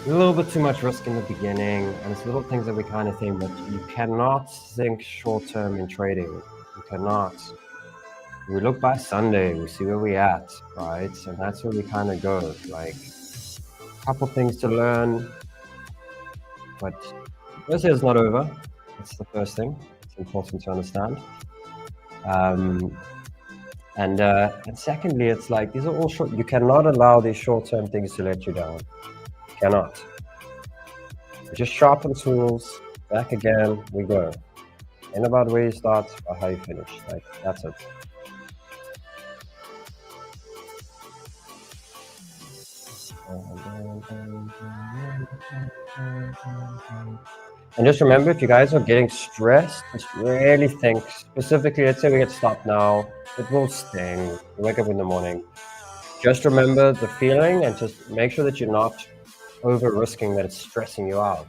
A little bit too much risk in the beginning, and it's little things that we kind of think, but you cannot think short term in trading. You cannot. We look by Sunday, we see where we're at, right? And that's where we kind of go. Like, a couple things to learn, but this is not over. That's the first thing. It's important to understand. And secondly, it's like, these are all short. You cannot allow these short-term things to let you down. You cannot. So just sharpen tools. Back again, we go. Ain't about where you start, but how you finish. Like, that's it. And just remember, if you guys are getting stressed, just really think specifically. Let's say we get stopped now, it will sting. You wake up in the morning. Just remember the feeling and just make sure that you're not over risking, that it's stressing you out.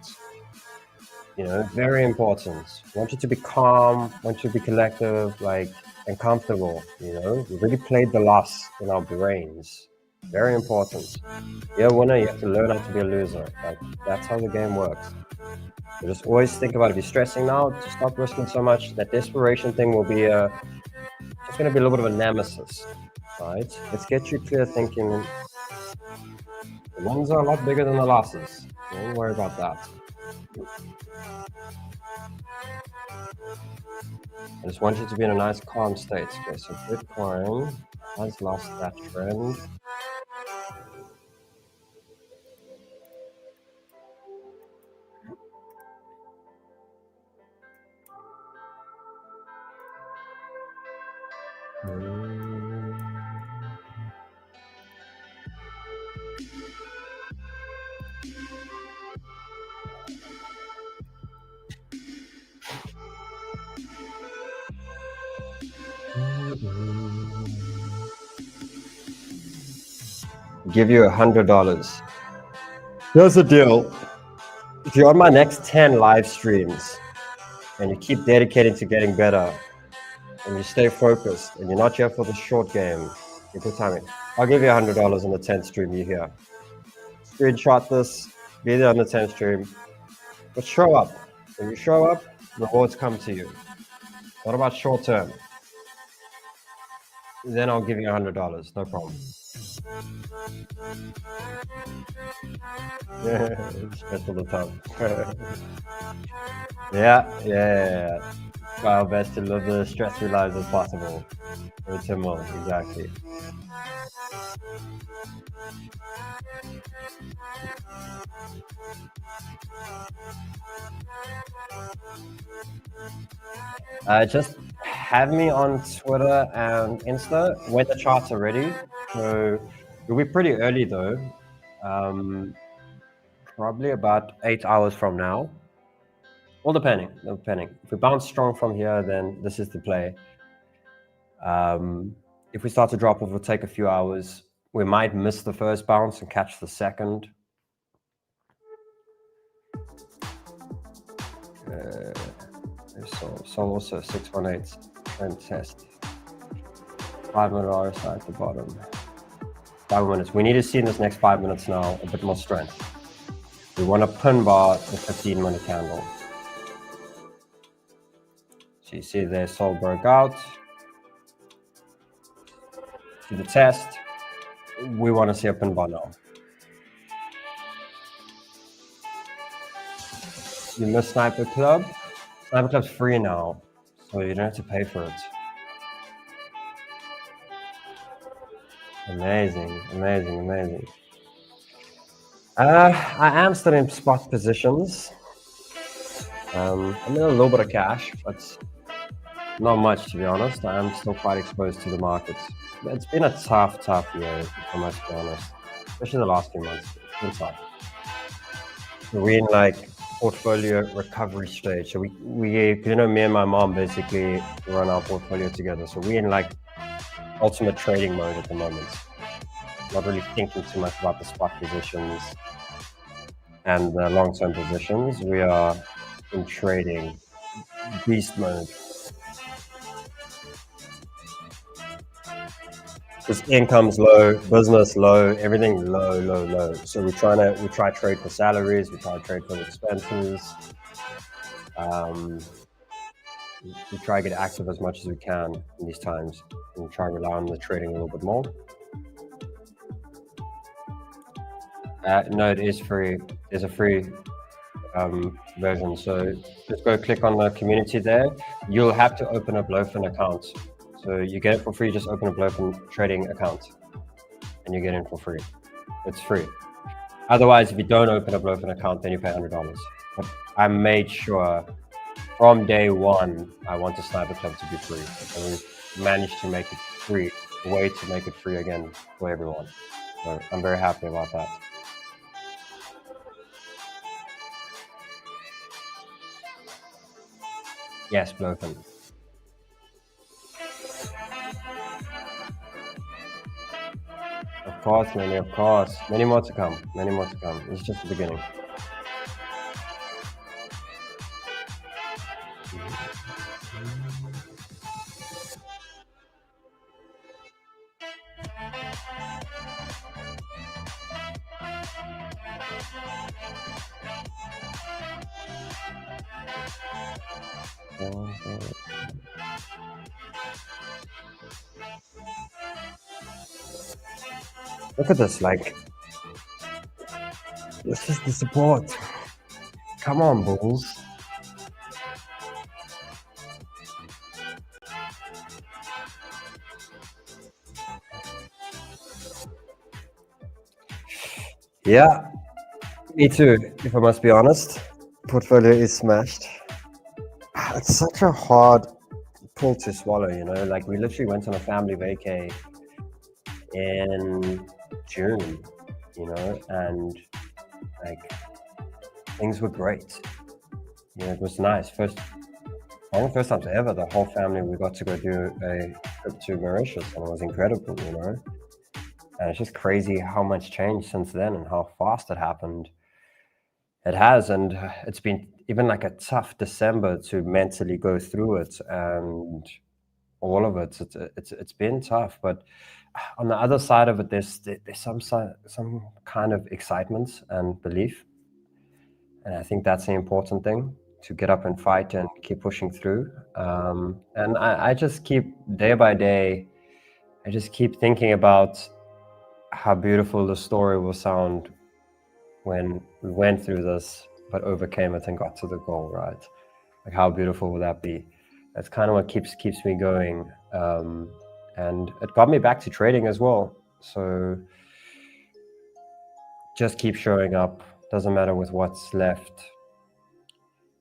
You know, very important. I want you to be calm, I want you to be collective, like, and comfortable. You know, we really played the loss in our brains. Very important. You're a winner, you have to learn how to be a loser. Like, that's how the game works. So just always think about, if you're stressing now, just stop risking so much. That desperation thing will be just going to be a little bit of a nemesis, right? Let's get you clear thinking. The wins are a lot bigger than the losses. Don't worry about that. I just want you to be in a nice calm state. Okay, so Bitcoin has lost that trend. Give you $100. Here's the deal. If you're on my next 10 live streams and you keep dedicating to getting better and you stay focused and you're not here for the short game, you put time in, I'll give you $100 on the 10th stream you hear. Screenshot this, be there on the 10th stream, but show up. When you show up, rewards come to you. What about short term? Then I'll give you $100, no problem. Yeah, stress all the time. Yeah. try our best to live the stress-free lives as possible. 𝗕𝗏𝗧𝗏, exactly. Just have me on Twitter and Insta when the charts are ready. So it'll be pretty early though. Probably about 8 hours from now. Well, depending. If we bounce strong from here, then this is the play. If we start to drop off, it'll take a few hours. We might miss the first bounce and catch the second. So also 618 trend test. 5-minute RSI at the bottom. 5 minutes. We need to see in this next 5 minutes now a bit more strength. We want to pin bar the 15-minute candle. So you see there, Sol broke out. See the test. We want to see a pin bar now. You missed Sniper Club. Sniper Club's free now, so you don't have to pay for it. Amazing, amazing, amazing. I am still in spot positions. I'm in a little bit of cash, but not much, to be honest. I am still quite exposed to the markets. It's been a tough year, if I must be honest. Especially the last few months. It's been tough. We're in like portfolio recovery stage. So we you know, me and my mom basically run our portfolio together. So we're in like ultimate trading mode at the moment. Not really thinking too much about the spot positions and the long-term positions. We are in trading beast mode. Because income's low, business low, everything low. So we try trade for salaries, we try to trade for expenses. We try to get active as much as we can in these times, and try to rely on the trading a little bit more. No, it is free. There's a free version. So just go click on the community there. You'll have to open a BloFin account. So you get it for free, just open a BloFin trading account and you get in for free. It's free. Otherwise, if you don't open a BloFin account, then you pay $100. But I made sure from day one, I want the Sniper Club to be free. And we've managed to make it free, a way to make it free again for everyone. So I'm very happy about that. Yes, BloFin. Of course, Manny, of course. Many more to come. Many more to come. It's just the beginning. Look at this, like, this is the support. Come on, bulls. Yeah, me too, if I must be honest. Portfolio is smashed. It's such a hard pill to swallow, you know, like we literally went on a family vacay in June, you know, and like things were great. You know, it was nice. First time ever, the whole family, we got to go do a trip to Mauritius, and it was incredible, you know. And it's just crazy how much changed since then and how fast it happened. It has, and it's been even like a tough December to mentally go through it, and all of it. It's been tough, but on the other side of it, there's some kind of excitement and belief, and I think that's the important thing, to get up and fight and keep pushing through. And I just keep, day by day, I just keep thinking about how beautiful the story will sound when we went through this, but overcame it and got to the goal, right? Like, how beautiful will that be? That's kind of what keeps me going. And it got me back to trading as well. So just keep showing up. Doesn't matter with what's left.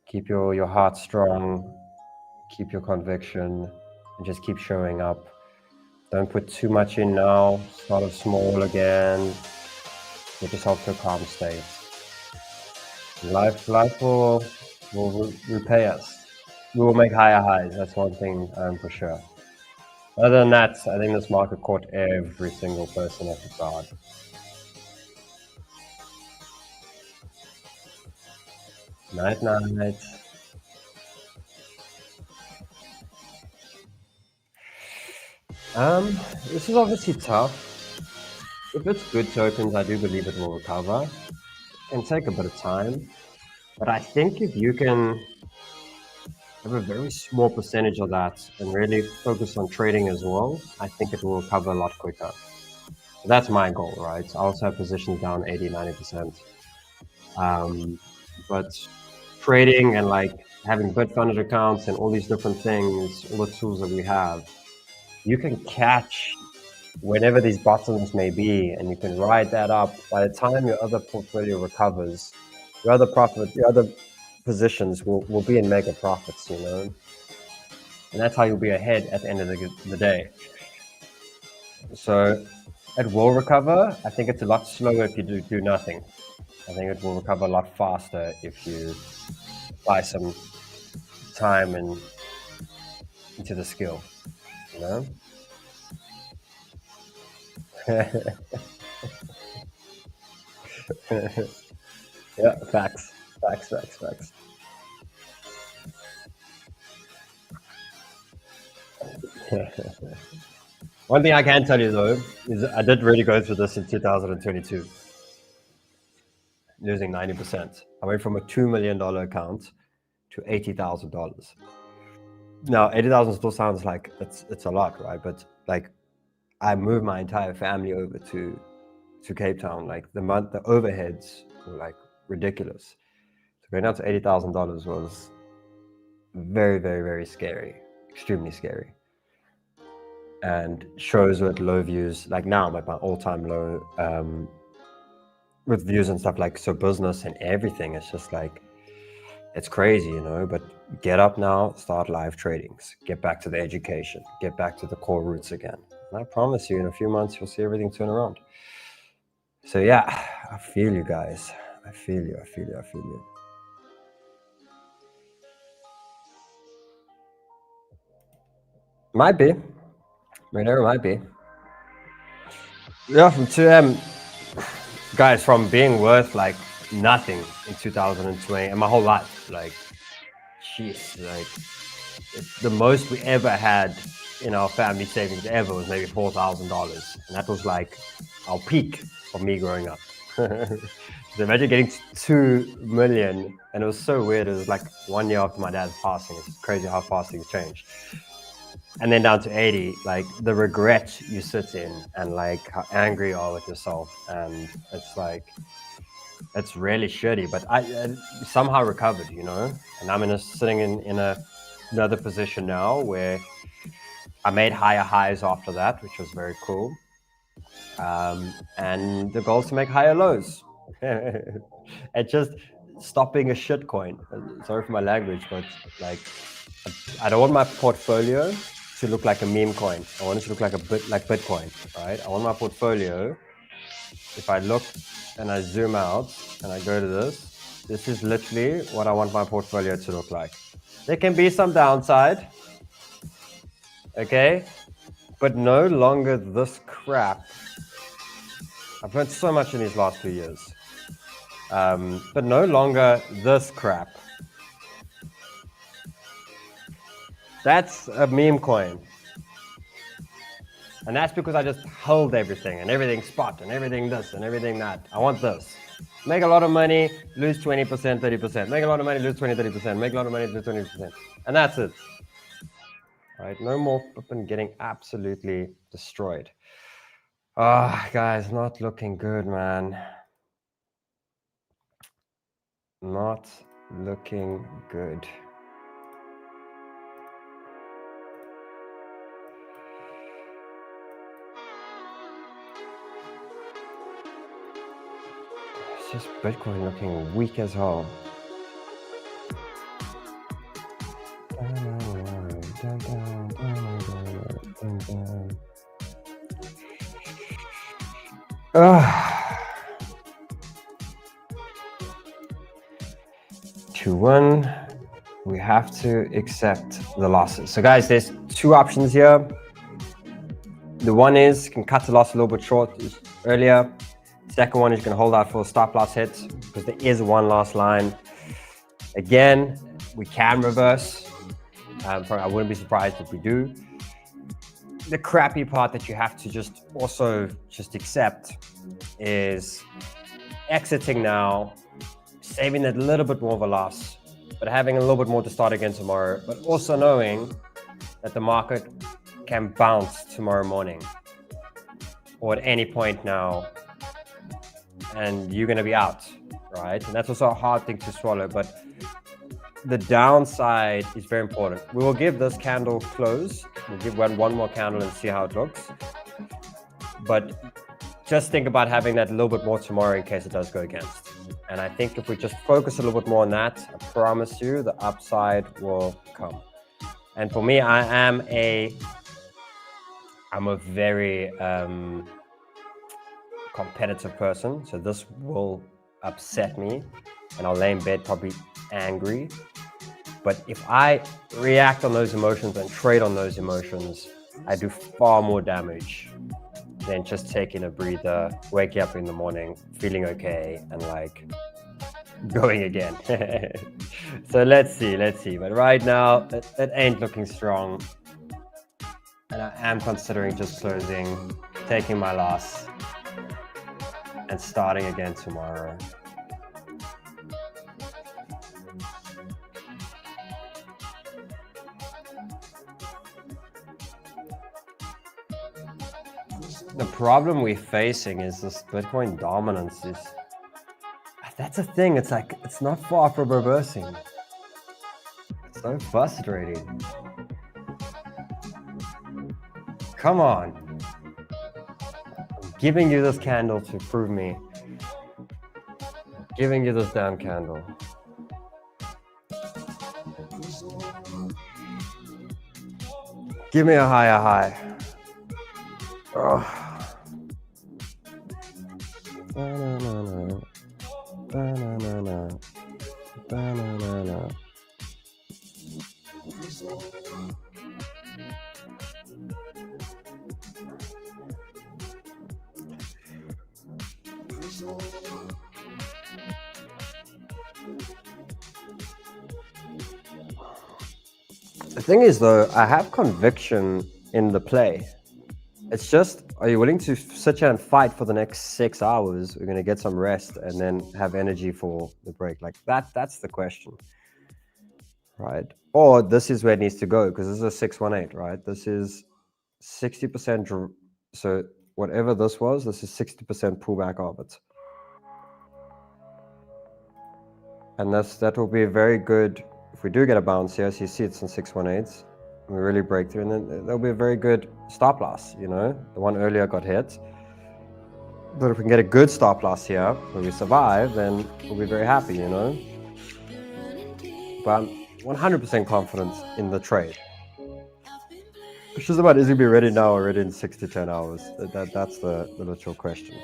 Keep your heart strong. Keep your conviction, and just keep showing up. Don't put too much in now. Start off small again. Get yourself to a calm state. Life will repay us. We will make higher highs. That's one thing for sure. Other than that, I think this market caught every single person off guard. Night, night. This is obviously tough. If it's good tokens, I do believe it will recover. It can take a bit of time, but I think if you can have a very small percentage of that and really focus on trading as well, I think it will recover a lot quicker. That's my goal, right? I also have positions down 80-90%. But trading and like having BitFunded accounts and all these different things, all the tools that we have, you can catch whenever these bottoms may be, and you can ride that up. By the time your other portfolio recovers, your other positions will be in mega profits, you know? And that's how you'll be ahead at the end of the day. So it will recover. I think it's a lot slower if you do nothing. I think it will recover a lot faster if you apply some time into the skill, you know? Yeah, facts. One thing I can tell you though is I did really go through this in 2022, losing 90%. I went from a $2 million account to $80,000. Now, 80,000 still sounds like it's a lot, right? But like, I moved my entire family over to Cape Town. Like the overheads were like ridiculous. So going down to $80,000 was very, very, very scary, extremely scary. And shows with low views, like now I'm at my all-time low, with views and stuff like, so business and everything, it's just like, it's crazy, you know, but get up now, start live tradings, get back to the education, get back to the core roots again. And I promise you in a few months, you'll see everything turn around. So yeah, I feel you guys. I feel you. Might be. There might be. Yeah, from 2M, guys, from being worth like nothing in 2020 and my whole life, like, jeez, like the most we ever had in our family savings ever was maybe $4,000, and that was like our peak of me growing up. So imagine getting 2 million, and it was so weird. It was like 1 year after my dad's passing. It's crazy how fast things changed. And then down to 80, like the regret you sit in and like how angry you are with yourself. And it's like, it's really shitty, but I somehow recovered, you know? And I'm sitting in another position now where I made higher highs after that, which was very cool. And the goal is to make higher lows. And just stopping a shit coin. Sorry for my language, but like, I don't want my portfolio to look like a meme coin. I want it to look like like Bitcoin, right? I want my portfolio, if I look and I zoom out and I go to this is literally what I want my portfolio to look like. There can be some downside, okay? But no longer this crap. I've learned so much in these last 2 years. But no longer this crap. That's a meme coin. And that's because I just hold everything and everything spot and everything this and everything that. I want this. Make a lot of money, lose 20%, 30%. Make a lot of money, lose 20, 30%. Make a lot of money, lose 20%. And that's it. All right, no more flipping getting absolutely destroyed. Ah, guys, not looking good, man. Not looking good. just Bitcoin looking weak as hell. To win, we have to accept the losses. So guys, there's two options here. The one is you can cut the loss a little bit short earlier. Second one is you can hold out for a stop loss hit because there is one last line. Again, we can reverse. I wouldn't be surprised if we do. The crappy part that you have to just also accept is exiting now, saving that little bit more of a loss, but having a little bit more to start again tomorrow, but also knowing that the market can bounce tomorrow morning or at any point now, and you're going to be out, right? And that's also a hard thing to swallow, but the downside is very important. We will give this candle close. We'll give one more candle and see how it looks. But just think about having that a little bit more tomorrow in case it does go against. And I think if we just focus a little bit more on that, I promise you the upside will come. And for me, I'm a very competitive person. So this will upset me and I'll lay in bed probably angry. But if I react on those emotions and trade on those emotions, I do far more damage than just taking a breather, waking up in the morning, feeling okay, and like going again. So let's see. But right now, it ain't looking strong. And I am considering just closing, taking my loss, and starting again tomorrow. The problem we're facing is this Bitcoin dominance is, that's a thing. It's like, it's not far from reversing. It's so frustrating. Come on. I'm giving you this candle to prove me. Giving you this damn candle. Give me a higher high. Oh. The thing is though, I have conviction in the play. It's just, are you willing to sit here and fight for the next 6 hours? We're going to get some rest and then have energy for the break. Like that's the question, right? Or this is where it needs to go because this is a 618, right? This is 60%. So whatever this was, this is 60% pullback of it. And that will be very good. If we do get a bounce here, so you see it's in 618s, we really break through, and then there'll be a very good stop loss, you know? The one earlier got hit. But if we can get a good stop loss here, where we survive, then we'll be very happy, you know? But I'm 100% confident in the trade. It's just about, is he be ready now or ready in 6 to 10 hours? That's the literal question.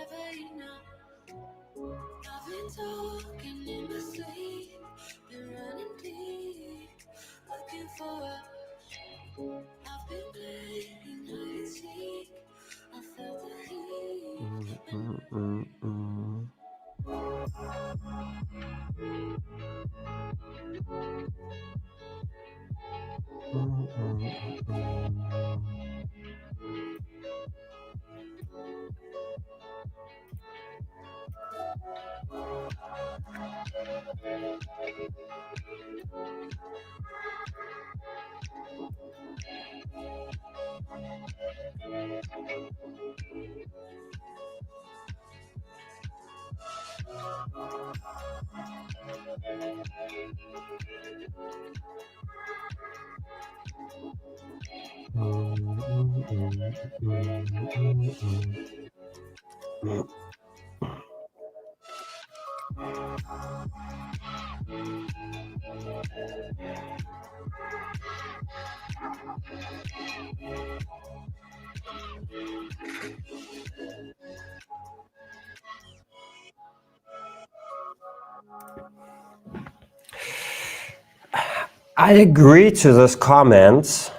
I agree to this comment.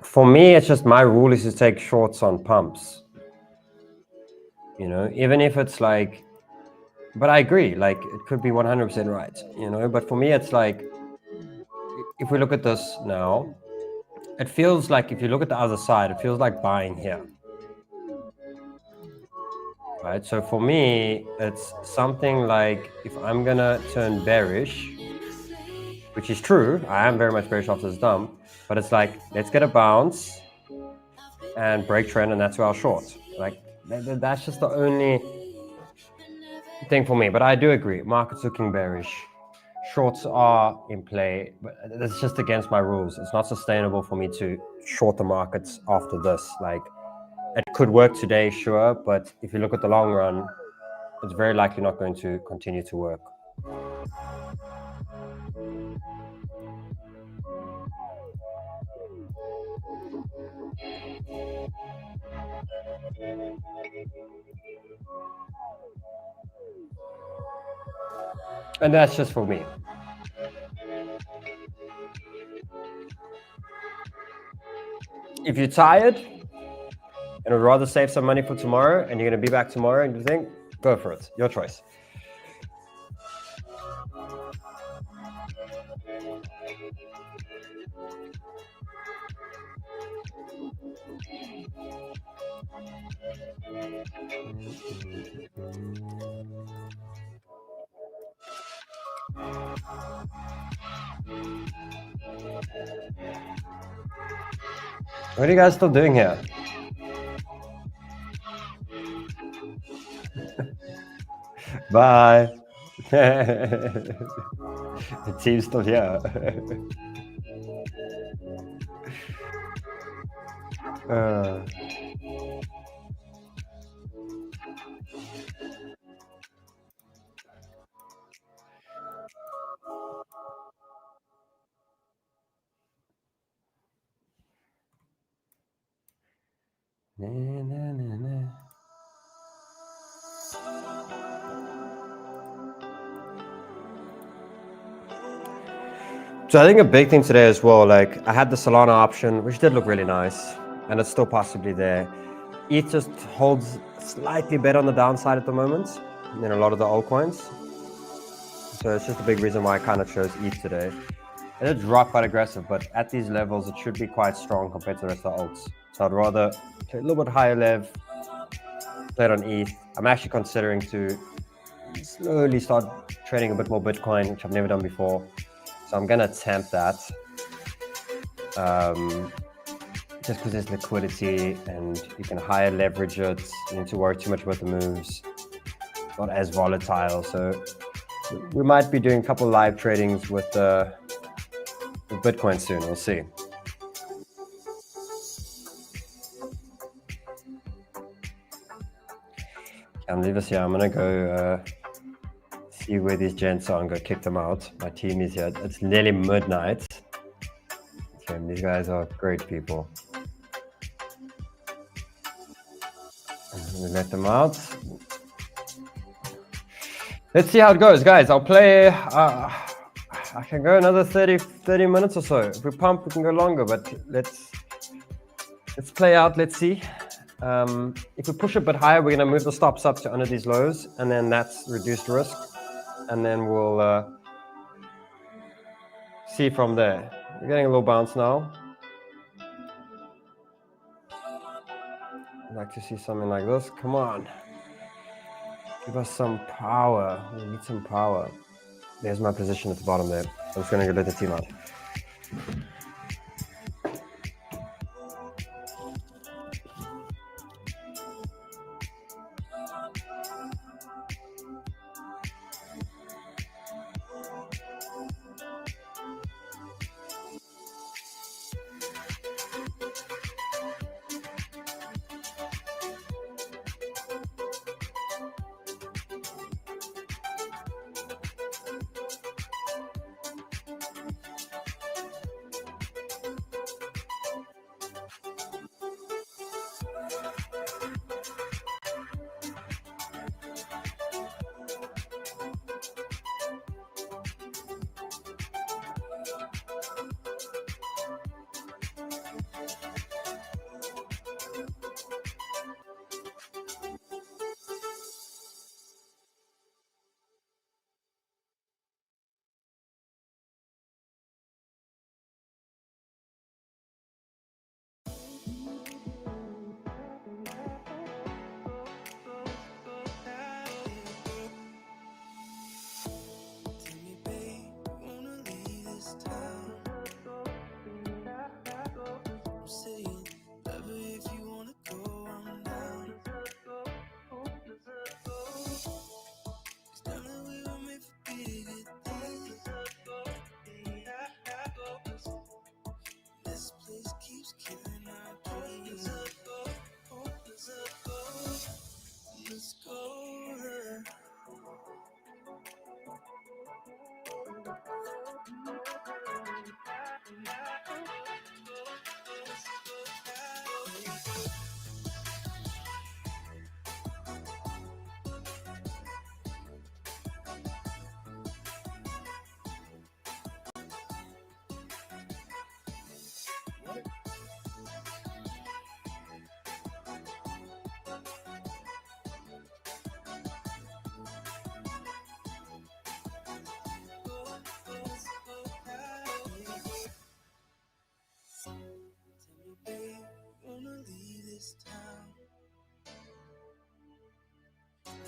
For me, it's just my rule is to take shorts on pumps. You know, even if it's like, but I agree, like it could be 100% right, you know, but for me, it's like, if we look at this now, it feels like if you look at the other side, it feels like buying here. Right, so for me, it's something like if I'm gonna turn bearish, which is true, I am very much bearish after this dump, but it's like, let's get a bounce and break trend, and that's where I'll short. Like, that's just the only thing for me, but I do agree, market's looking bearish. Shorts are in play, but it's just against my rules. It's not sustainable for me to short the markets after this. Like, it could work today, sure, but if you look at the long run, it's very likely not going to continue to work. And that's just for me. If you're tired and would rather save some money for tomorrow and you're going to be back tomorrow and you think, go for it. Your choice. What are you guys still doing here? Bye. The team's still here. So I think a big thing today as well, like I had the Solana option, which did look really nice, and it's still possibly there. ETH just holds slightly better on the downside at the moment than a lot of the altcoins. So it's just a big reason why I kind of chose ETH today. It did drop quite aggressive, but at these levels, it should be quite strong compared to the rest of the alts. So I'd rather play a little bit higher lev, play it on ETH. I'm actually considering to slowly start trading a bit more Bitcoin, which I've never done before. So I'm gonna attempt that, just because there's liquidity and you can higher leverage it. You don't need to worry too much about the moves. It's not as volatile. So we might be doing a couple live tradings with Bitcoin soon. We'll see. I'll leave us here. I'm gonna go see where these gents are and go kick them out. My team is here. It's nearly midnight. And these guys are great people. And we let them out. Let's see how it goes, guys. I'll play. I can go another 30 minutes or so. If we pump, we can go longer, but let's play out. Let's see. If we push a bit higher, we're going to move the stops up to under these lows, and then that's reduced risk. And then we'll see from there. We're getting a little bounce now. I'd like to see something like this. Come on. Give us some power. We need some power. There's my position at the bottom there. I'm just going to go let the team out.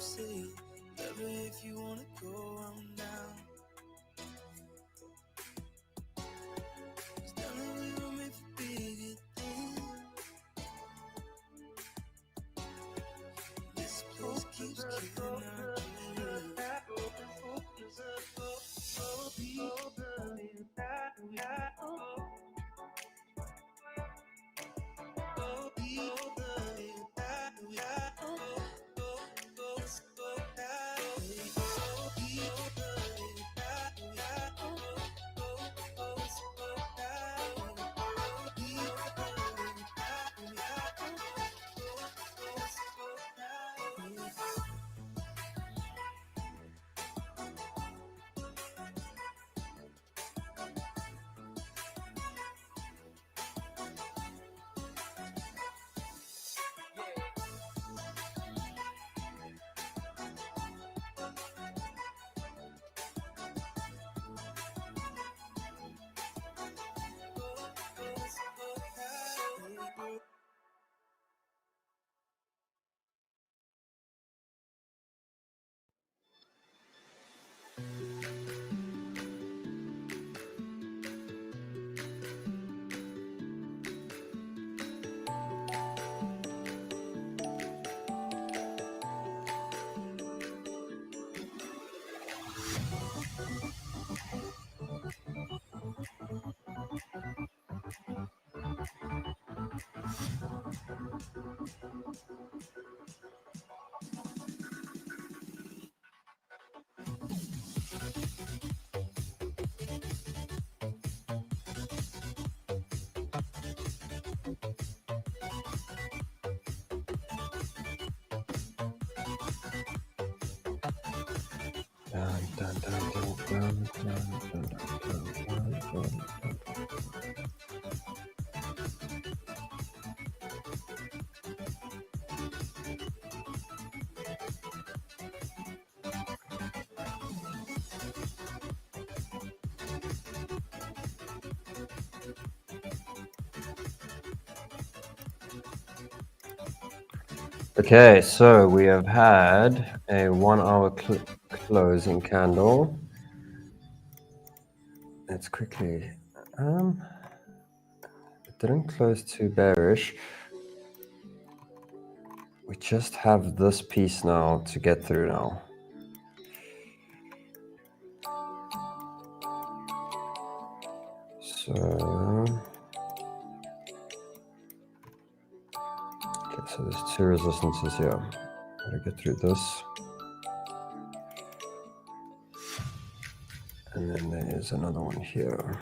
say, love me if you wanna go on down. 'Cause now that we were meant for bigger things, this place keeps killing our dreams. Okay, so we have had a 1 hour closing candle. Let's quickly, it didn't close too bearish. We just have this piece now to get through now. So, okay, so there's 2 resistances here. Gotta get through this. And then there is another one here.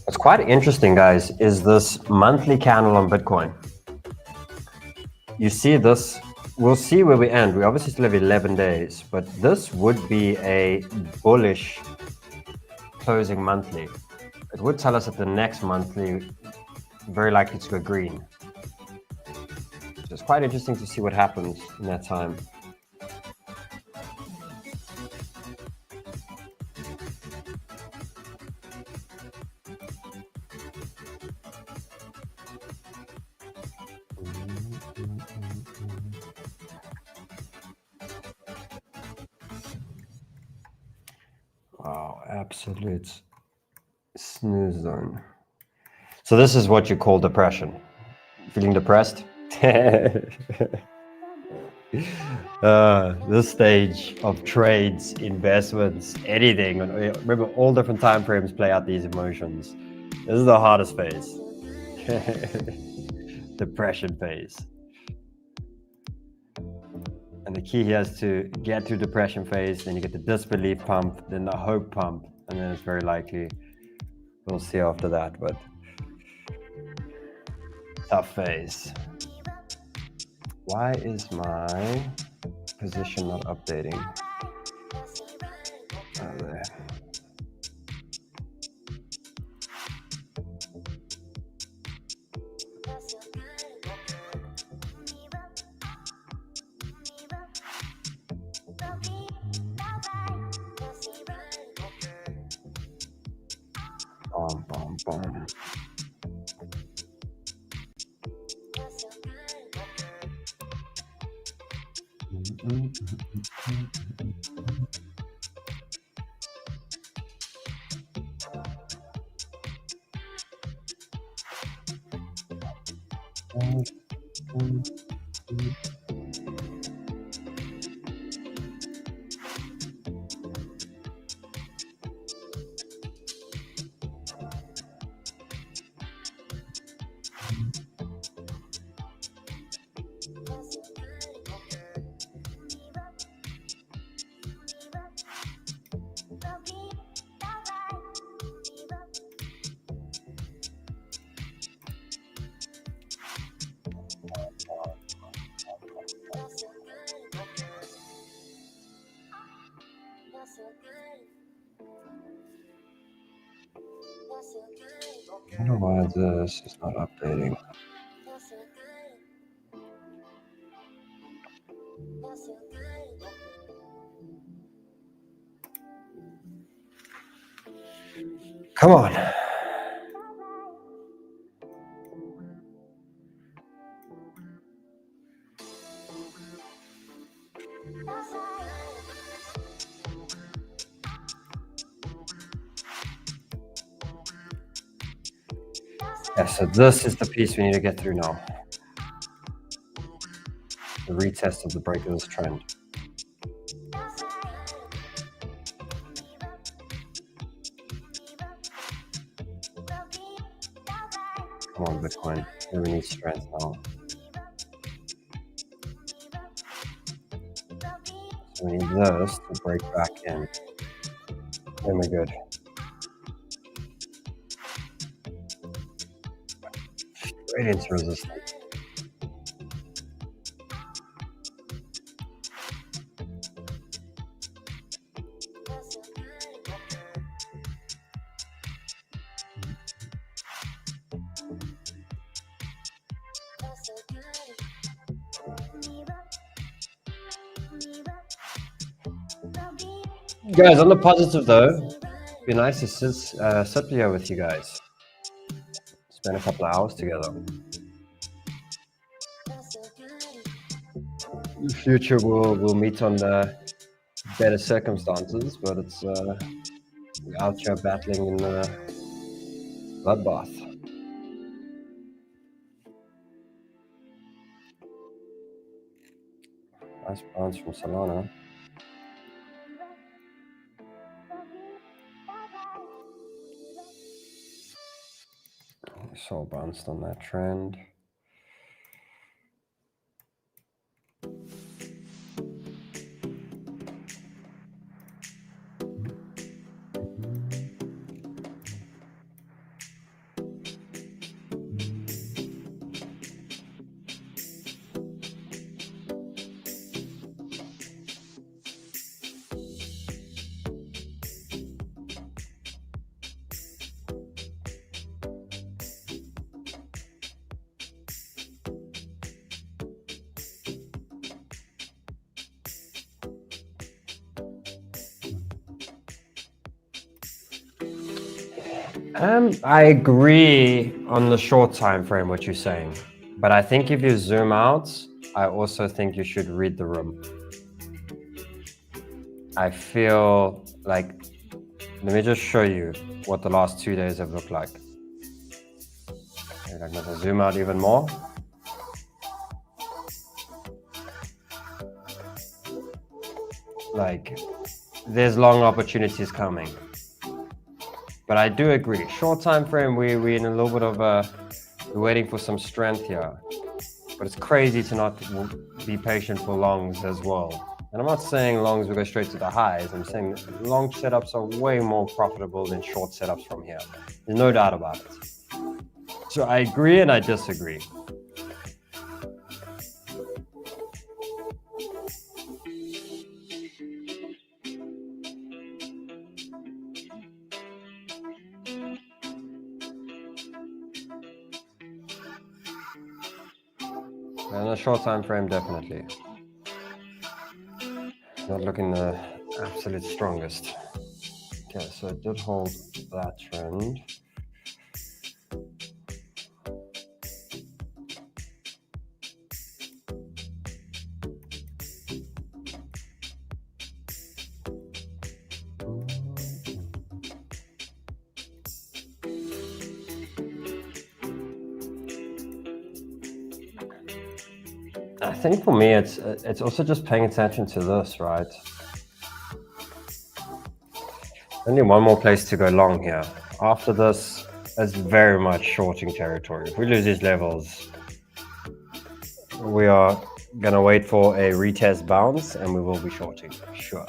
What's quite interesting, guys, is this monthly candle on Bitcoin. You see this, we'll see where we end. We obviously still have 11 days, but this would be a bullish closing monthly. It would tell us that the next monthly, very likely to go green. So it's quite interesting to see what happens in that time. Wow, absolute snooze zone. So this is what you call depression. Feeling depressed? This stage of trades, investments, anything. Remember, all different time frames play out these emotions. This is the hardest phase. Depression phase. And the key here is to get through depression phase, then you get the disbelief pump, then the hope pump, and then it's very likely we'll see after that, but tough phase. Why is my position not updating? Oh, there. I don't know why this is not updating. Come on. Yeah, so this is the piece we need to get through now. The retest of the break of this trend. Come on, Bitcoin. We need strength now. So we need this to break back in. Then we're good. Straight into resistance. Guys, on the positive though, it'd be nice to sit here with you guys. Spend a couple of hours together. In the future, we'll meet on better circumstances, but it's we're out here battling in the bloodbath. Nice bounce from Solana. So bounced on that trend. I agree on the short time frame what you're saying, but I think if you zoom out, I also think you should read the room. I feel like, let me just show you what the last 2 days have looked like. Okay, I'm going to zoom out even more. Like, there's long opportunities coming. But I do agree, short time frame, we're in a little bit of we're waiting for some strength here. But it's crazy to not be patient for longs as well. And I'm not saying longs will go straight to the highs. I'm saying long setups are way more profitable than short setups from here. There's no doubt about it. So I agree and I disagree. And a short time frame, definitely. Not looking the absolute strongest. Okay, so it did hold that trend. I think for me, it's also just paying attention to this, right? Only one more place to go long here. After this, it's very much shorting territory. If we lose these levels, we are gonna wait for a retest bounce and we will be shorting, sure.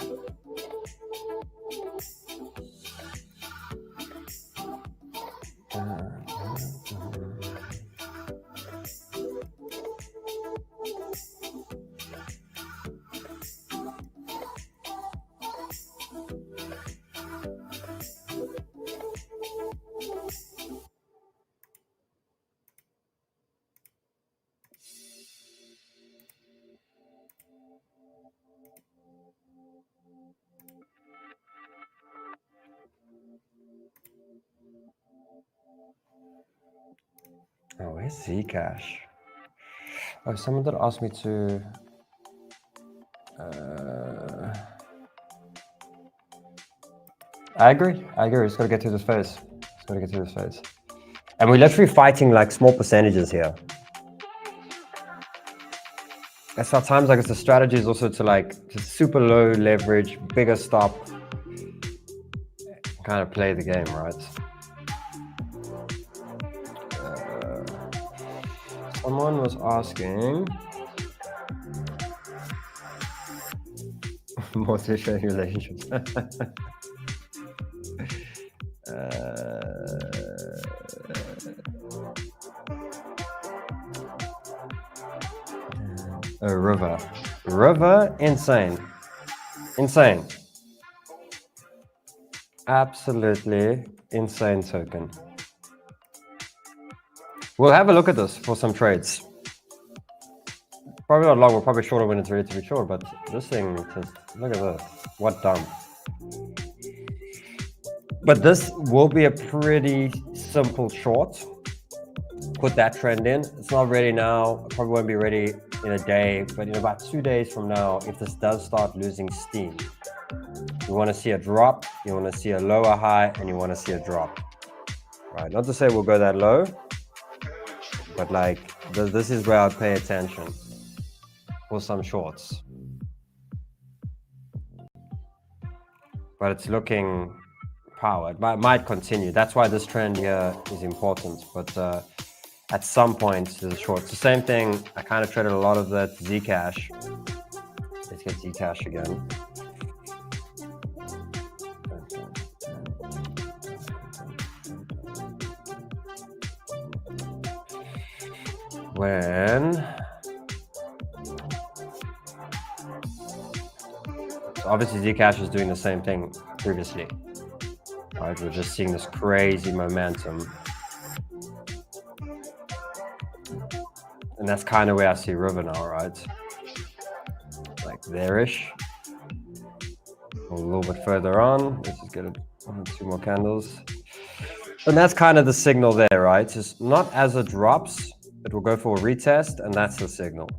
Oh, where's Zcash? Oh, someone did ask me to... I agree. It's got to get through this phase. And we're literally fighting like small percentages here. That's how times like it's the strategy is also to like just super low leverage, bigger stop, kind of play the game, right? Someone was asking more to share relationships. River, insane. Absolutely insane token. We'll have a look at this for some trades. Probably not long, we're probably shorter when it's ready to be short, but this thing, just look at this. What dump. But this will be a pretty simple short. Put that trend in. It's not ready now. It probably won't be ready in a day, but in about 2 days from now, if this does start losing steam, you want to see a drop, you want to see a lower high, and you want to see a drop. Right? Not to say we'll go that low, but like this is where I'd pay attention for some shorts. But it's looking powered. Might continue. That's why this trend here is important. But at some point, there's a short. It's the same thing. I kind of traded a lot of that Zcash. Let's get Zcash again. So obviously Zcash is doing the same thing previously, right? We're just seeing this crazy momentum, and that's kind of where I see River now, right? Like there-ish. A little bit further on. Let's just get 1 or 2 more candles, and that's kind of the signal there, right? Just not as it drops. It will go for a retest, and that's the signal,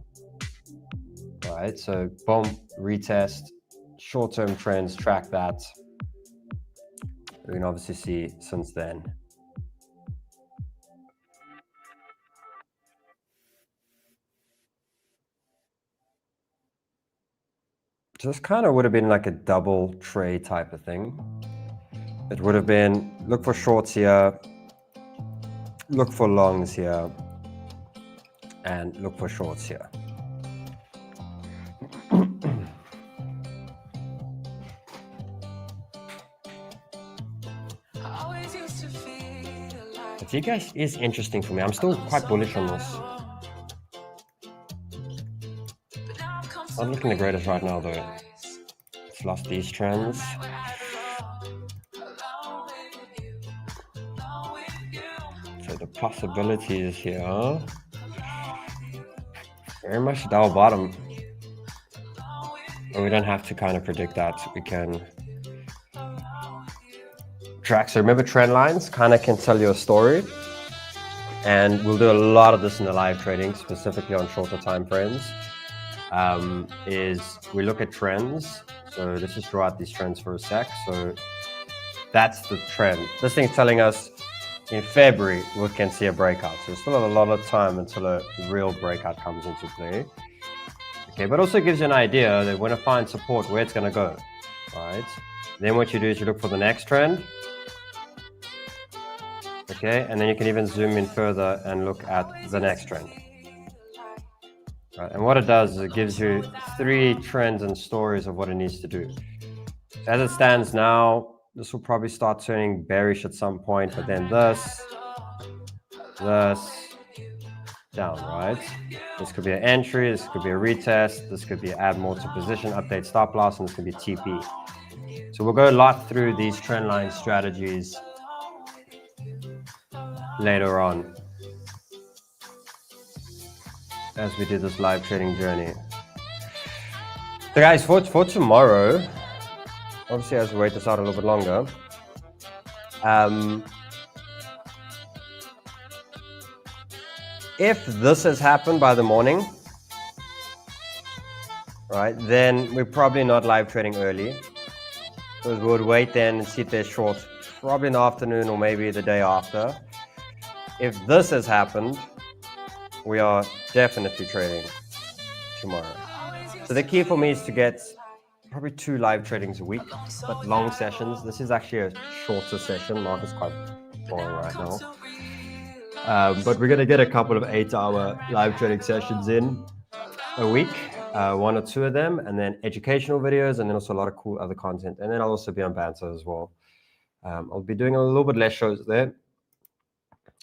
right? So boom, retest, short-term trends, track that. We can obviously see since then. Just kind of would have been like a double trade type of thing. It would have been, look for shorts here, look for longs here, and look for shorts here. But Zcash is interesting for me. I'm still quite bullish on this. Not looking the greatest right now though. It's lost these trends. So the possibilities here. Very much down bottom. But we don't have to kind of predict that. We can track. So remember, trend lines kind of can tell you a story. And we'll do a lot of this in the live trading, specifically on shorter time frames. Is we look at trends. So let's just draw out these trends for a sec. So that's the trend. This thing's telling us in February we can see a breakout. So there's still a lot of time until a real breakout comes into play. Okay, but also gives you an idea that when I find support, where it's going to go, right? Then what you do is you look for the next trend. Okay, and then you can even zoom in further and look at the next trend. Right, and what it does is it gives you 3 trends and stories of what it needs to do. As it stands now, this will probably start turning bearish at some point, but then this, down, right? This could be an entry, this could be a retest, this could be add more to position, update stop loss, and this could be TP. So we'll go a lot through these trend line strategies later on as we do this live trading journey. So guys, for tomorrow, obviously I have to wait this out a little bit longer. If this has happened by the morning, right, then we're probably not live trading early, because we would wait then and sit there short, probably in the afternoon or maybe the day after. If this has happened, we are definitely trading tomorrow. So the key for me is to get probably 2 live tradings a week, but long sessions. This is actually a shorter session. Market's quite boring right now. But we're going to get a couple of 8-hour live trading sessions in a week, 1 or 2 of them, and then educational videos, and then also a lot of cool other content. And then I'll also be on Banter as well. I'll be doing a little bit less shows there,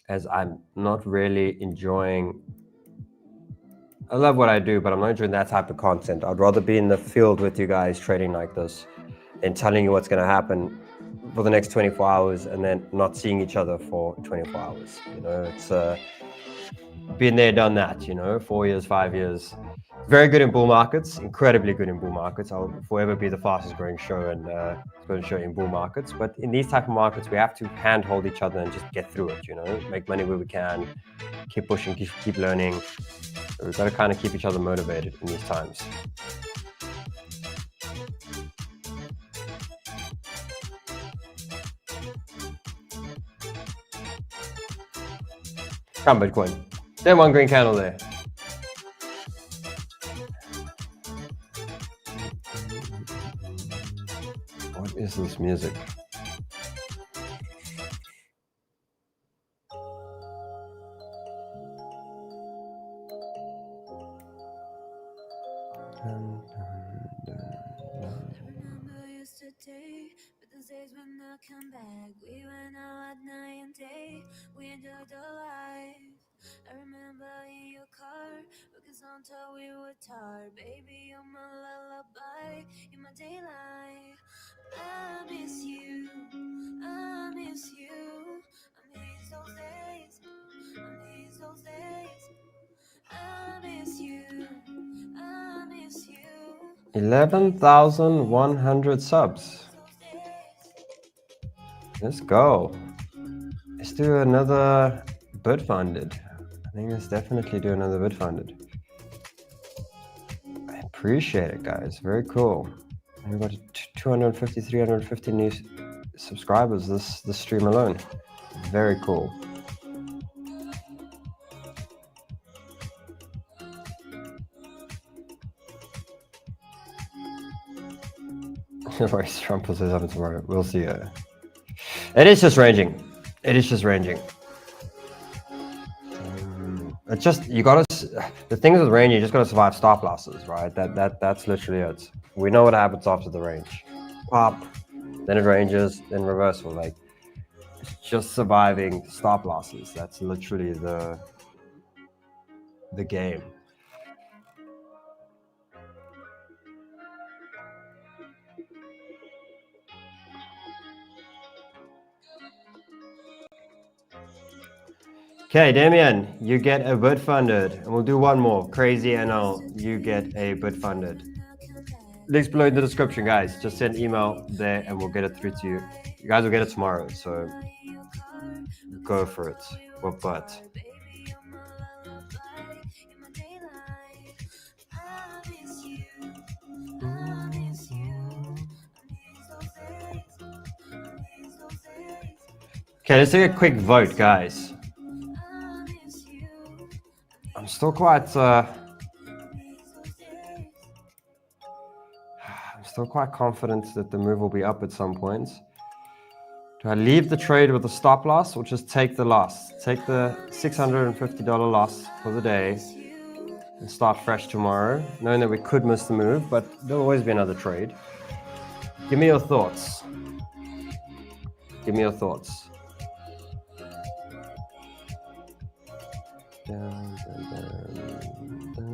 as I'm not really enjoying. I love what I do, but I'm not enjoying that type of content. I'd rather be in the field with you guys trading like this and telling you what's going to happen for the next 24 hours and then not seeing each other for 24 hours. You know, it's been there, done that, you know, 4 years, 5 years. Very good in bull markets, incredibly good in bull markets. I'll forever be the fastest growing show and show in bull markets. But in these type of markets, we have to handhold each other and just get through it, you know, make money where we can, keep pushing, keep learning. We've got to kind of keep each other motivated in these times. Come Bitcoin. Then 1 green candle there. What is this music? Days when I come back, we went out at night and day. We enjoyed the life. I remember in your car, looking on till we were tired. Baby, you're my lullaby, you're my daylight. I miss you, I miss you. I miss those days, I miss those days. I miss you, I miss you. 11,100 subs. Let's go. Let's do another BitFunded. I think let's definitely do another BitFunded. I appreciate it, guys. Very cool. We've got 250, 350 new subscribers this stream alone. Very cool. Trump will say something tomorrow. We'll see. It is just ranging. It is just ranging. It's just, you gotta, the thing with range, you just gotta survive stop losses, right? That's literally it. We know what happens after the range. Pop, then it ranges, then reversal. Like, it's just surviving stop losses. That's literally the game. Okay, Damien, you get a BitFunded, and we'll do one more. Crazy NL, you get a BitFunded. Links below in the description, guys. Just send an email there, and we'll get it through to you. You guys will get it tomorrow, so go for it. But. Okay, let's take a quick vote, guys. I'm still quite So quite confident that the move will be up at some point. Do I leave the trade with a stop loss or just take the loss? Take the $650 loss for the day and start fresh tomorrow, knowing that we could miss the move, but there'll always be another trade. Give me your thoughts. Give me your thoughts. Dun, dun, dun, dun, dun.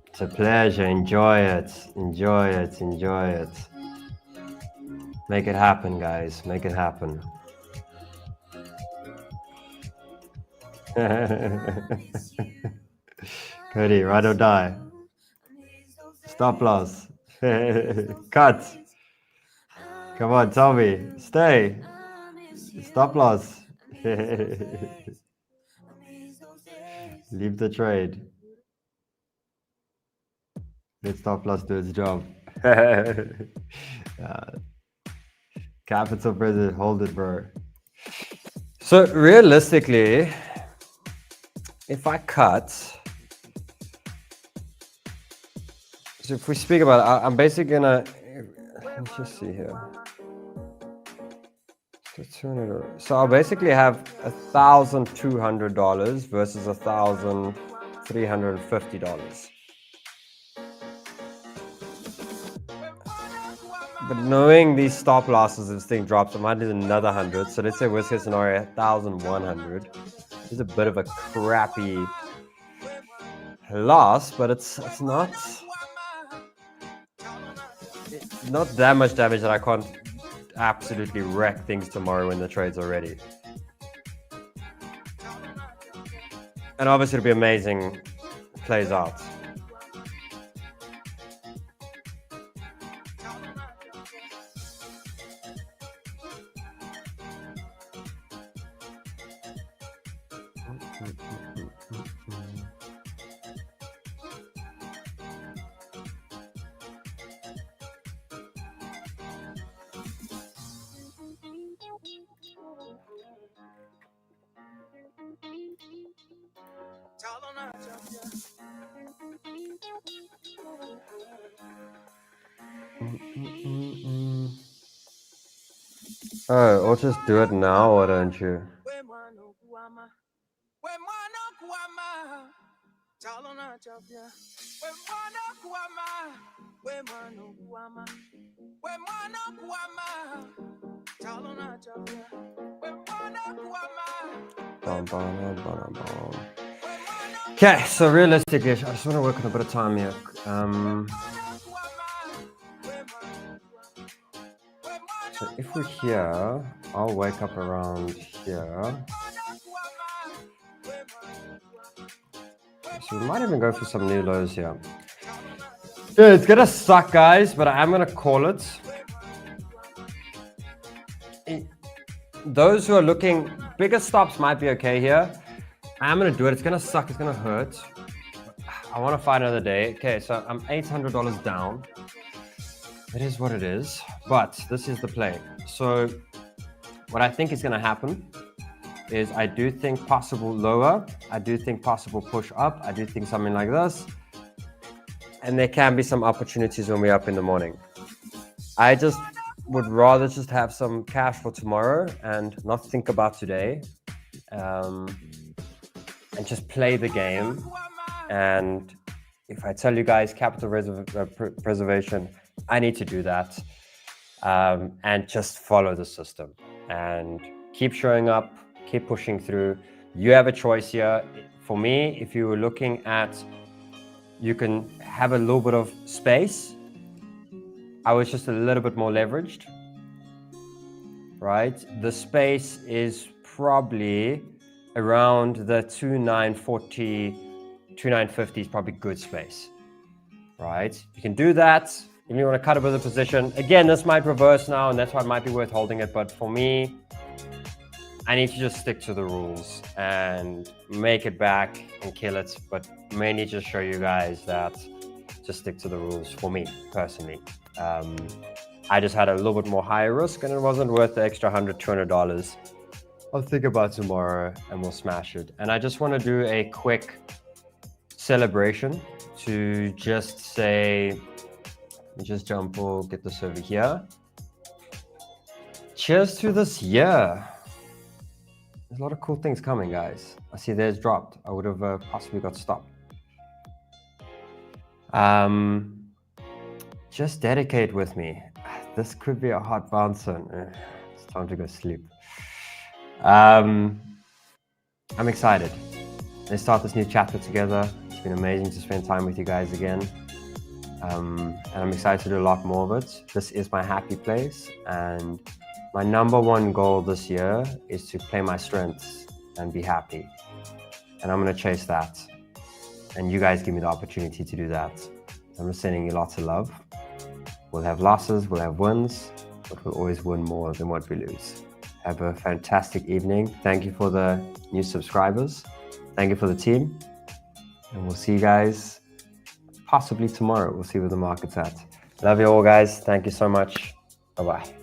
It's a pleasure. Enjoy it. Enjoy it. Enjoy it. Make it happen, guys. Make it happen. Cody, ride or die. Stop loss. Cut. Come on, tell me. Stay. Stop loss. Leave the trade. Let stop loss do its job. Capital president, hold it, bro. So realistically, if I cut, so if we speak about it, I'm basically gonna, let's just see here. So I'll basically have $1,200 versus $1,350. But knowing these stop losses, if this thing drops, I might need another 100. So let's say worst case scenario, 1,100. It's a bit of a crappy loss, but it's not that much damage that I can't absolutely wreck things tomorrow when the trade's are ready. And obviously it'll be amazing. It plays out. Oh, or just do it now, why don't you? Okay, so realistically, I just want to work on a bit of time here. So if we're here, I'll wake up around here. So we might even go for some new lows here. Dude, it's gonna suck, guys, but I am gonna call it. Those who are looking, bigger stops might be okay here. I'm gonna do it. It's gonna suck. It's gonna hurt. I want to find another day. Okay, so I'm $800 down. It is what it is, but this is the play. So what I think is going to happen is I do think possible lower. I do think possible push up. I do think something like this. And there can be some opportunities when we're up in the morning. I just would rather just have some cash for tomorrow and not think about today. And just play the game. And if I tell you guys capital preservation, I need to do that. And just follow the system and keep showing up, keep pushing through. You have a choice here. For me, if you were looking at, you can have a little bit of space. I was just a little bit more leveraged, right? The space is probably around the 2940, 2950 is probably good space, right? You can do that. If you want to cut a bit of position, again, this might reverse now, and that's why it might be worth holding it. But for me, I need to just stick to the rules and make it back and kill it. But mainly just show you guys that just stick to the rules for me personally. I just had a little bit more higher risk and it wasn't worth the extra $100, $200. I'll think about tomorrow and we'll smash it. And I just want to do a quick celebration to just say, let me just jump or get this over here. Cheers to this year. There's a lot of cool things coming, guys. I see theirs dropped. I would have possibly got stopped. Just dedicate with me. This could be a hot bouncer. It's time to go sleep. I'm excited. Let's start this new chapter together. It's been amazing to spend time with you guys again. And I'm excited to do a lot more of it. This is my happy place. And my #1 goal this year is to play my strengths and be happy. And I'm going to chase that. And you guys give me the opportunity to do that. I'm just sending you lots of love. We'll have losses, we'll have wins, but we'll always win more than what we lose. Have a fantastic evening. Thank you for the new subscribers. Thank you for the team. And we'll see you guys possibly tomorrow. We'll see where the market's at. Love you all, guys. Thank you so much. Bye-bye.